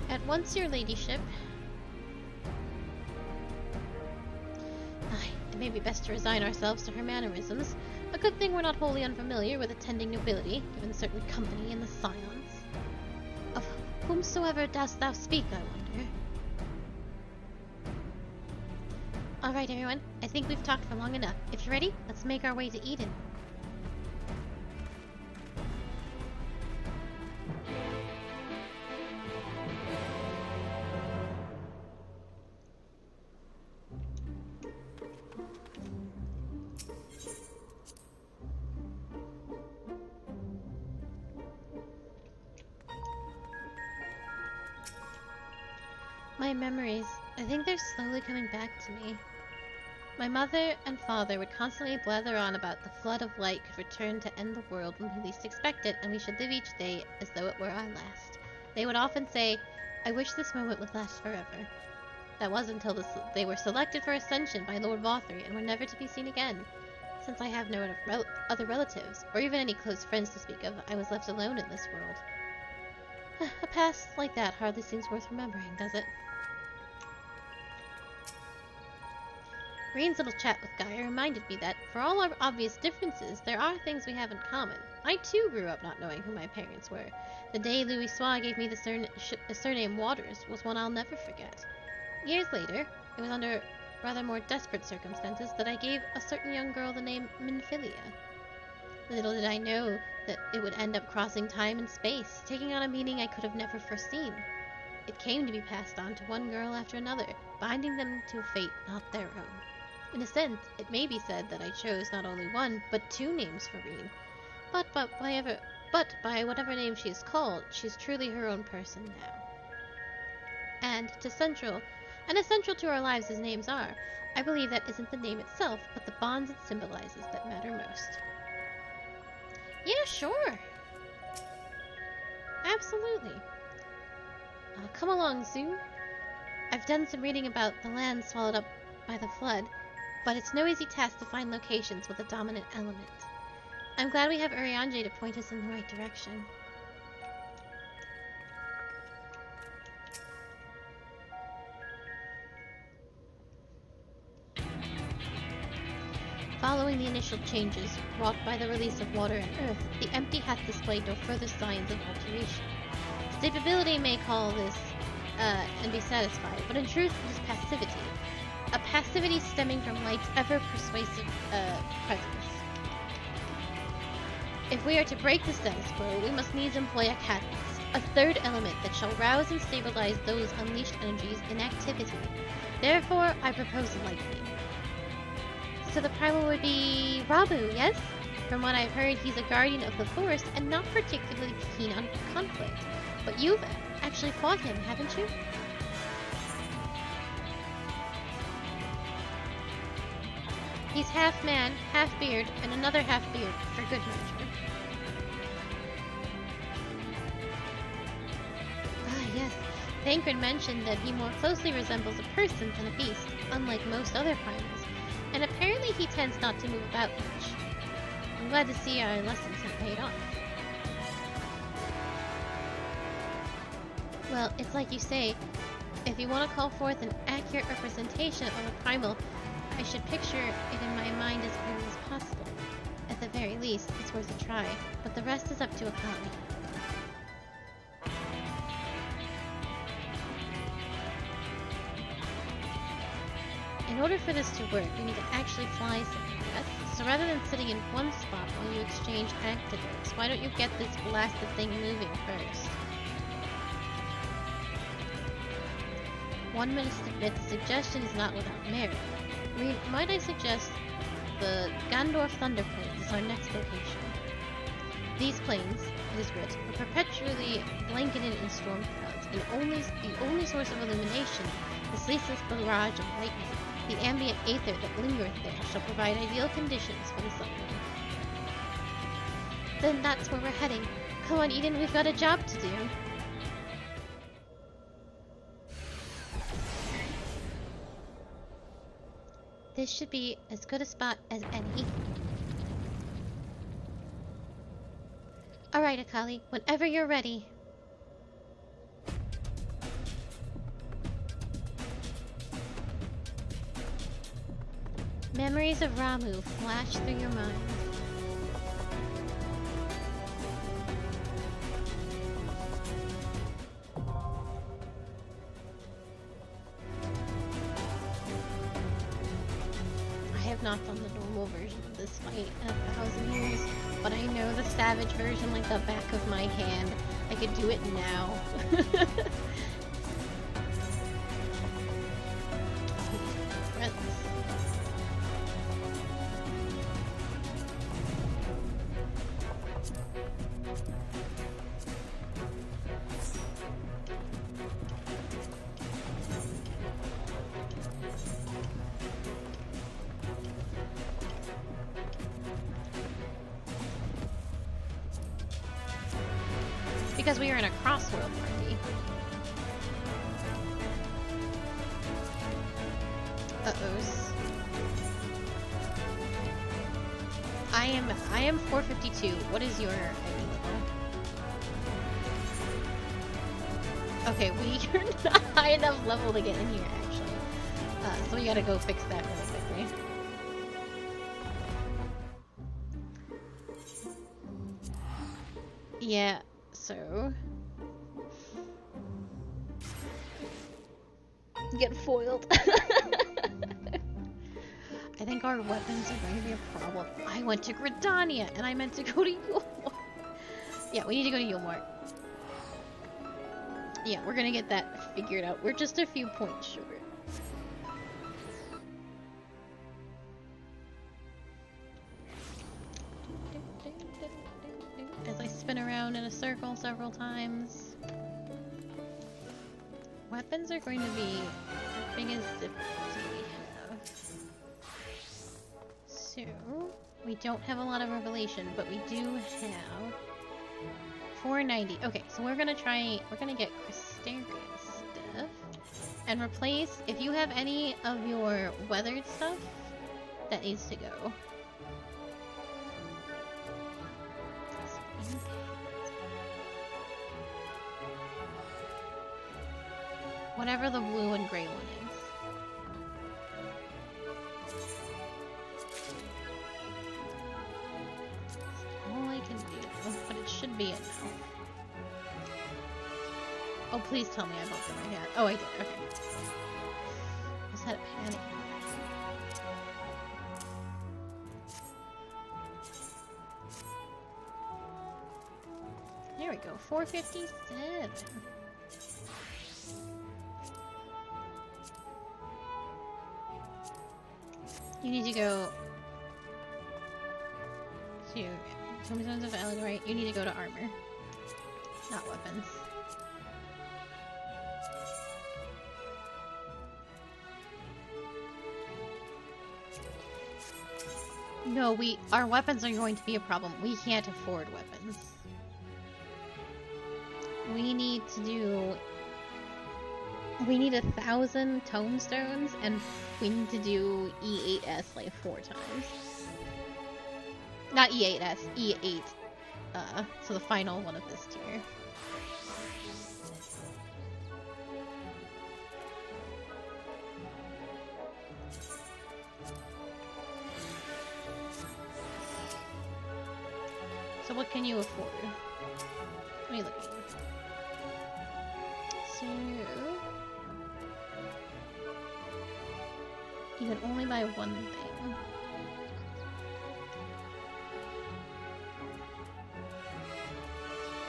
At once, your ladyship. Aye, it may be best to resign ourselves to her mannerisms. A good thing we're not wholly unfamiliar with attending nobility, given certain company in the scions. Of whomsoever dost thou speak, I wonder? Alright, everyone. I think we've talked for long enough. If you're ready, let's make our way to Eden. My memories, I think they're slowly coming back to me. My mother and father would constantly blather on about the flood of light could return to end the world when we least expect it, and we should live each day as though it were our last. They would often say, "I wish this moment would last forever." That was until they were selected for ascension by Lord Vothry and were never to be seen again. Since I have no other relatives, or even any close friends to speak of, I was left alone in this world. A past like that hardly seems worth remembering, does it? Reen's little chat with Gaia reminded me that, for all our obvious differences, there are things we have in common. I too grew up not knowing who my parents were. The day Louis Soir gave me the surname Waters was one I'll never forget. Years later, it was under rather more desperate circumstances that I gave a certain young girl the name Minfilia. Little did I know that it would end up crossing time and space, taking on a meaning I could have never foreseen. It came to be passed on to one girl after another, binding them to a fate not their own. In a sense, it may be said that I chose not only one, but two names for Reen. But by whatever name she is called, she is truly her own person now. And essential to our lives as names are, I believe that isn't the name itself, but the bonds it symbolizes that matter most. Yeah, sure. Absolutely. Come along, Zoo. I've done some reading about the land swallowed up by the flood, but it's no easy task to find locations with a dominant element. I'm glad we have Urianger to point us in the right direction. Following the initial changes wrought by the release of water and earth, the empty hath displayed no further signs of alteration. Stability may call this, and be satisfied, but in truth it is passivity. A passivity stemming from light's ever-persuasive, presence. If we are to break the status quo, we must needs employ a catalyst, a third element that shall rouse and stabilize those unleashed energies in activity. Therefore, I propose lightning. So the primal would be Rabu, yes? From what I've heard, he's a guardian of the forest and not particularly keen on conflict. But you've actually fought him, haven't you? He's half man, half beard, and another half beard, for good measure. Ah, yes. Thancred mentioned that he more closely resembles a person than a beast, unlike most other primals, and apparently he tends not to move about much. I'm glad to see our lessons have paid off. Well, it's like you say, if you want to call forth an accurate representation of a primal, I should picture it in my mind as clearly as possible. At the very least, it's worth a try, but the rest is up to Akali. In order for this to work, we need to actually fly somewhere, yes? So rather than sitting in one spot while you exchange antidotes, why don't you get this blasted thing moving first? One must admit the suggestion is not without merit. Might I suggest the Gandorf Thunder Plains is our next location. These plains, it is writ, are perpetually blanketed in storm clouds, and the only source of illumination, the ceaseless barrage of lightning, the ambient aether that lingereth there, shall provide ideal conditions for the sunlight. Then that's where we're heading. Come on, Eden, we've got a job to do. This should be as good a spot as any. Alright, Akali, whenever you're ready. Memories of Ramu flash through your mind. I have not done the normal version of this fight in 1,000 years, but I know the savage version like the back of my hand. I could do it now. Because we are in a crossworld party. Uh-ohs. I am 452. What is your ID level? Okay, we are not high enough level to get in here, actually. So we gotta go fix that really quickly. Yeah, so... Get foiled. I think our weapons are going to be a problem. I went to Gridania, and I meant to go to Yulmore. Yeah, we need to go to Yulmore. Yeah, we're gonna get that figured out. We're just a few points short. As I spin around in a circle several times. Weapons are going to be the biggest difficulty we have. So, we don't have a lot of revelation, but we do have 490. Okay, so we're gonna get Crystarian stuff and replace, if you have any of your weathered stuff, that needs to go. Whatever the blue and gray one is. All I can do, but it should be enough. Oh, please tell me I bought them right here. Oh, I did. Okay. I just had a panic. There we go. 457. You need to go to Tombstones of Eldorite. You need to go to armor, not weapons. No, our weapons are going to be a problem. We can't afford weapons. We need 1,000 tomestones, and we need to do E8S like 4 times. Not E8S, E8. So the final one of this tier. So what can you afford? Let me look at you. So... you can only buy one thing.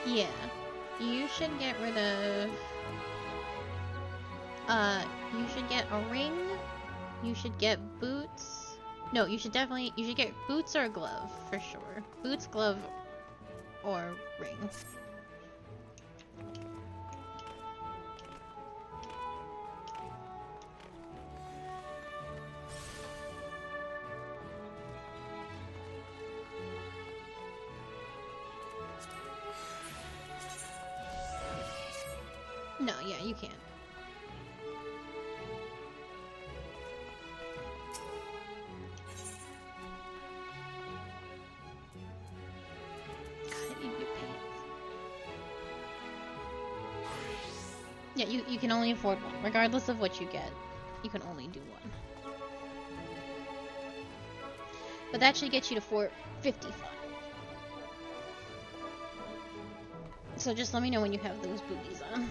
Yeah. You should get rid of... you should get a ring. You should get boots. No, you should get boots or a glove, for sure. Boots, glove, or ring. No, yeah, you can't. God, I need new pants. Yeah, you can only afford one. Regardless of what you get, you can only do one. But that should get you to 455. So just let me know when you have those booties on.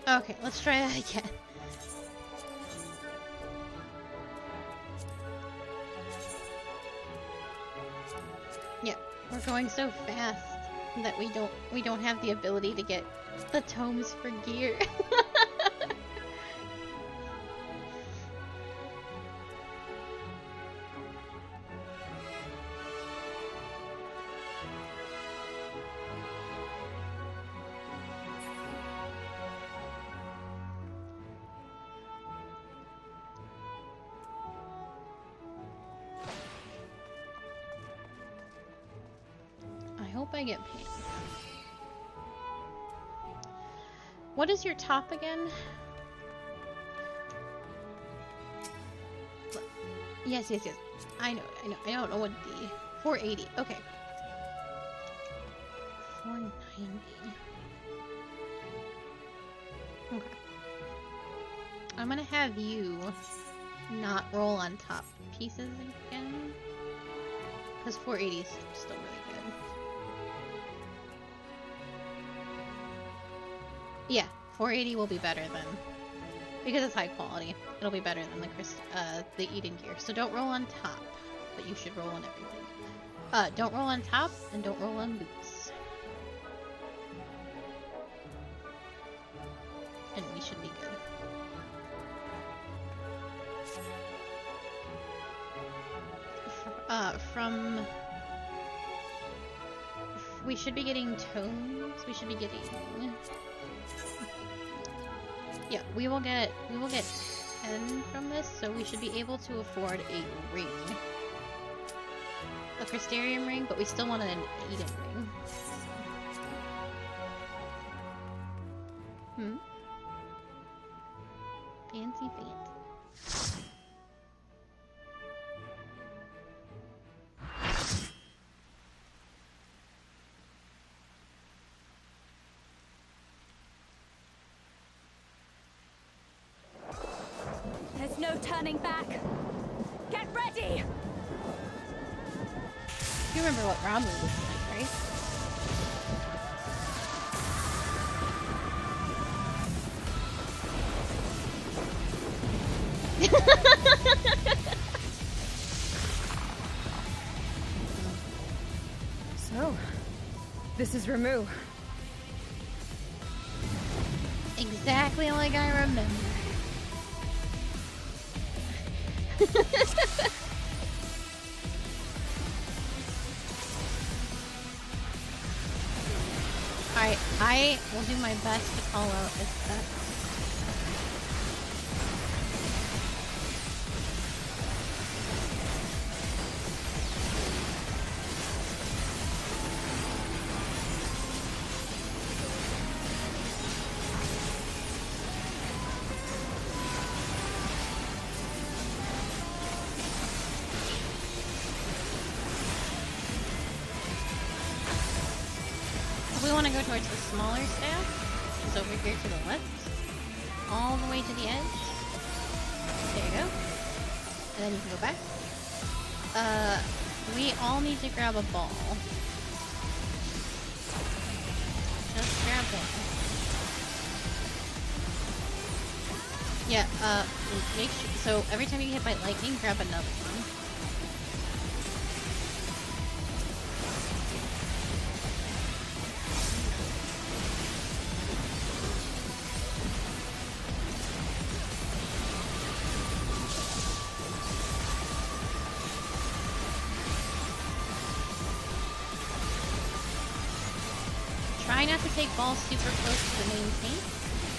Okay, let's try that again. Yeah, we're going so fast that we don't have the ability to get the tomes for gear. I hope I get pants. What is your top again? Yes. I know. I don't know what the 480. Okay. 490. Okay. I'm gonna have you not roll on top pieces again, because 480 is still really good. Yeah, 480 will be better than, because it's high quality. It'll be better than the Eden gear. So don't roll on top, but you should roll on everything. Don't roll on top and don't roll on boots. And we should be good. We should be getting tomes. We should be getting. Yeah, we will get 10 from this, so we should be able to afford a ring, a Crystarium ring, but we still want an Eden ring. Fancy. There's no turning back. Get ready! You remember what Ramu was like, right? So, this is Ramu. Exactly like I remember. Alright, I will do my best to call out this stuff. We want to go towards the smaller staff, which is over here to the left, all the way to the edge. There you go. And then you can go back. We all need to grab a ball. Just grab one. Yeah, make sure, so every time you get hit by lightning, grab another one. Try not to take balls super close to the main tank,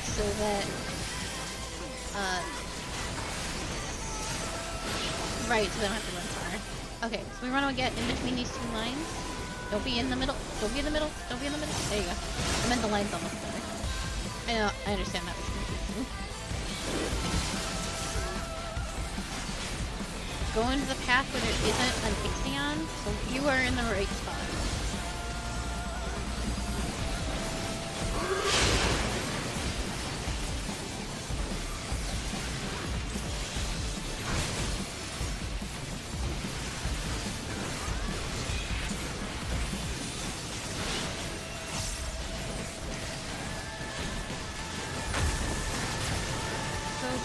so that, right, so they don't have to run far. Okay, so we want to get in between these two lines. Don't be in the middle, don't be in the middle, don't be in the middle. There you go. I meant the line's almost better. I know, I understand that was confusing. Go into the path where there isn't an Ixion, so you are in the right spot.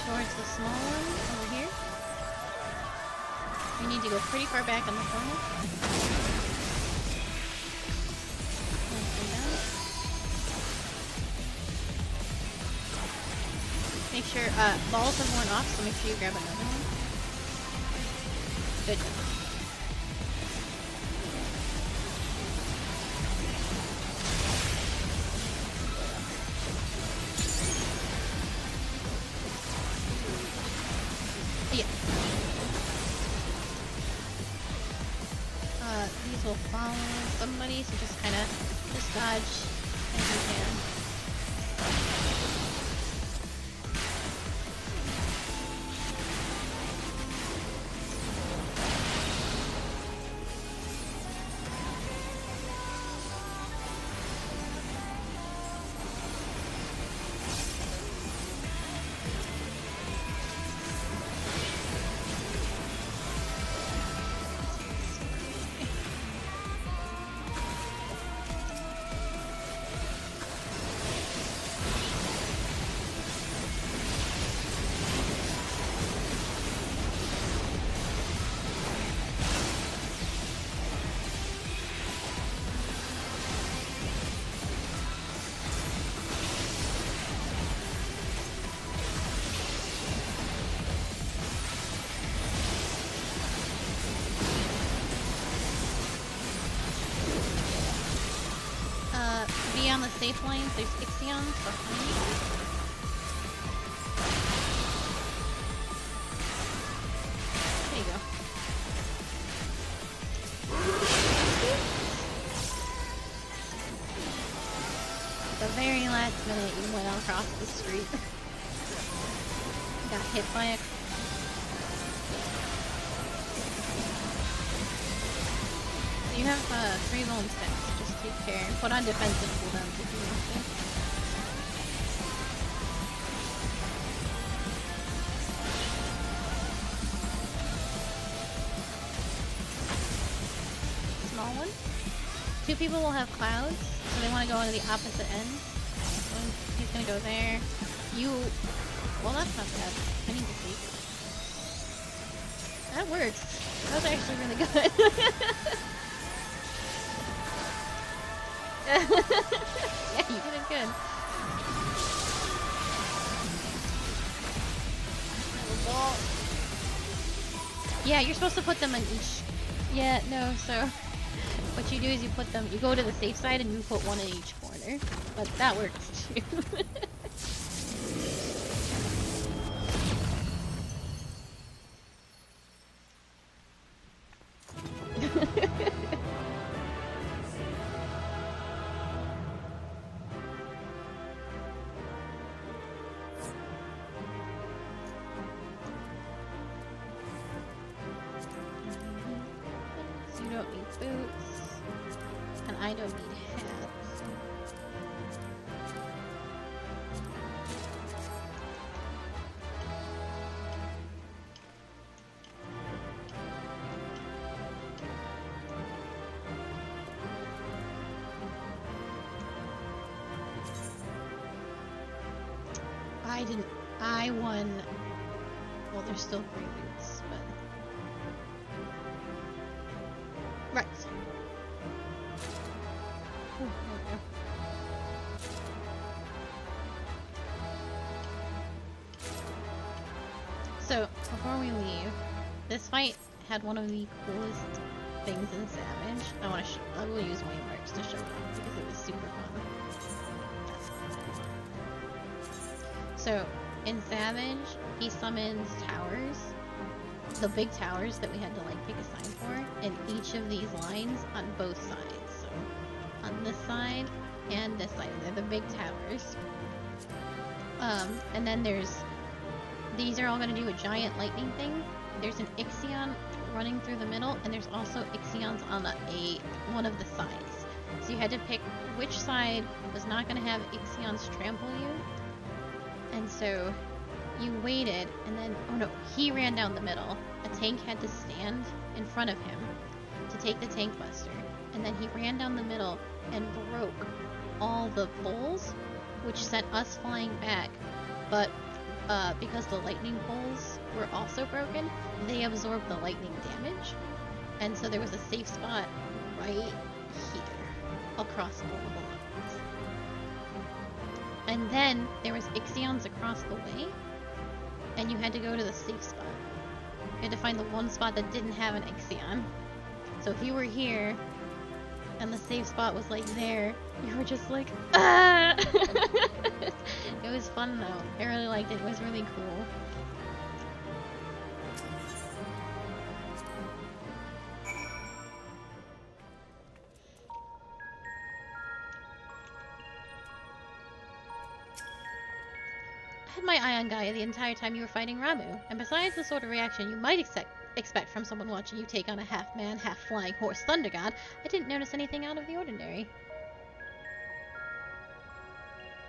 Towards the small one over here. We need to go pretty far back in the corner. Make sure balls have worn off, so make sure you grab another one. Good. Yeah. These will follow somebody, so just kind of dodge as you can. the safe lines, there's Ixions behind you. There you go. At the very last minute, you went across the street. Got hit by a... You have 3 bone sticks. Just take care. Put on defensive cooldowns if you want to. Small one. 2 people will have clouds, so they want to go into the opposite end. So he's gonna go there. You... Well, that's not bad. I need to see. That works. That was actually really good. Yeah, you did it good. Yeah, you're supposed to put them in each... Yeah, no, so... What you do is you go to the safe side and you put one in each corner. But that works too. I won. Well, there's still 3 boots, but... Right. Ooh, there we go. So, before we leave, this fight had one of the coolest things in Savage. I will use waymarks to show it off because it was super fun. So, in Savage, he summons towers, the big towers that we had to like pick a sign for, in each of these lines on both sides. So, on this side and this side, they're the big towers. And then these are all going to do a giant lightning thing. There's an Ixion running through the middle, and there's also Ixions on one of the sides. So you had to pick which side was not going to have Ixions trample you. And so you waited, and then, oh no, he ran down the middle. A tank had to stand in front of him to take the tank buster. And then he ran down the middle and broke all the poles, which sent us flying back. But because the lightning poles were also broken, they absorbed the lightning damage. And so there was a safe spot right here, across all of the lines. And then there was Ixions across the way, and you had to go to the safe spot. You had to find the one spot that didn't have an Ixion. So if you were here, and the safe spot was like there, you were just like, ah! It was fun though. I really liked it. It was really cool. I had my eye on Gaia the entire time you were fighting Ramu, and besides the sort of reaction you might expect from someone watching you take on a half-man, half-flying horse thunder god, I didn't notice anything out of the ordinary.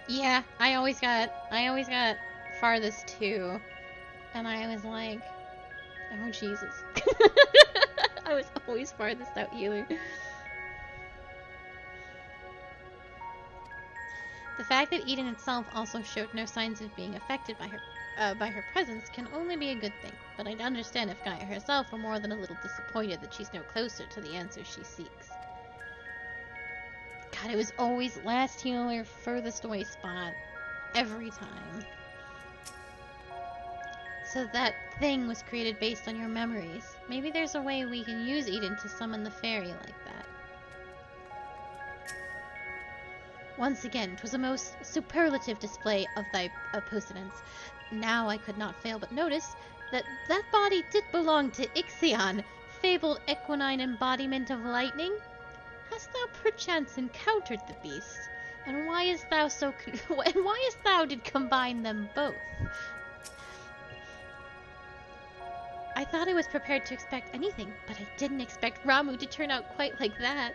Yeah, I always got farthest too, and I was like, oh Jesus. I was always farthest out healer. The fact that Eden itself also showed no signs of being affected by her presence can only be a good thing, but I'd understand if Gaia herself were more than a little disappointed that she's no closer to the answers she seeks. God, it was always last healer, furthest away spot, every time. So that thing was created based on your memories. Maybe there's a way we can use Eden to summon the fairy like that. Once again, 'twas a most superlative display of thy appurtenance. Now I could not fail but notice that that body did belong to Ixion, fabled equine embodiment of lightning. Hast thou perchance encountered the beast? And why is thou did combine them both? I thought I was prepared to expect anything, but I didn't expect Ramu to turn out quite like that.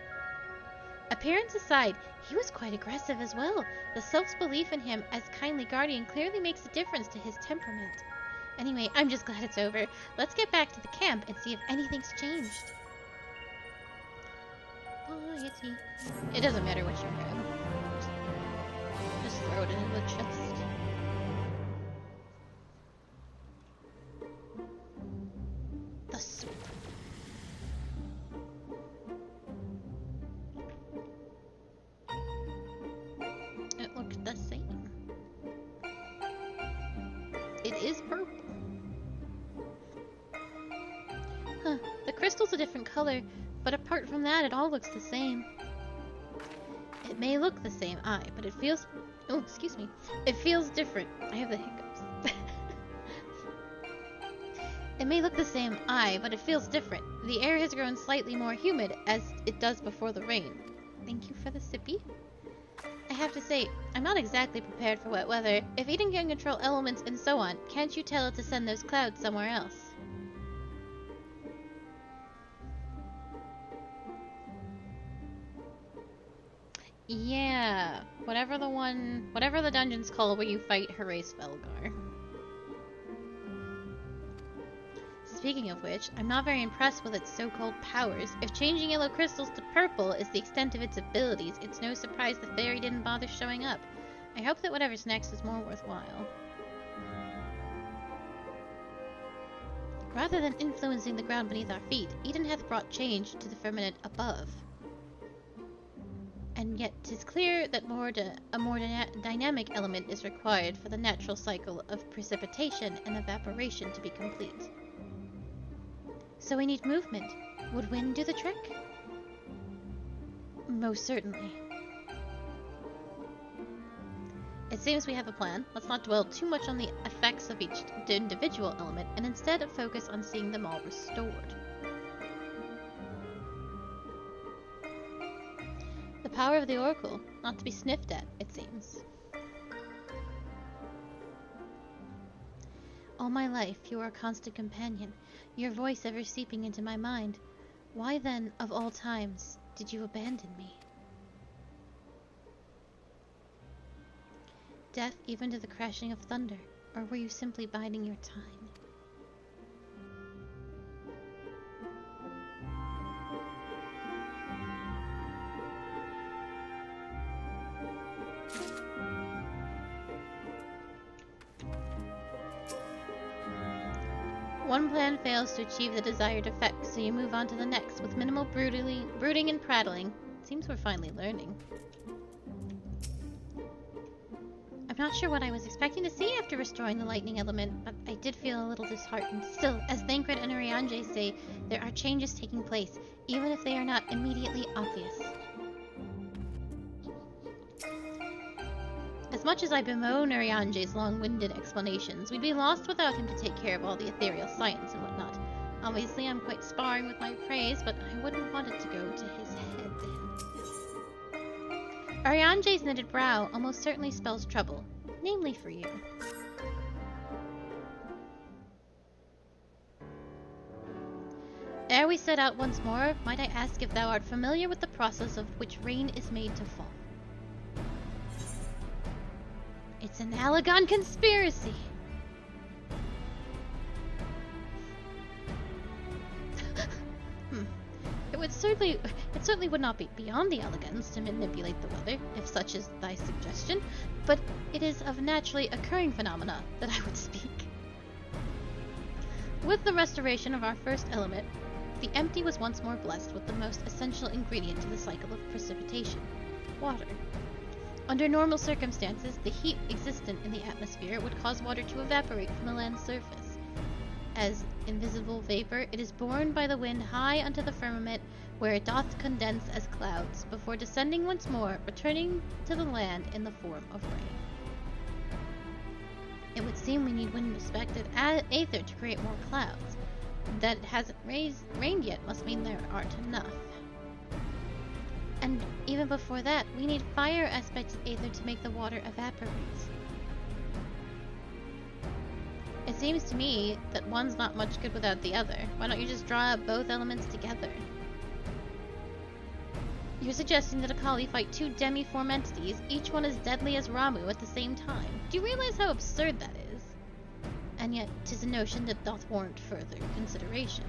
Appearance aside, he was quite aggressive as well. The self's belief in him as kindly guardian clearly makes a difference to his temperament. Anyway, I'm just glad it's over. Let's get back to the camp and see if anything's changed. Oh, Yeti. It doesn't matter what you grab. Just throw it into the chest. The soup. It looked the same. It is purple. Huh, the crystal's a different color, but apart from that, it all looks the same. It may look the same, but it feels... Oh, excuse me. It feels different. I have the hiccups. It may look the same, but it feels different. The air has grown slightly more humid, as it does before the rain. Thank you for the sippy. I have to say, I'm not exactly prepared for wet weather. If Eden can control elements and so on, can't you tell it to send those clouds somewhere else? Yeah, whatever the dungeon's called where you fight Herace Velgar. Speaking of which, I'm not very impressed with its so-called powers. If changing yellow crystals to purple is the extent of its abilities, it's no surprise the fairy didn't bother showing up. I hope that whatever's next is more worthwhile. Rather than influencing the ground beneath our feet, Eden hath brought change to the firmament above. And yet 'tis clear that a more dynamic element is required for the natural cycle of precipitation and evaporation to be complete. So we need movement. Would wind do the trick? Most certainly. It seems we have a plan. Let's not dwell too much on the effects of each individual element, and instead focus on seeing them all restored. The power of the Oracle, not to be sniffed at, it seems. All my life, you are a constant companion, your voice ever seeping into my mind. Why then, of all times, did you abandon me? Death even to the crashing of thunder, or were you simply biding your time? One plan fails to achieve the desired effect, so you move on to the next with minimal brooding and prattling. Seems we're finally learning. I'm not sure what I was expecting to see after restoring the lightning element, but I did feel a little disheartened. Still, as Thancred and Ariange say, there are changes taking place, even if they are not immediately obvious. As much as I bemoan Ariange's long-winded explanations, we'd be lost without him to take care of all the ethereal science and whatnot. Obviously, I'm quite sparring with my praise, but I wouldn't want it to go to his head. Ariange's knitted brow almost certainly spells trouble, namely for you. Ere we set out once more, might I ask if thou art familiar with the process of which rain is made to fall? It's an Alagon conspiracy! It certainly would not be beyond the Alagons to manipulate the weather, if such is thy suggestion, but it is of naturally occurring phenomena that I would speak. With the restoration of our first element, the empty was once more blessed with the most essential ingredient to the cycle of precipitation, water. Under normal circumstances, the heat existent in the atmosphere would cause water to evaporate from the land's surface. as invisible vapor, it is borne by the wind high unto the firmament, where it doth condense as clouds, before descending once more, returning to the land in the form of rain. It would seem we need wind-respected aether to create more clouds. That it hasn't rained yet must mean there aren't enough. And even before that, we need fire aspects of aether to make the water evaporate. It seems to me that one's not much good without the other. Why don't you just draw up both elements together? You're suggesting that Akali fight two demi-form entities, each one as deadly as Ramu at the same time. Do you realize how absurd that is? And yet, 'tis a notion that doth warrant further consideration.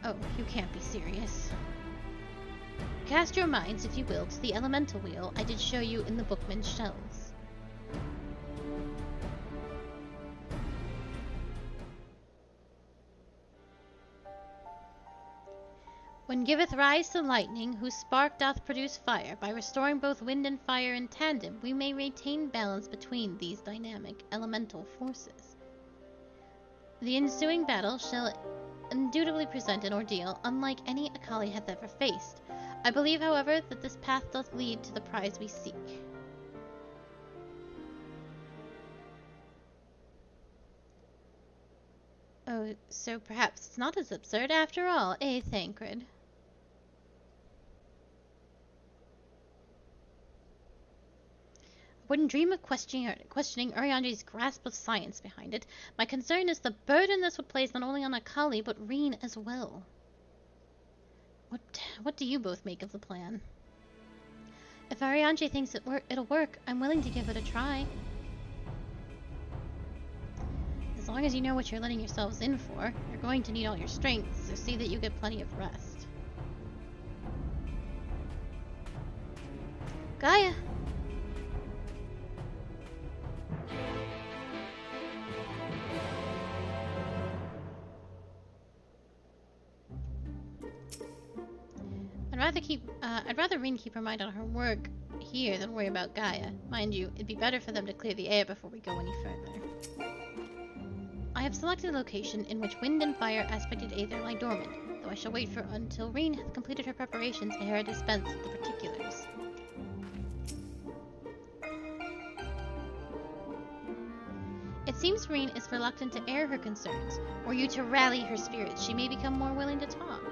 Oh, you can't be serious. Cast your minds, if you will, to the elemental wheel I did show you in the bookman's shelves. When giveth rise to lightning, whose spark doth produce fire, by restoring both wind and fire in tandem, we may retain balance between these dynamic elemental forces. The ensuing battle shall indubitably present an ordeal unlike any Akali hath ever faced. I believe, however, that this path doth lead to the prize we seek. Oh, so perhaps it's not as absurd after all, eh, Thancred? I wouldn't dream of questioning Ariandi's grasp of science behind it. My concern is the burden this would place not only on Akali, but Reen as well. What do you both make of the plan? If Arianji thinks it'll work, I'm willing to give it a try. As long as you know what you're letting yourselves in for, you're going to need all your strength, so see that you get plenty of rest. Gaia! I'd rather Reen keep her mind on her work here than worry about Gaia. Mind you, it'd be better for them to clear the air before we go any further. I have selected a location in which wind and fire aspected aether lie dormant, though I shall wait until Reen hath completed her preparations ere I dispense with the particulars. It seems Reen is reluctant to air her concerns. Were you to rally her spirits, she may become more willing to talk.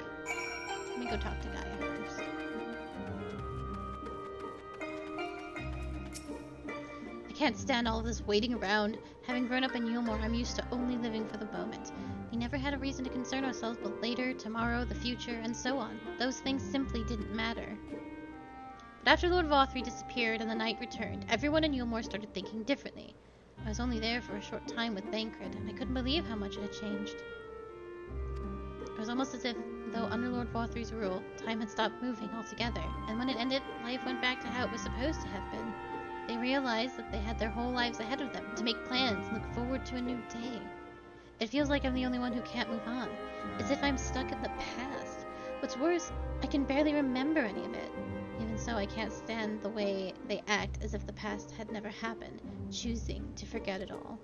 Let me go talk to Gaia first. I can't stand all of this waiting around. Having grown up in Yulmore, I'm used to only living for the moment. We never had a reason to concern ourselves with later, tomorrow, the future, and so on. Those things simply didn't matter. But after Lord Vothri disappeared and the night returned, everyone in Yulmore started thinking differently. I was only there for a short time with Thancred, and I couldn't believe how much it had changed. It was almost as if, though under Lord Vothri's rule, time had stopped moving altogether, and when it ended, life went back to how it was supposed to have been. They realized that they had their whole lives ahead of them, to make plans and look forward to a new day. It feels like I'm the only one who can't move on, as if I'm stuck in the past. What's worse, I can barely remember any of it. Even so, I can't stand the way they act as if the past had never happened, choosing to forget it all.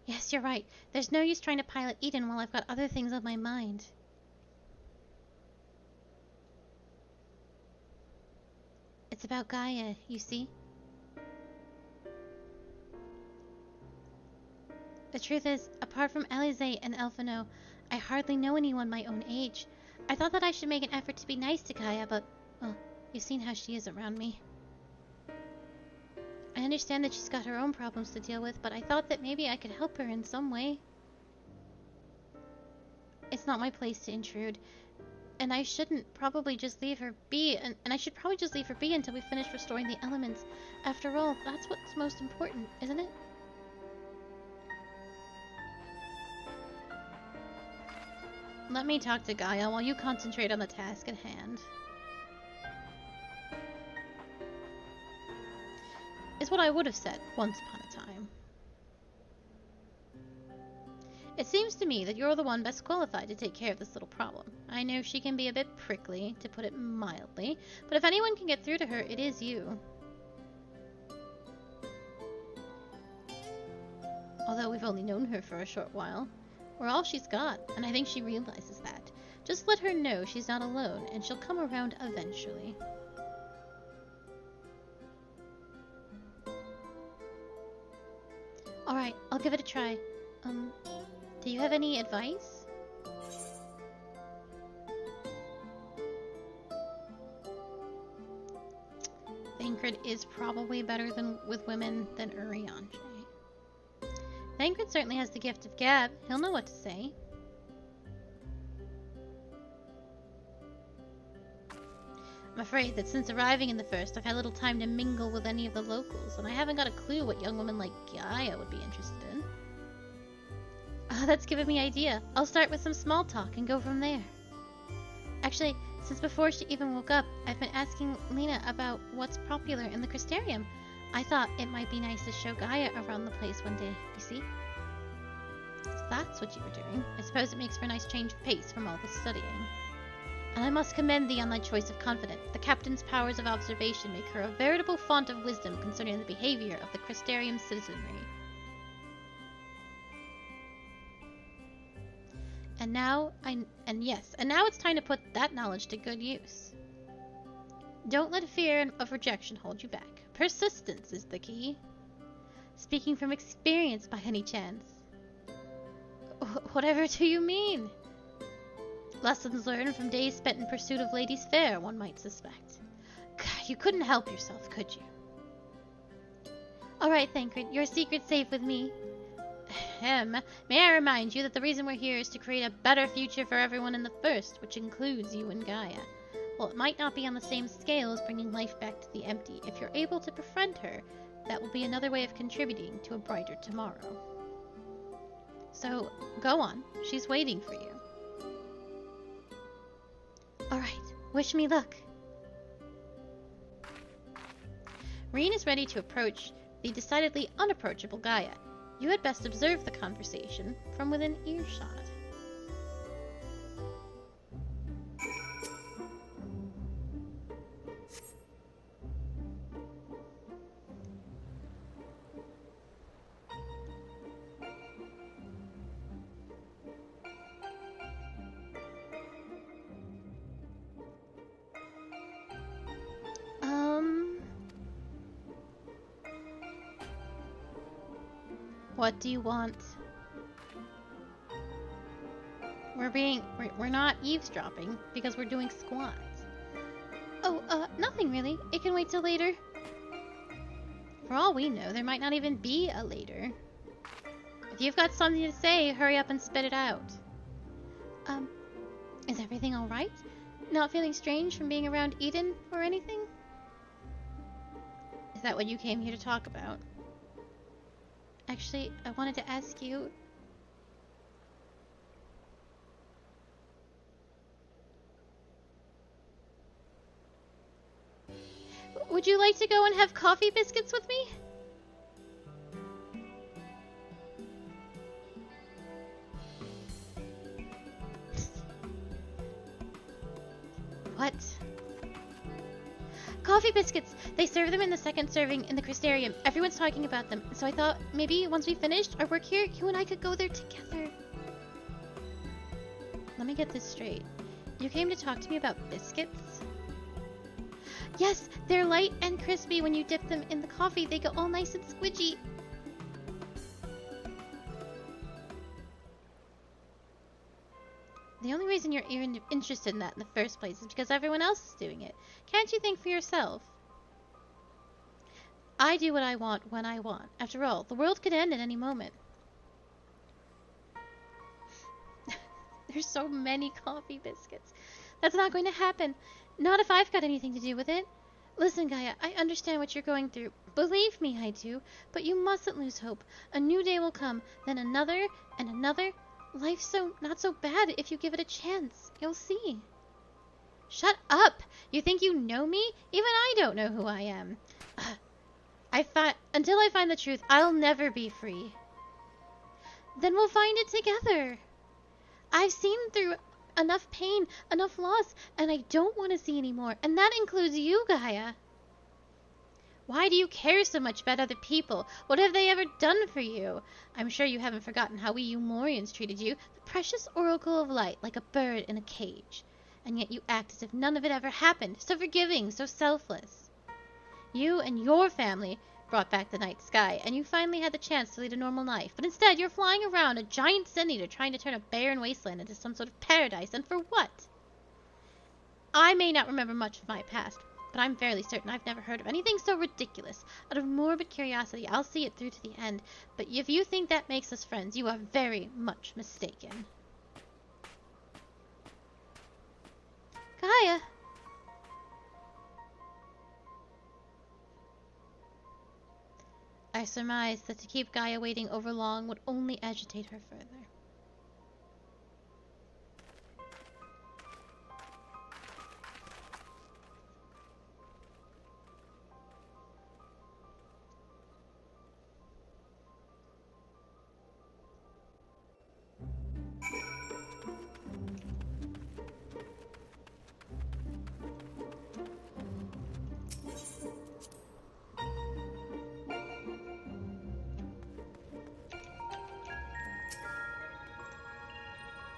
Yes, you're right. There's no use trying to pilot Eden while I've got other things on my mind. It's about Gaia, you see? The truth is, apart from Alize and Elfino, I hardly know anyone my own age. I thought that I should make an effort to be nice to Gaia, but, well, you've seen how she is around me. I understand that she's got her own problems to deal with, but I thought that maybe I could help her in some way. It's not my place to intrude, and I shouldn't probably just leave her be, and I should probably just leave her be until we finish restoring the elements. After all, that's what's most important, isn't it? Let me talk to Gaia while you concentrate on the task at hand. is what I would have said once upon a time. It seems to me that you're the one best qualified to take care of this little problem. I know she can be a bit prickly, to put it mildly, but if anyone can get through to her, it is you. Although we've only known her for a short while. We're all she's got, and I think she realizes that. Just let her know she's not alone, and she'll come around eventually. Alright, I'll give it a try. Do you have any advice? Thancred is probably better with women than Urianger. Thancred certainly has the gift of gab. He'll know what to say. I'm afraid that since arriving in the First, I've had little time to mingle with any of the locals, and I haven't got a clue what young women like Gaia would be interested in. That's given me an idea. I'll start with some small talk and go from there. Actually, since before she even woke up, I've been asking Lena about what's popular in the Crystarium. I thought it might be nice to show Gaia around the place one day, you see? So that's what you were doing. I suppose it makes for a nice change of pace from all the studying. And I must commend thee on thy choice of confidant. The captain's powers of observation make her a veritable font of wisdom concerning the behavior of the Crystarium citizenry. And now it's time to put that knowledge to good use. Don't let fear of rejection hold you back. Persistence is the key. Speaking from experience by any chance? Whatever do you mean? Lessons learned from days spent in pursuit of ladies fair, one might suspect. God, you couldn't help yourself, could you? Alright, Thancred, your secret's safe with me. May I remind you that the reason we're here is to create a better future for everyone in the First, which includes you and Gaia. While it might not be on the same scale as bringing life back to the empty, if you're able to befriend her, that will be another way of contributing to a brighter tomorrow. So, go on. She's waiting for you. Alright, wish me luck. Reen is ready to approach the decidedly unapproachable Gaia. You had best observe the conversation from within earshot. What do you want? We're not eavesdropping because we're doing squats. Oh, nothing really. It can wait till later. For all we know, there might not even be a later. If you've got something to say, hurry up and spit it out. Is everything alright? Not feeling strange from being around Eden or anything? Is that what you came here to talk about? Actually, I wanted to ask you... Would you like to go and have coffee biscuits with me? What? Coffee biscuits! They serve them in the second serving in the Crystarium. Everyone's talking about them, so I thought maybe once we finished our work here, you and I could go there together. Let me get this straight. You came to talk to me about biscuits? Yes, they're light and crispy. When you dip them in the coffee, they go all nice and squidgy. The only reason you're even interested in that in the first place is because everyone else is doing it. Can't you think for yourself? I do what I want when I want. After all, the world could end at any moment. There's so many coffee biscuits. That's not going to happen. Not if I've got anything to do with it. Listen, Gaia, I understand what you're going through. Believe me, I do. But you mustn't lose hope. A new day will come, then another, and another. Life's not so bad if you give it a chance. You'll see. Shut up! You think you know me? Even I don't know who I am. Until I find the truth, I'll never be free. Then we'll find it together. I've seen through enough pain, enough loss, and I don't want to see any more. And that includes you, Gaia. Why do you care so much about other people? What have they ever done for you? I'm sure you haven't forgotten how we Umorians treated you, the precious oracle of light, like a bird in a cage. And yet you act as if none of it ever happened, so forgiving, so selfless. You and your family brought back the night sky, and you finally had the chance to lead a normal life. But instead, you're flying around a giant sin eater trying to turn a barren wasteland into some sort of paradise, and for what? I may not remember much of my past, but I'm fairly certain I've never heard of anything so ridiculous. Out of morbid curiosity, I'll see it through to the end. But if you think that makes us friends, you are very much mistaken. Gaia! I surmised that to keep Gaia waiting over long would only agitate her further.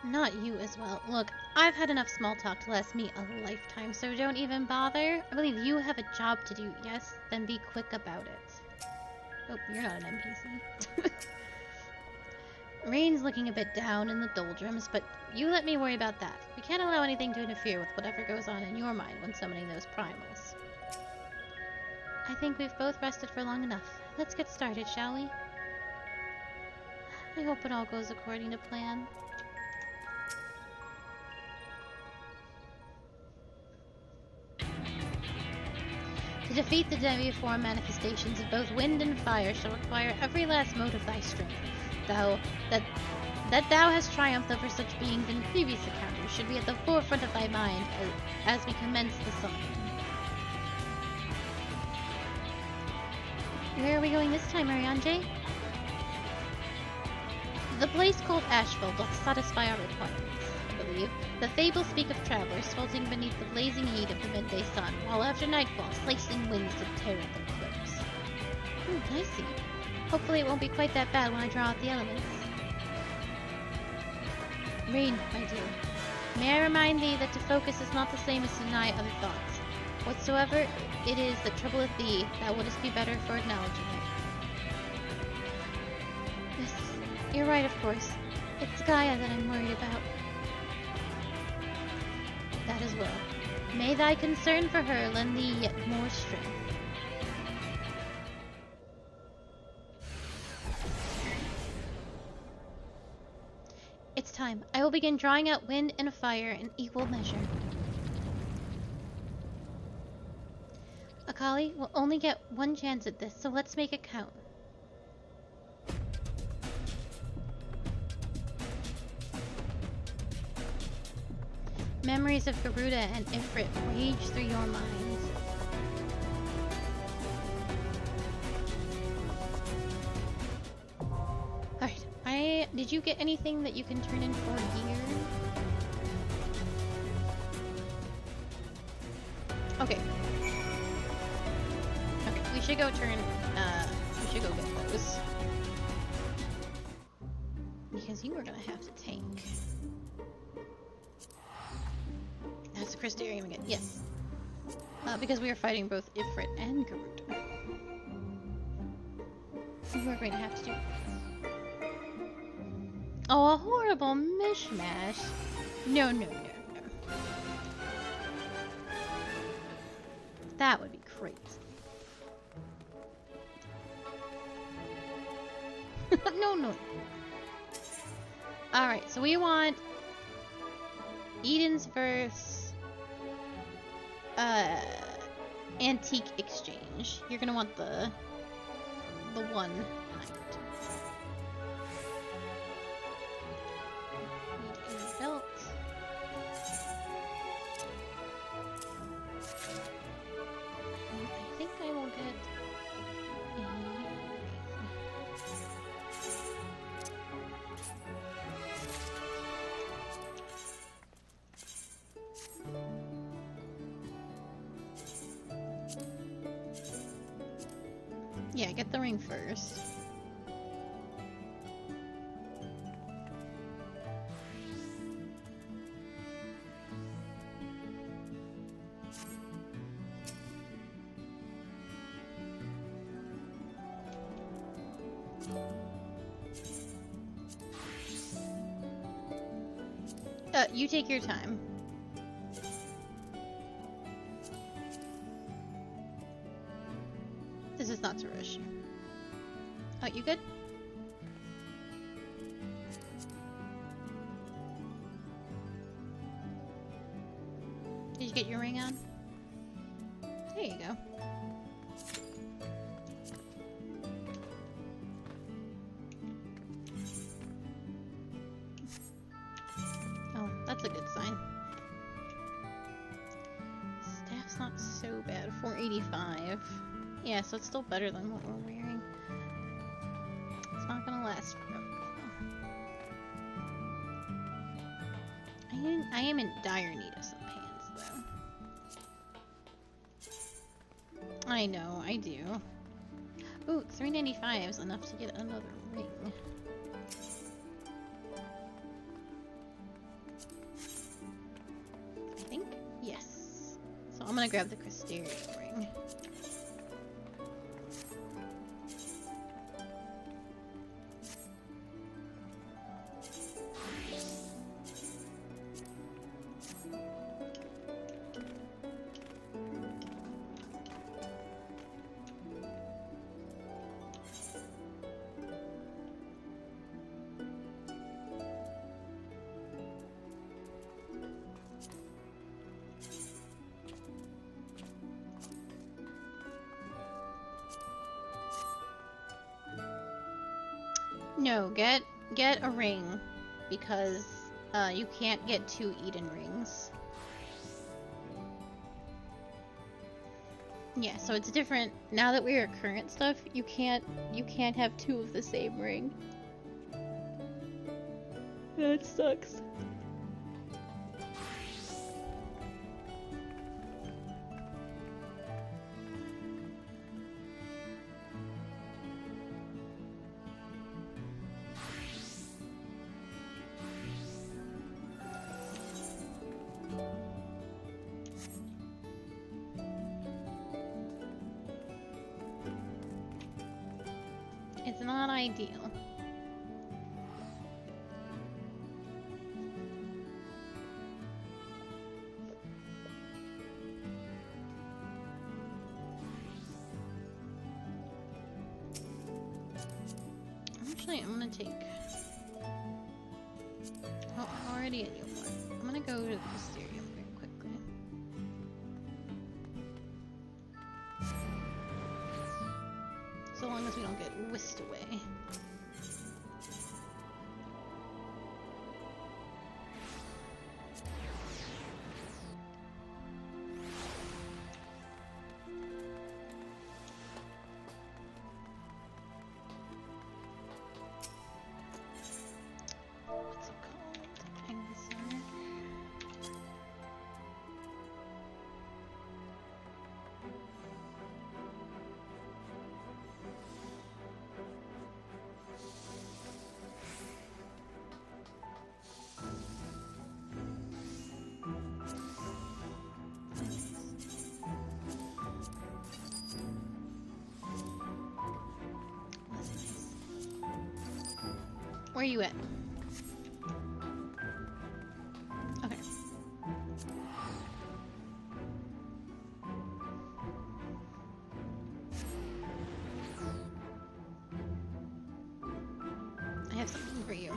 Not you as well. Look, I've had enough small talk to last me a lifetime, so don't even bother. I believe you have a job to do, yes? Then be quick about it. Oh, you're not an NPC. Rain's looking a bit down in the doldrums, but you let me worry about that. We can't allow anything to interfere with whatever goes on in your mind when summoning those primals. I think we've both rested for long enough. Let's get started, shall we? I hope it all goes according to plan. To defeat the demiform manifestations of both wind and fire shall require every last mote of thy strength. That thou hast triumphed over such beings in previous encounters should be at the forefront of thy mind as we commence the summoning. Where are we going this time, Ariane? The place called Asheville doth satisfy our requirements. I believe. The fables speak of travelers sweltering beneath the blazing heat of the midday sun, while after nightfall, slicing winds did tear at their cloaks. I see. Hopefully it won't be quite that bad when I draw out the elements. Rain, my dear. May I remind thee that to focus is not the same as to deny other thoughts. Whatsoever it is that troubleth thee, thou wouldest be better for acknowledging it. Yes, you're right, of course. It's Gaia that I'm worried about. That as well. May thy concern for her lend thee yet more strength. It's time. I will begin drawing out wind and fire in equal measure. Akali will only get one chance at this, so let's make it count. Memories of Garuda and Ifrit rage through your minds. Alright, did you get anything that you can turn in for gear? Okay. Okay, we should go we should go get those. Because you are gonna have to tank. That's the Crystarium again. Yes. Because we are fighting both Ifrit and Garuda. You are going to have to do... Oh, a horrible mishmash. No, no, no, no. That would be crazy. No, no. Alright, so we want Eden's verse... antique exchange. You're gonna want the one night. Need a belt. I think I will get Yeah, get the ring first. You take your time. This is not to rush. Oh, you good? Did you get your ring on? There you go. Oh, that's a good sign. Staff's not so bad. 485. Yeah, so it's still better than what we're wearing. It's not gonna last forever. I am in dire need of some pants, though. I know, I do. Ooh, $3.95 is enough to get another ring. I think? Yes. So I'm gonna grab the Crystarium ring. No, get a ring, because you can't get 2 Eden rings. Yeah, so it's different. Now that we are current stuff, you can't have 2 of the same ring. That sucks. It's not ideal. Actually, I'm gonna take... Oh, I'm already at Newport. I'm gonna go to the Mysterium very quickly. So long as we don't get whisked away. What's it called? Exile. Where are you at? Okay. I have something for you.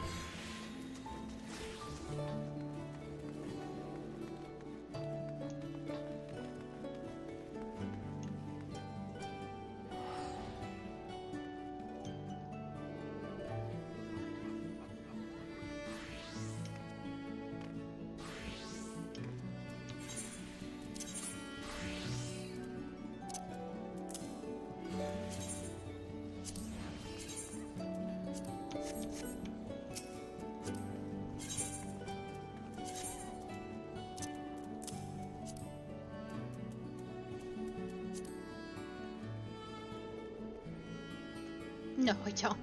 No, I don't.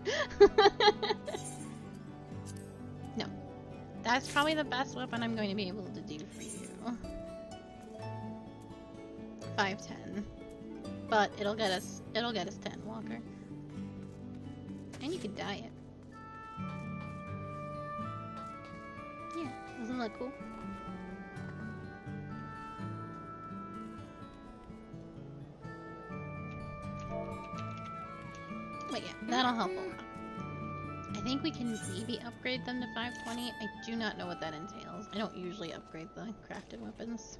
No. That's probably the best weapon I'm going to be able to do for you. 510. But it'll get us 10, Walker. And you can dye it. Yeah, doesn't that look cool? But yeah, that'll help a lot. I think we can maybe upgrade them to 520. I do not know what that entails. I don't usually upgrade the crafted weapons.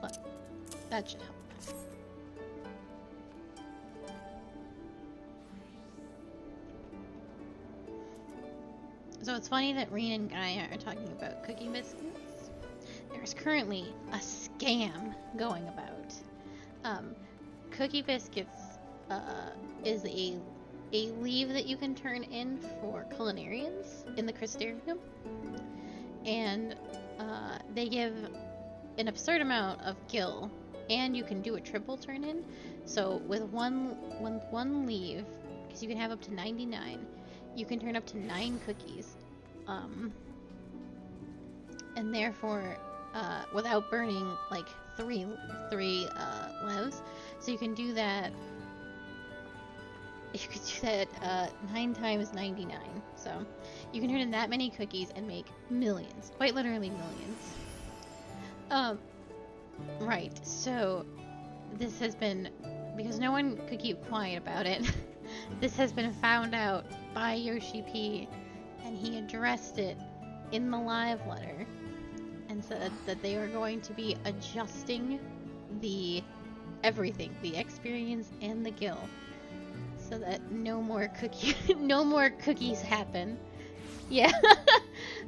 But that should help. So it's funny that Reen and Gaia are talking about cookie biscuits. There's currently a scam going about. Cookie biscuits is a leave that you can turn in for culinarians in the Crystarium, and they give an absurd amount of gil, and you can do a triple turn in. So with one leave, because you can have up to 99, you can turn up to 9 cookies, and therefore without burning like three levs. So you can do that. You could do that 9 times 99. So you can turn in that many cookies and make millions, quite literally millions. Right. So this has been, because no one could keep quiet about it. This has been found out by Yoshi P, and he addressed it in the live letter and said that they are going to be adjusting everything, the experience and the gil, so that no more cookies happen. Yeah.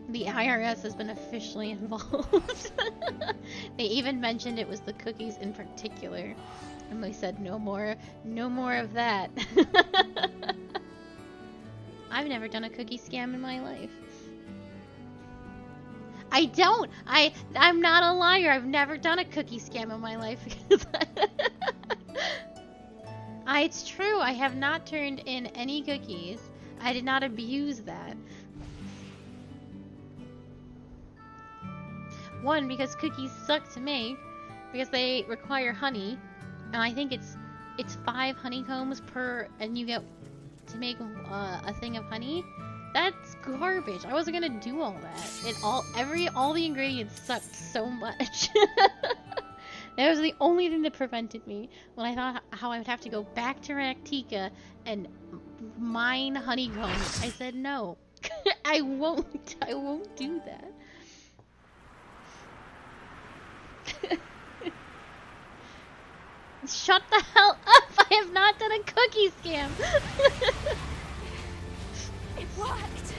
The IRS has been officially involved. They even mentioned it was the cookies in particular, and they said no more of that. I've never done a cookie scam in my life. I'm not a liar. I've never done a cookie scam in my life. It's true. I have not turned in any cookies. I did not abuse that. One, because cookies suck to make, because they require honey, and I think it's 5 honeycombs per, and you get to make a thing of honey. That's garbage. I wasn't gonna do all that. All the ingredients sucked so much. That was the only thing that prevented me when I thought how I would have to go back to Raktika and mine honeycombs. I said no. I won't do that. Shut the hell up! I have not done a cookie scam! It worked!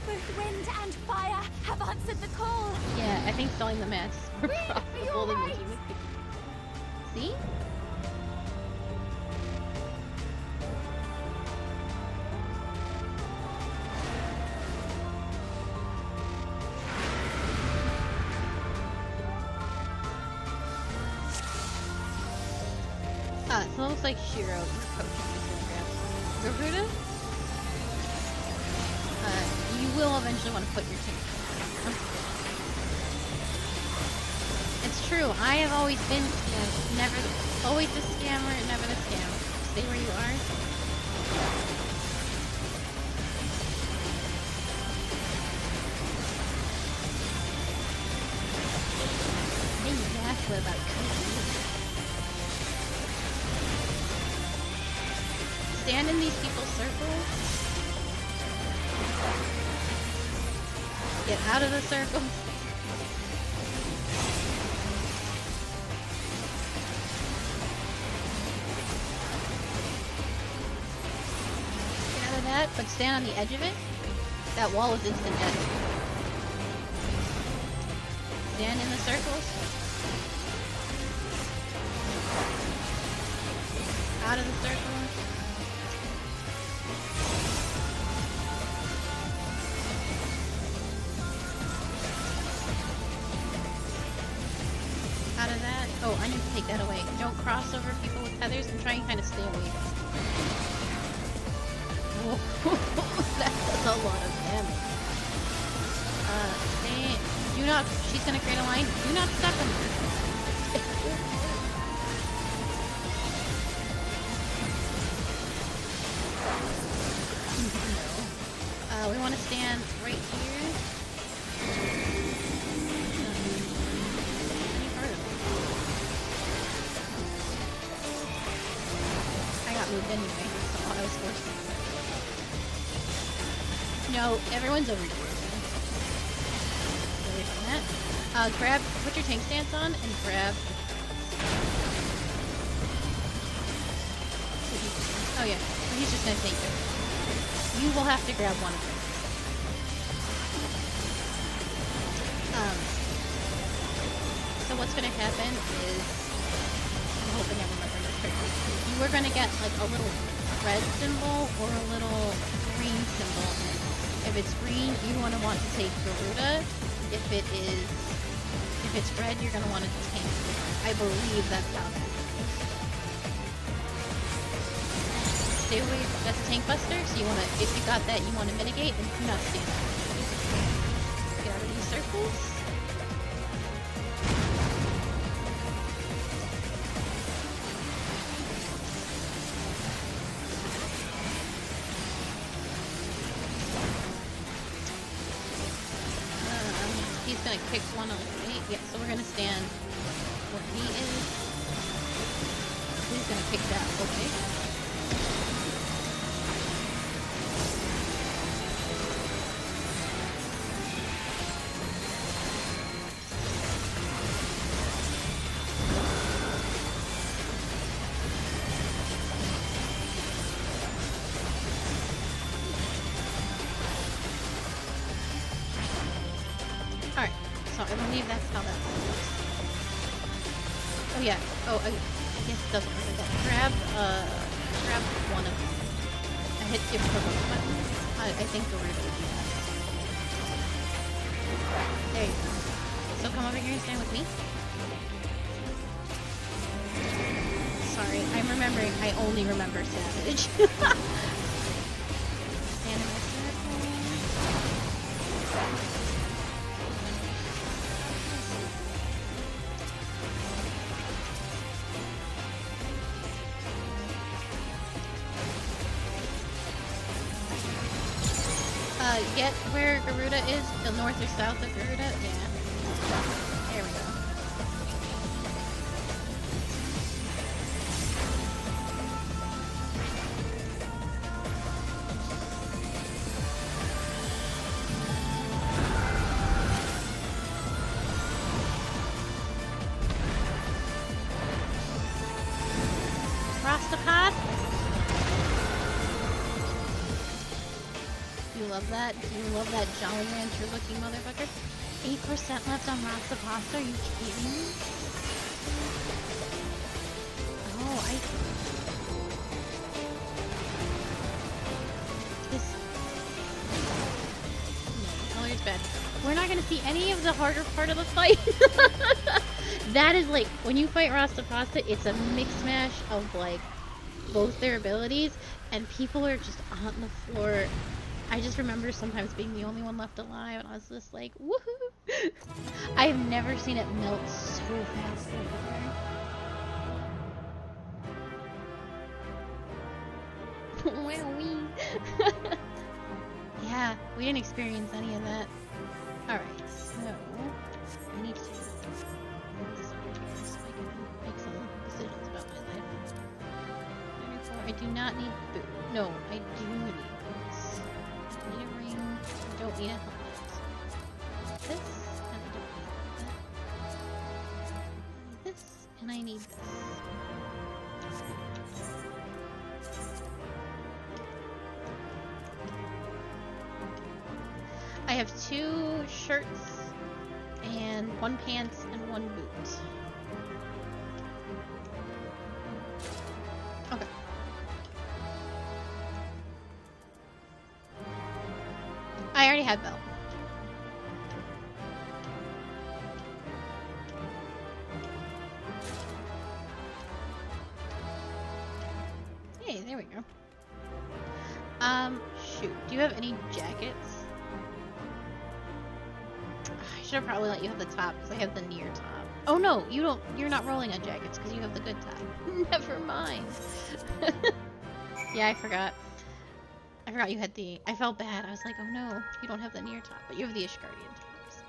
Both wind and fire have answered the call! Yeah, I think selling the mats is more profitable than making the cookies. See? So it looks like Shiro, your coach, is going to grab some Garuda. You will eventually want to put your team. It's true, I have always been always the scammer, never the scam. Stay where you are. Exactly about cookies. Stand in these people's circles. Get out of the circle. Get out of that, but stand on the edge of it. That wall is instant death. Stand in the circles. Out of the circle. I need to take that away. Don't cross over people with feathers and try and kind of stay away. Whoa, that does a lot of damage. Do not, she's gonna create a line. Do not step on her. We want to stand right here. I got moved anyway, so I was forced to. No, everyone's over here. Away from that. Grab, put your tank stance on, and grab. Oh yeah, he's just gonna take it. You will have to grab one of them. So what's gonna happen is, I'm hoping I remember this correctly. You are gonna get like a little red symbol or a little green symbol. If it's green, you want to take Garuda. If it's red, you're gonna want to tank. I believe that's how that goes. Stay away. That's a tank buster. So you want to, if you got that, you want to mitigate and do not stand. Get out of these circles. He's gonna kick one away. Yeah, so we're gonna stand where he is. He's gonna kick that away. Alright, so I believe that's how that works. Oh yeah, oh, I guess it doesn't really that. Grab one of them. I hit skip provoke button. I think the root would be best. There you go. So come over here and stand with me. Sorry, I'm remembering, I only remember Savage. Stand in my circle. Get where Garuda is, the north or south of Garuda? Yeah. There we go. Cross the path. You love that? You love that Jolly Rancher looking motherfucker? 8% left on Rasta Pasta? Are you kidding me? Oh, This... No, color's bad. We're not gonna see any of the harder part of the fight. That is like, when you fight Rasta Pasta, it's a mix mash of like, both their abilities, and people are just on the floor. I just remember sometimes being the only one left alive, and I was just like, woohoo! I've never seen it melt so fast before. Yeah, we didn't experience any of that. Alright, so I need to move this over here so I can make some decisions about my life. 34, I do not need boot. No, I do need boots. I need a ring. I don't need a helmet. This, and I don't need that. I need this, and I need this. I have 2 shirts, and 1 pants, and 1 boot. Okay. I already have belt. There we go. Shoot. Do you have any jackets? I should have probably let you have the top because I have the near top. Oh no, you don't. You're not rolling on jackets because you have the good top. Never mind. Yeah, I forgot. I forgot you had the. I felt bad. I was like, oh no, you don't have the near top, but you have the Ishgardian top. So.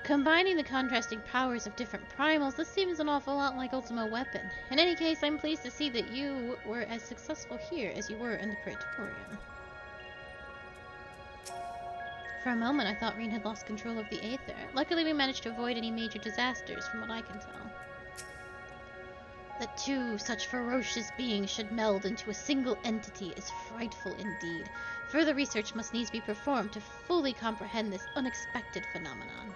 Combining the contrasting powers of different primals, this seems an awful lot like Ultima Weapon. In any case, I'm pleased to see that you were as successful here as you were in the Praetorium. For a moment, I thought Reen had lost control of the Aether. Luckily, we managed to avoid any major disasters, from what I can tell. That two such ferocious beings should meld into a single entity is frightful indeed. Further research must needs be performed to fully comprehend this unexpected phenomenon.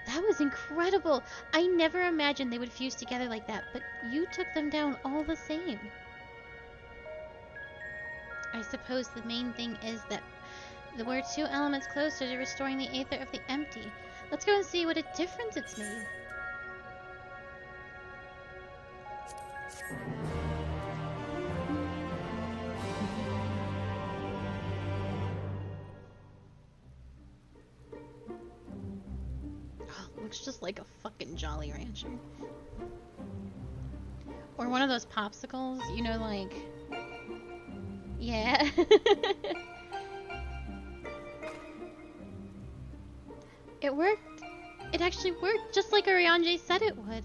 That was incredible! I never imagined they would fuse together like that, but you took them down all the same. I suppose the main thing is that we're two elements closer to restoring the Aether of the Empty. Let's go and see what a difference it's made. Oh, looks just like a fucking Jolly Rancher. Or one of those popsicles, you know, like... Yeah. It worked. It actually worked, just like Ariane said it would.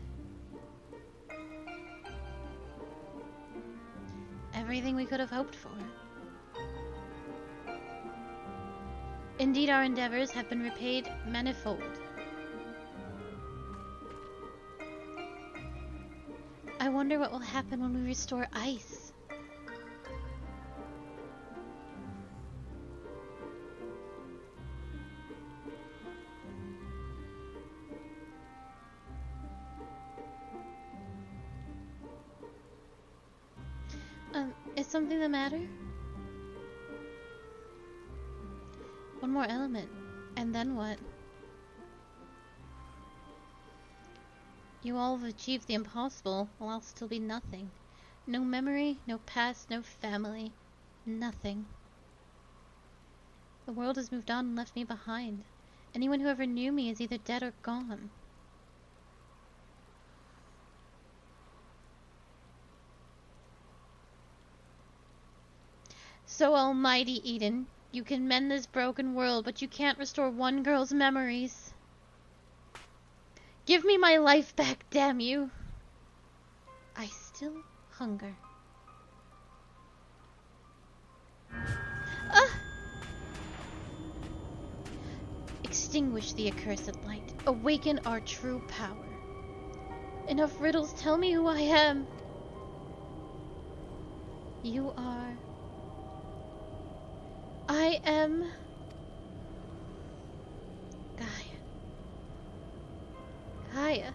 Everything we could have hoped for. Indeed, our endeavors have been repaid manifold. I wonder what will happen when we restore ice. Is something the matter? One more element, and then what? You all have achieved the impossible, while I'll still be nothing. No memory, no past, no family. Nothing. The world has moved on and left me behind. Anyone who ever knew me is either dead or gone. So almighty Eden, you can mend this broken world, but you can't restore one girl's memories. Give me my life back, damn you! I still hunger. Ah! Extinguish the accursed light. Awaken our true power. Enough riddles, tell me who I am. You are... I am... Gaia. Gaia.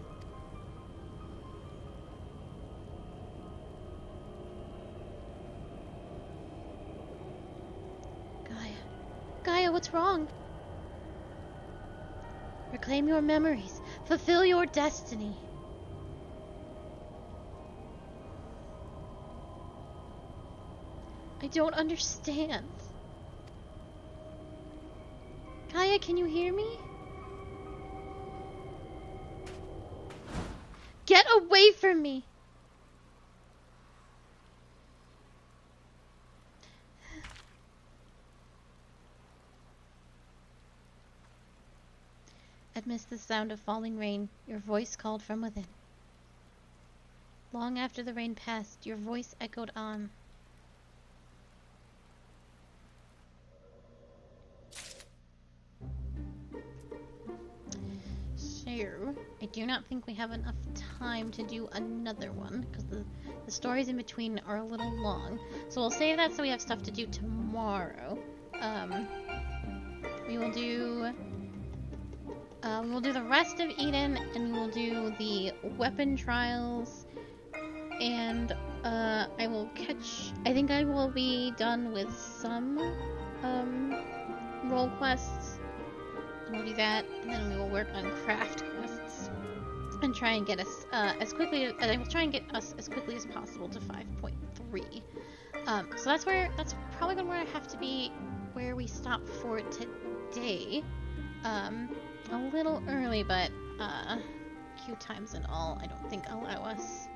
Gaia. Gaia, what's wrong? Reclaim your memories. Fulfill your destiny. I don't understand. Gaia, can you hear me? Get away from me! Amidst the sound of falling rain, your voice called from within. Long after the rain passed, your voice echoed on. So, I do not think we have enough time to do another one, because the stories in between are a little long. So we'll save that so we have stuff to do tomorrow. We will do the rest of Eden, and we will do the weapon trials, and I will catch... I think I will be done with some role quests. We'll do that, and then we will work on craft quests. and try and get us as quickly. And I will try and get us as quickly as possible to 5.3. So that's probably going to have to be where we stop for today. A little early, but queue times and all, I don't think allow us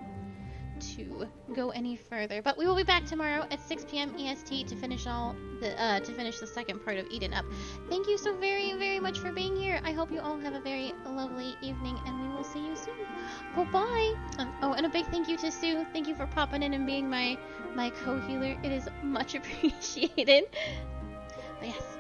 to go any further. But we will be back tomorrow at 6 p.m. EST to finish the second part of Eden Up. Thank you so very, very much for being here. I hope you all have a very lovely evening, and we will see you soon. Goodbye. Oh, and a big thank you to Sue. Thank you for popping in and being my co-healer. It is much appreciated. But yes.